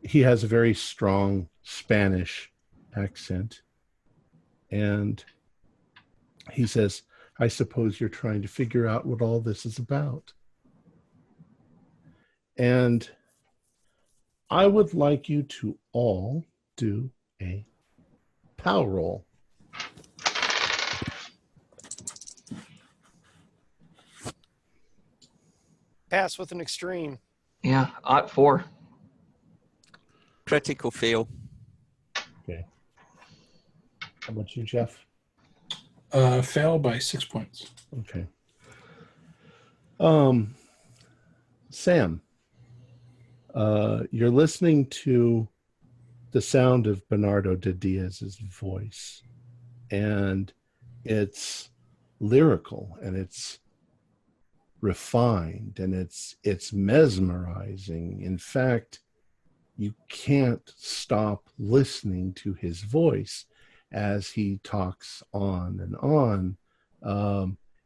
he has a very strong Spanish accent. And he says, "I suppose you're trying to figure out what all this is about. And I would like you to all do a POW roll." Pass with an extreme. Yeah, ought 4. Critical fail. Okay. How about you, Jeff? Fail by 6 points. Okay. Sam, you're listening to the sound of Bernardo de Diaz's voice, and it's lyrical and it's refined and it's mesmerizing. In fact, you can't stop listening to his voice as he talks on and on.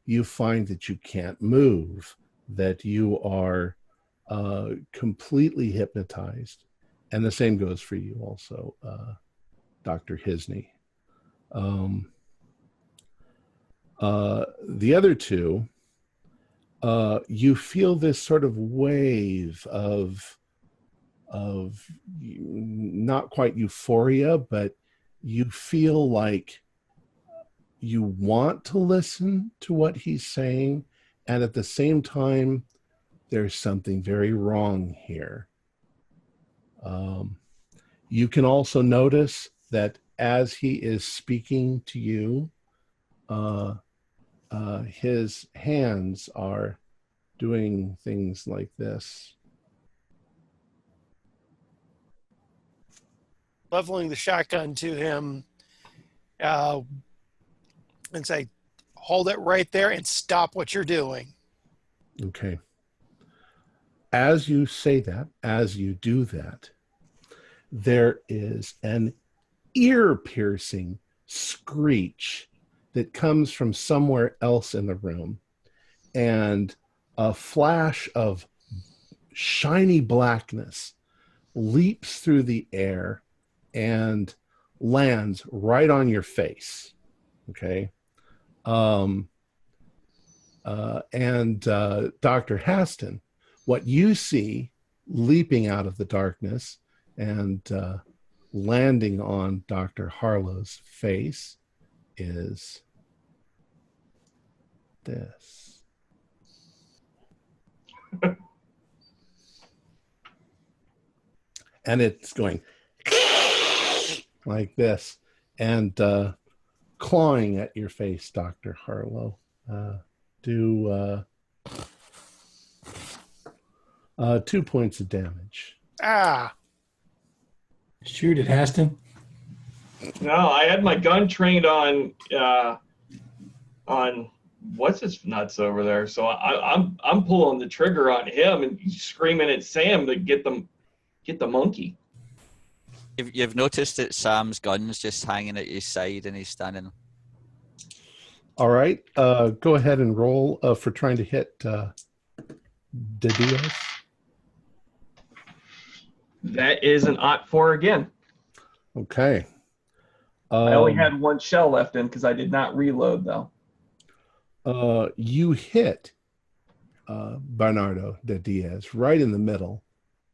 You find that you can't move, that you are completely hypnotized. And the same goes for you also, Dr. Hisney. The other two, you feel this sort of wave of not quite euphoria, but you feel like you want to listen to what he's saying, and at the same time, there's something very wrong here. You can also notice that as he is speaking to you, his hands are doing things like this. Leveling the shotgun to him and say, "Hold it right there and stop what you're doing." Okay. As you say that, as you do that, there is an ear-piercing screech that comes from somewhere else in the room, and a flash of shiny blackness leaps through the air and lands right on your face. Okay. And Dr. Haston, what you see leaping out of the darkness and landing on Dr. Harlow's face is this. And it's going like this and clawing at your face, Dr. Harlow. Do 2 points of damage. Ah, Shoot it, Haston. No, I had my gun trained on what's his nuts over there. So I'm pulling the trigger on him and screaming at Sam to get the monkey. You've noticed that Sam's gun's just hanging at his side and he's standing. All right. Go ahead and roll for trying to hit the Diaz. That is an OT 4 again. Okay. I only had one shell left in because I did not reload, though. You hit Bernardo de Diaz right in the middle,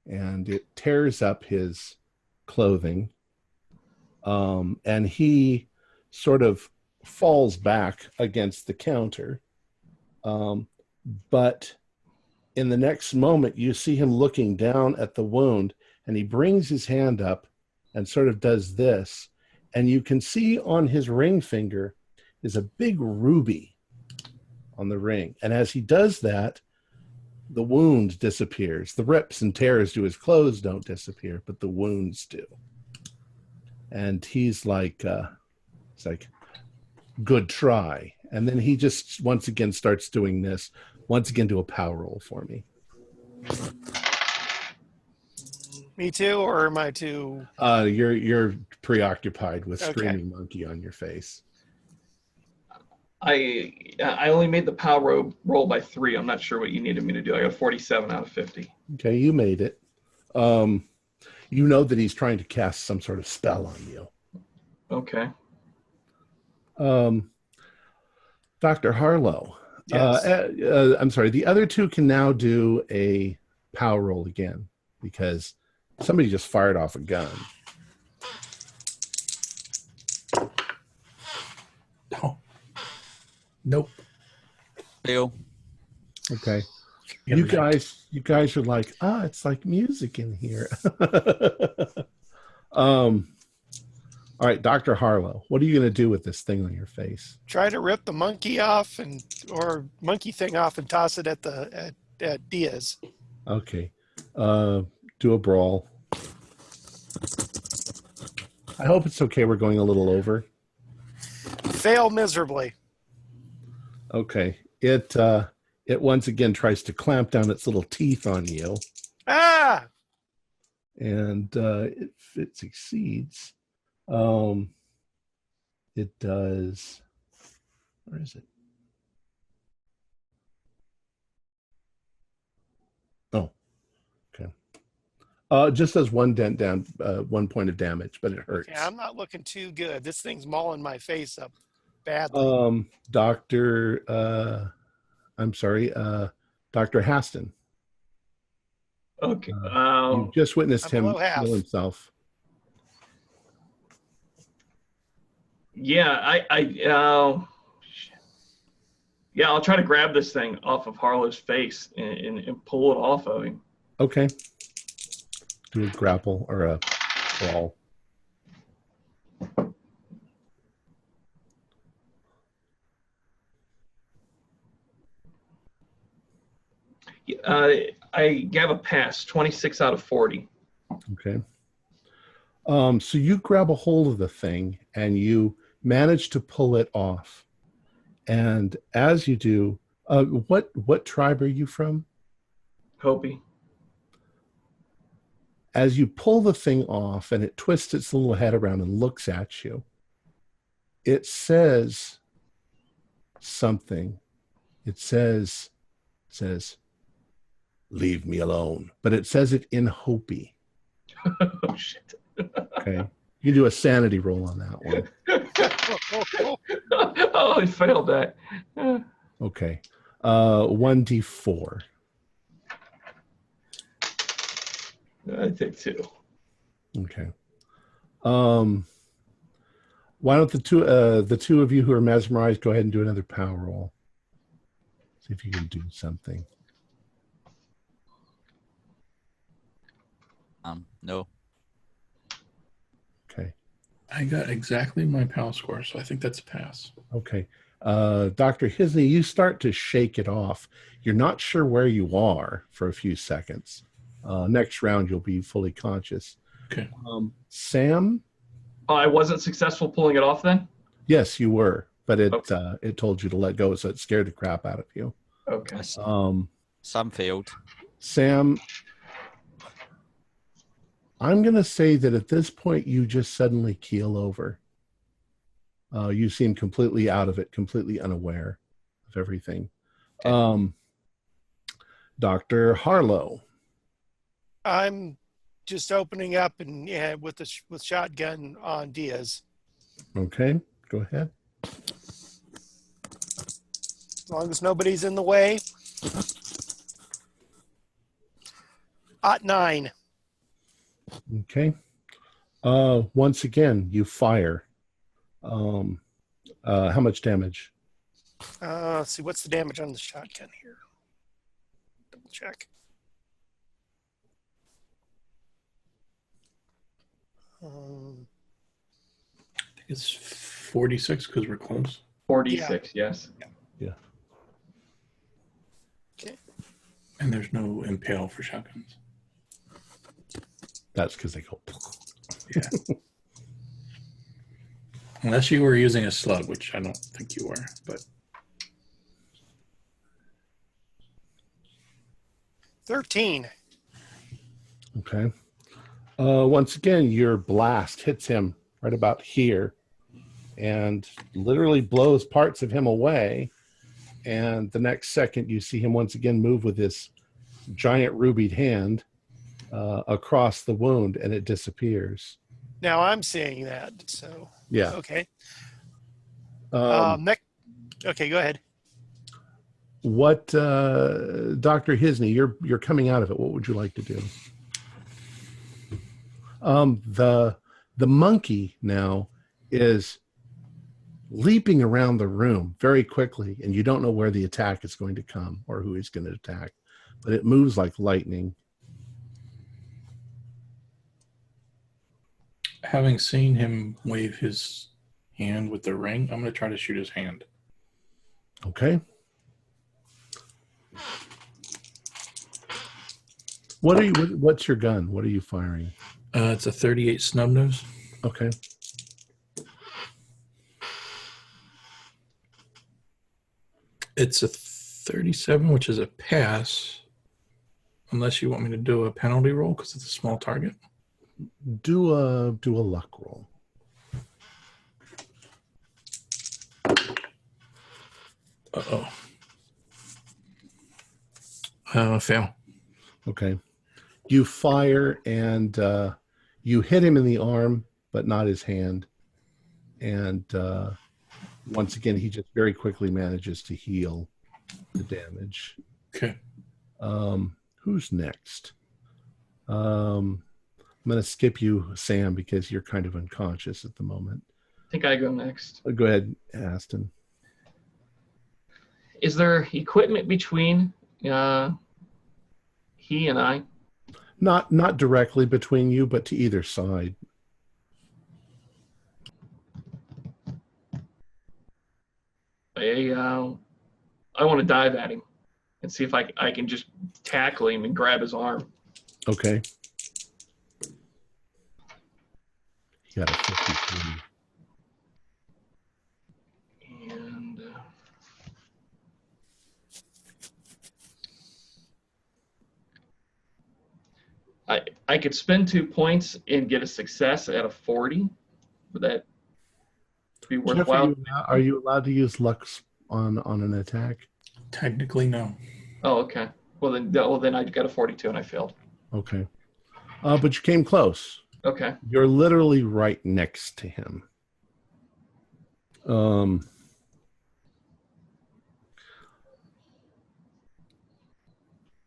and it tears up his clothing. And he sort of falls back against the counter. But in the next moment, you see him looking down at the wound, and he brings his hand up and sort of does this. And you can see on his ring finger is a big ruby on the ring. And as he does that, the wound disappears. The rips and tears to his clothes don't disappear, but the wounds do. And he's like, good try. And then he just once again starts doing this. Once again, do a power roll for me. me too, or am I too? You're preoccupied with Okay. screaming monkey on your face. I only made the power roll by 3. I'm not sure what you needed me to do. I got 47 out of 50. Okay, you made it. You know that he's trying to cast some sort of spell on you. Okay. Dr. Harlow. Yes. I'm sorry. The other two can now do a power roll again because somebody just fired off a gun. Oh. Nope. Fail. Okay. You guys are like, it's like music in here. All right, Dr. Harlow, what are you going to do with this thing on your face? Try to rip the monkey off or monkey thing off and toss it at Diaz. Okay. Do a brawl. I hope it's okay. We're going a little over. Fail miserably. Okay. It once again tries to clamp down its little teeth on you. Ah! And if it succeeds, it does. Where is it? Oh, okay. Just does one dent down, 1 point of damage, but it hurts. Yeah, I'm not looking too good. This thing's mauling my face up badly. Dr. Haston. Okay. You just witnessed him below half. kill himself. Yeah, yeah, I'll try to grab this thing off of Harlow's face and pull it off of him. Okay. Do a grapple or a brawl. I have a pass, 26 out of 40. Okay. So you grab a hold of the thing and you manage to pull it off. And as you do, what tribe are you from? Hopi. As you pull the thing off and it twists its little head around and looks at you, it says something. It says, leave me alone. But it says it in Hopi. Oh, shit. Okay. You do a sanity roll on that one. Oh, I failed that. Okay. 1d4. I think 2. Okay. Why don't the two of you who are mesmerized go ahead and do another power roll? See if you can do something. No. Okay. I got exactly my PAL score, so I think that's a pass. Okay. Dr. Hisney, you start to shake it off. You're not sure where you are for a few seconds. Next round, you'll be fully conscious. Okay. Sam? Oh, I wasn't successful pulling it off then? Yes, you were, but it Okay. it told you to let go, so it scared the crap out of you. Okay. Some failed. Sam, I'm going to say that at this point, you just suddenly keel over. You seem completely out of it, completely unaware of everything. Okay. Dr. Harlow. I'm just opening up and with shotgun on Diaz. Okay, go ahead. As long as nobody's in the way. At 9. Okay. Once again, you fire. How much damage? Let's see, what's the damage on the shotgun here? Double check. I think it's 46 because we're close. 46, yes. Yeah. Okay. And there's no impale for shotguns. That's because they go. Yeah. Unless you were using a slug, which I don't think you were, but 13. Okay. Once again, your blast hits him right about here and literally blows parts of him away. And the next second, you see him once again move with this giant rubied hand across the wound, and it disappears. Now I'm seeing that, so Yeah. okay. Okay, go ahead. What, Dr. Hisney, you're coming out of it. What would you like to do? The monkey now is leaping around the room very quickly, and you don't know where the attack is going to come or who he's going to attack, but it moves like lightning. having seen him wave his hand with the ring, I'm going to try to shoot his hand. Okay. What's your gun? What are you firing? It's a 38 snub nose. Okay. It's a 37, which is a pass, unless you want me to do a penalty roll because it's a small target. Do a luck roll. Fail. Okay. You fire and you hit him in the arm, but not his hand. And once again, he just very quickly manages to heal the damage. Okay. Who's next? I'm going to skip you, Sam, because you're kind of unconscious at the moment. I think I go next. Go ahead, Aston. Is there equipment between he and I? Not directly between you, but to either side. I want to dive at him and see if I can just tackle him and grab his arm. Okay. You got a 53. And I could spend 2 points and get a success at a 40. Would that be Jeff, worthwhile? are you allowed to use luck on an attack? Technically, no. Oh, okay. Well then I got a 42 and I failed. Okay. But you came close. Okay. You're literally right next to him.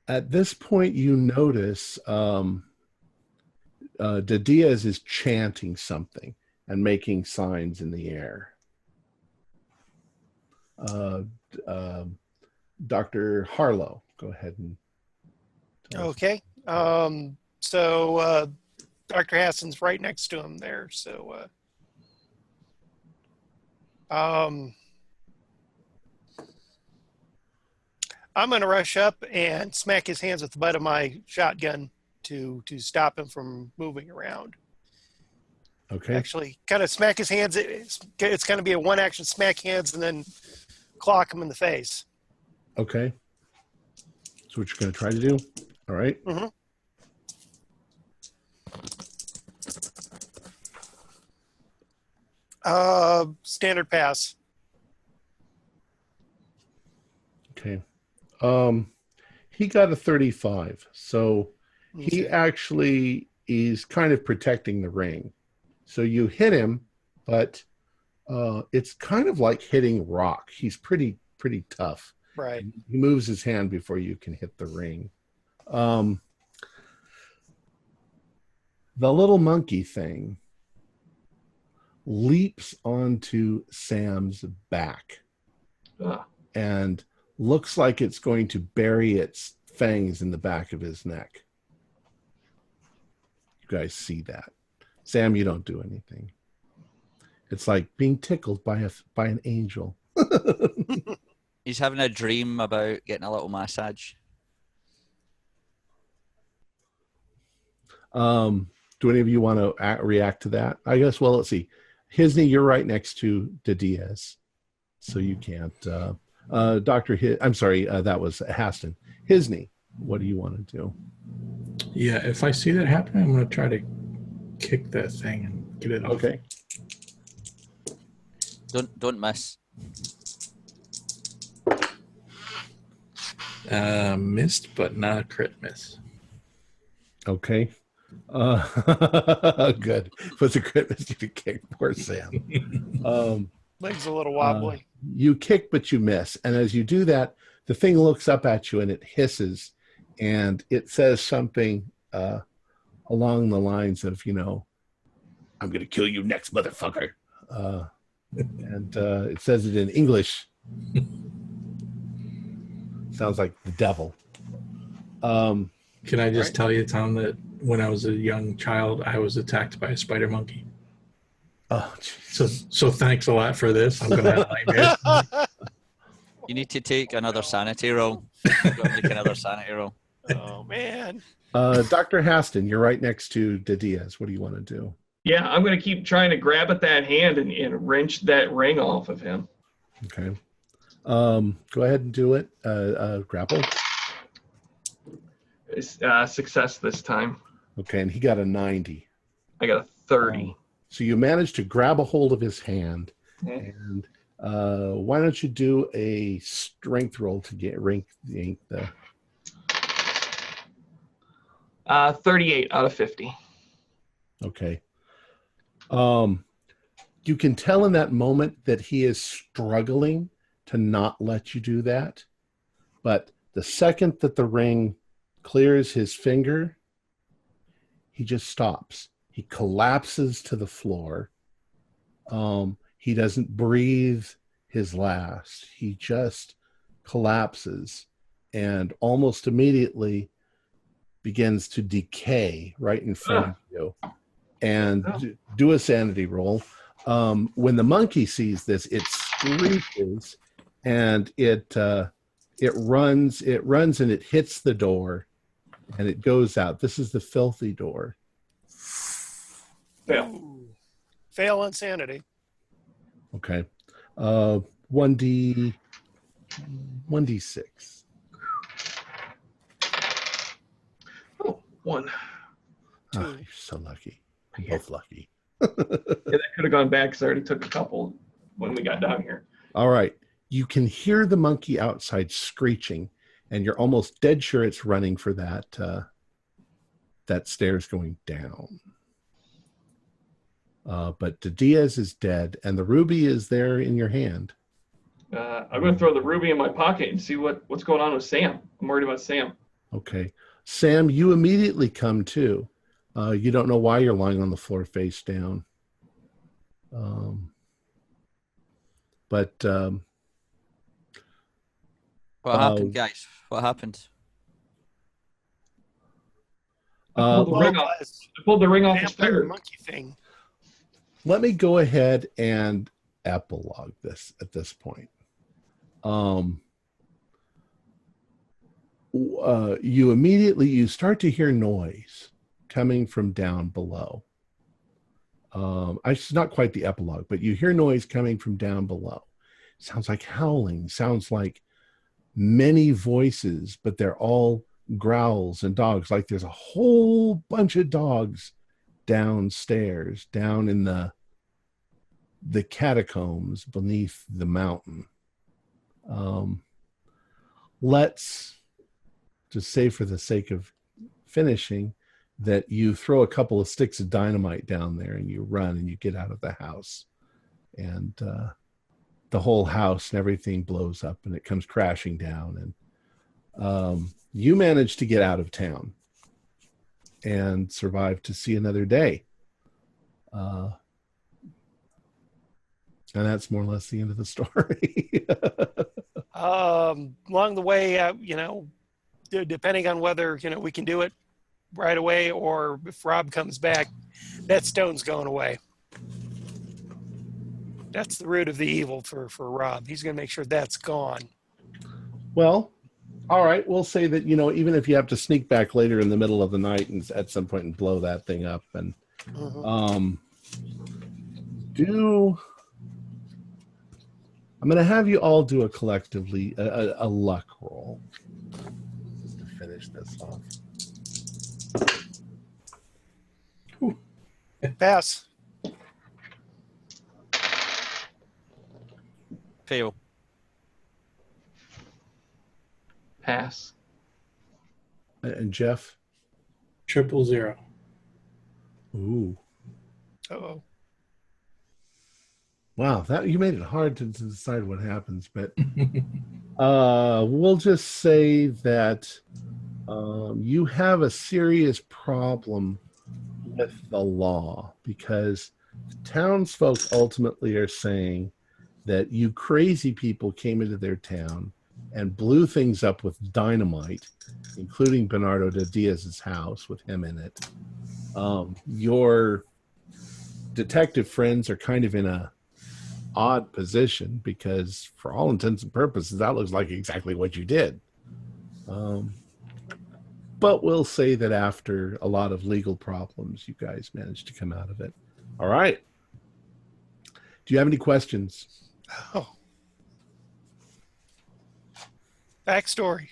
At this point, you notice De Diaz is chanting something and making signs in the air. Dr. Harlow, go ahead and tell us. Okay. So Dr. Hassan's right next to him there. So I'm going to rush up and smack his hands with the butt of my shotgun to stop him from moving around. Okay. Actually, kind of smack his hands. It's going to be a one action smack hands and then clock him in the face. Okay. That's what you're going to try to do. All right. Mm-hmm. Standard pass. Okay. He got a 35. So he actually is kind of protecting the ring. So you hit him, but it's kind of like hitting rock. He's pretty tough. Right. He moves his hand before you can hit the ring. The little monkey thing leaps onto Sam's back and looks like it's going to bury its fangs in the back of his neck. You guys see that. Sam, you don't do anything. It's like being tickled by an angel. He's having a dream about getting a little massage. Do any of you want to react to that? I guess, well, let's see. Hisney, you're right next to Diaz, so you can't. That was Haston. Hisney, what do you want to do? Yeah, if I see that happening, I'm going to try to kick that thing and get it off. Okay. Don't miss. Missed, but not a crit miss. Okay. Good. If it's a crit miss, you can kick. Poor Sam. Legs a little wobbly. You kick, but you miss. And as you do that, the thing looks up at you and it hisses, and it says something along the lines of, I'm going to kill you next, motherfucker. And it says it in English. Sounds like the devil. Can I just tell you, Tom, that when I was a young child, I was attacked by a spider monkey. Oh, geez. So thanks a lot for this. I'm going to have nightmares. You need to take another sanity roll. You've got to make another sanity roll. Oh, man. Dr. Haston, you're right next to Diaz. What do you want to do? Yeah, I'm going to keep trying to grab at that hand and wrench that ring off of him. Okay. Go ahead and do it. Grapple. Success this time. Okay, and he got a 90. I got a 30. So you managed to grab a hold of his hand, and why don't you do a strength roll to get rank the 38 out of 50. Okay. You can tell in that moment that he is struggling to not let you do that, but the second that the ring clears his finger, he just stops. He collapses to the floor. He doesn't breathe his last. He just collapses and almost immediately begins to decay right in front of you. And do a sanity roll. When the monkey sees this, it screeches and it runs and it hits the door and it goes out. This is the filthy door. Fail insanity. Okay. 1d6. Oh, 1. Oh, you're so lucky. I'm both lucky. Yeah, that could have gone back because I already took a couple when we got down here. All right. You can hear the monkey outside screeching, and you're almost dead sure it's running for that stairs going down. But Diaz is dead, and the ruby is there in your hand. I'm going to throw the ruby in my pocket and see what's going on with Sam. I'm worried about Sam. Okay. Sam, you immediately come to. You don't know why you're lying on the floor face down. But What happened, guys? What happened? I pulled the ring off. I pulled the ring off his Vampire finger. monkey thing. Let me go ahead and epilogue this at this point. You start to hear noise coming from down below. It's not quite the epilogue, but you hear noise coming from down below. Sounds like howling, sounds like many voices, but they're all growls and dogs. Like there's a whole bunch of dogs downstairs, down in the catacombs beneath the mountain. Let's just say, for the sake of finishing, that you throw a couple of sticks of dynamite down there and you run and you get out of the house, and the whole house and everything blows up and it comes crashing down, and you manage to get out of town and survive to see another day. And that's more or less the end of the story. Along the way, depending on whether, we can do it right away or if Rob comes back, that stone's going away. That's the root of the evil for Rob. He's going to make sure that's gone. Well, all right. We'll say that, even if you have to sneak back later in the middle of the night and at some point and blow that thing up, and I'm going to have you all do a collectively a luck roll just to finish this off. Pass. Fail. Pass. And Jeff? 000. Ooh. Uh-oh. Wow, that you made it hard to decide what happens, but we'll just say that you have a serious problem with the law, because townsfolk ultimately are saying that you crazy people came into their town and blew things up with dynamite, including Bernardo de Diaz's house with him in it. Your detective friends are kind of in a odd position, because for all intents and purposes that looks like exactly what you did, but we'll say that after a lot of legal problems you guys managed to come out of it. All right, do you have any questions? Backstory.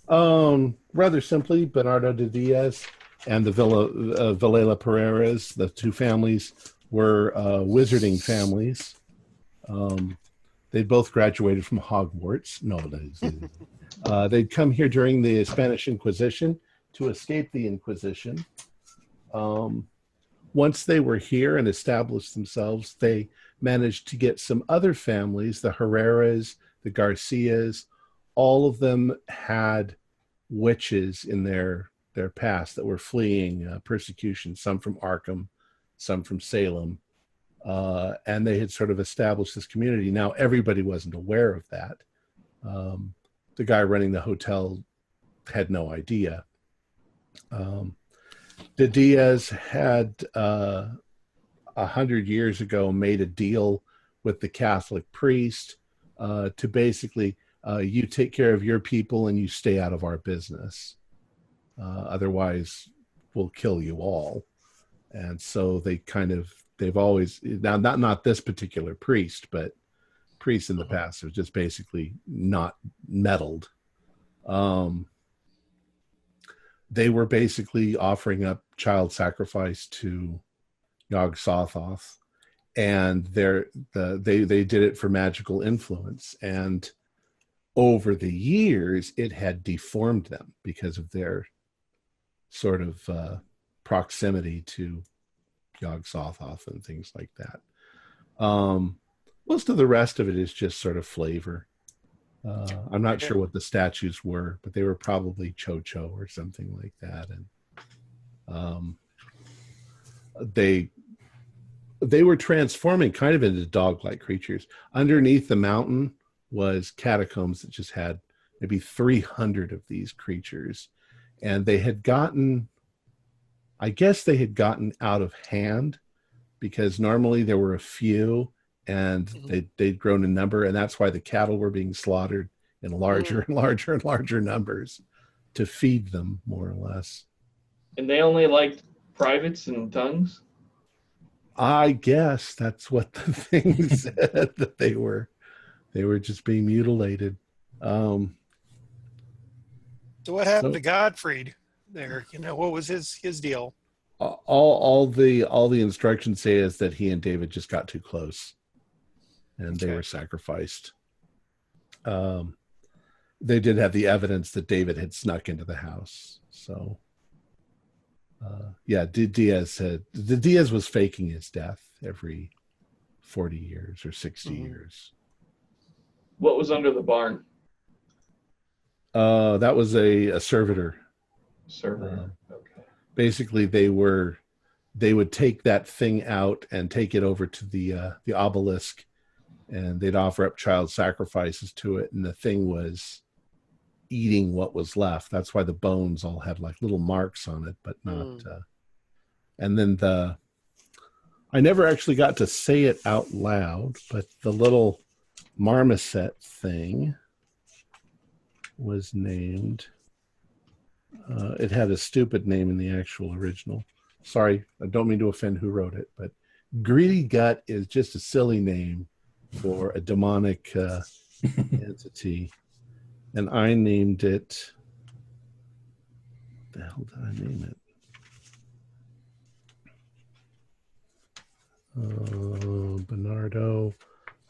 Rather simply, Bernardo de Diaz and the Villela Pereiras, the two families, were wizarding families. They both graduated from Hogwarts. No, they'd come here during the Spanish Inquisition to escape the Inquisition. Once they were here and established themselves, they managed to get some other families, the Herreras, the Garcias. All of them had witches in their past that were fleeing persecution, some from Arkham, some from Salem, and they had sort of established this community. Now, everybody wasn't aware of that. The guy running the hotel had no idea. De Diaz had 100 years ago made a deal with the Catholic priest to basically, you take care of your people and you stay out of our business. Otherwise, we'll kill you all. And so they've always, now not this particular priest, but priests in the past have just basically not meddled. They were basically offering up child sacrifice to Yog-Sothoth, and they did it for magical influence. And over the years, it had deformed them because of their sort of proximity to Yog-Sothoth and things like that. Most of the rest of it is just sort of flavor. I'm not sure what the statues were, but they were probably Cho-Cho or something like that. And they were transforming kind of into dog-like creatures. Underneath the mountain was catacombs that just had maybe 300 of these creatures. And they had gotten, I guess they had gotten out of hand, because normally there were a few and they'd grown in number. And that's why the cattle were being slaughtered in larger and larger and larger numbers to feed them, more or less. And they only liked privates and tongues? I guess that's what the thing said, that they were just being mutilated. So what happened to Gottfried there? What was his deal? All the instructions say is that he and David just got too close, and they were sacrificed. They did have the evidence that David had snuck into the house. So, Diaz was faking his death every 40 years or 60 years. What was under the barn? That was a servitor. Servitor. Okay. Basically, they would take that thing out and take it over to the obelisk, and they'd offer up child sacrifices to it, and the thing was eating what was left. That's why the bones all had like little marks on it, but not. And then I never actually got to say it out loud, but the little marmoset thing was named. It had a stupid name in the actual original. Sorry, I don't mean to offend who wrote it, but Greedy Gut is just a silly name for a demonic entity. And I named it. The hell did I name it? Bernardo.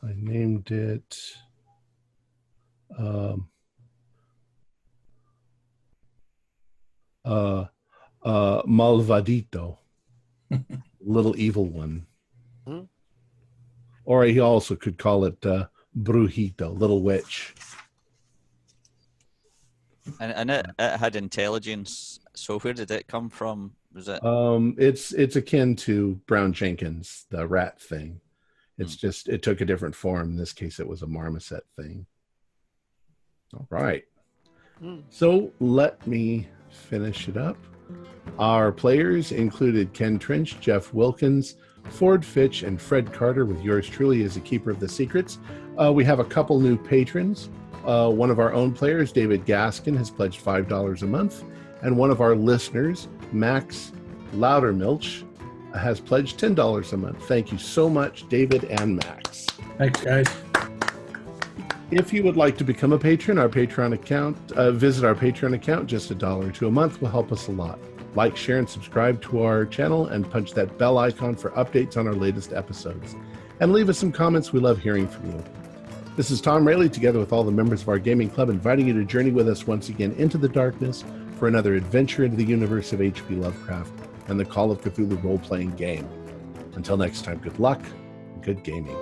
I named it. Malvadito, little evil one. Or he also could call it Brujito, little witch. And it had intelligence. So where did it come from? Was it? It's akin to Brown Jenkins, the rat thing. It's just it took a different form. In this case, it was a marmoset thing. All right. So let me finish it up. Our players included Ken Trench, Jeff Wilkins, Ford Fitch, and Fred Carter, with yours truly as a keeper of the secrets. We have a couple new patrons. One of our own players, David Gaskin, has pledged $5 a month. And one of our listeners, Max Loudermilch, has pledged $10 a month. Thank you so much, David and Max. Thanks, guys. If you would like to become a patron, our Patreon account, visit our Patreon account. Just $1 or $2 a month will help us a lot. Like, share, and subscribe to our channel, and punch that bell icon for updates on our latest episodes. And leave us some comments. We love hearing from you. This is Tom Rayleigh, together with all the members of our gaming club, inviting you to journey with us once again into the darkness for another adventure into the universe of H.P. Lovecraft and the Call of Cthulhu role-playing game. Until next time, good luck and good gaming.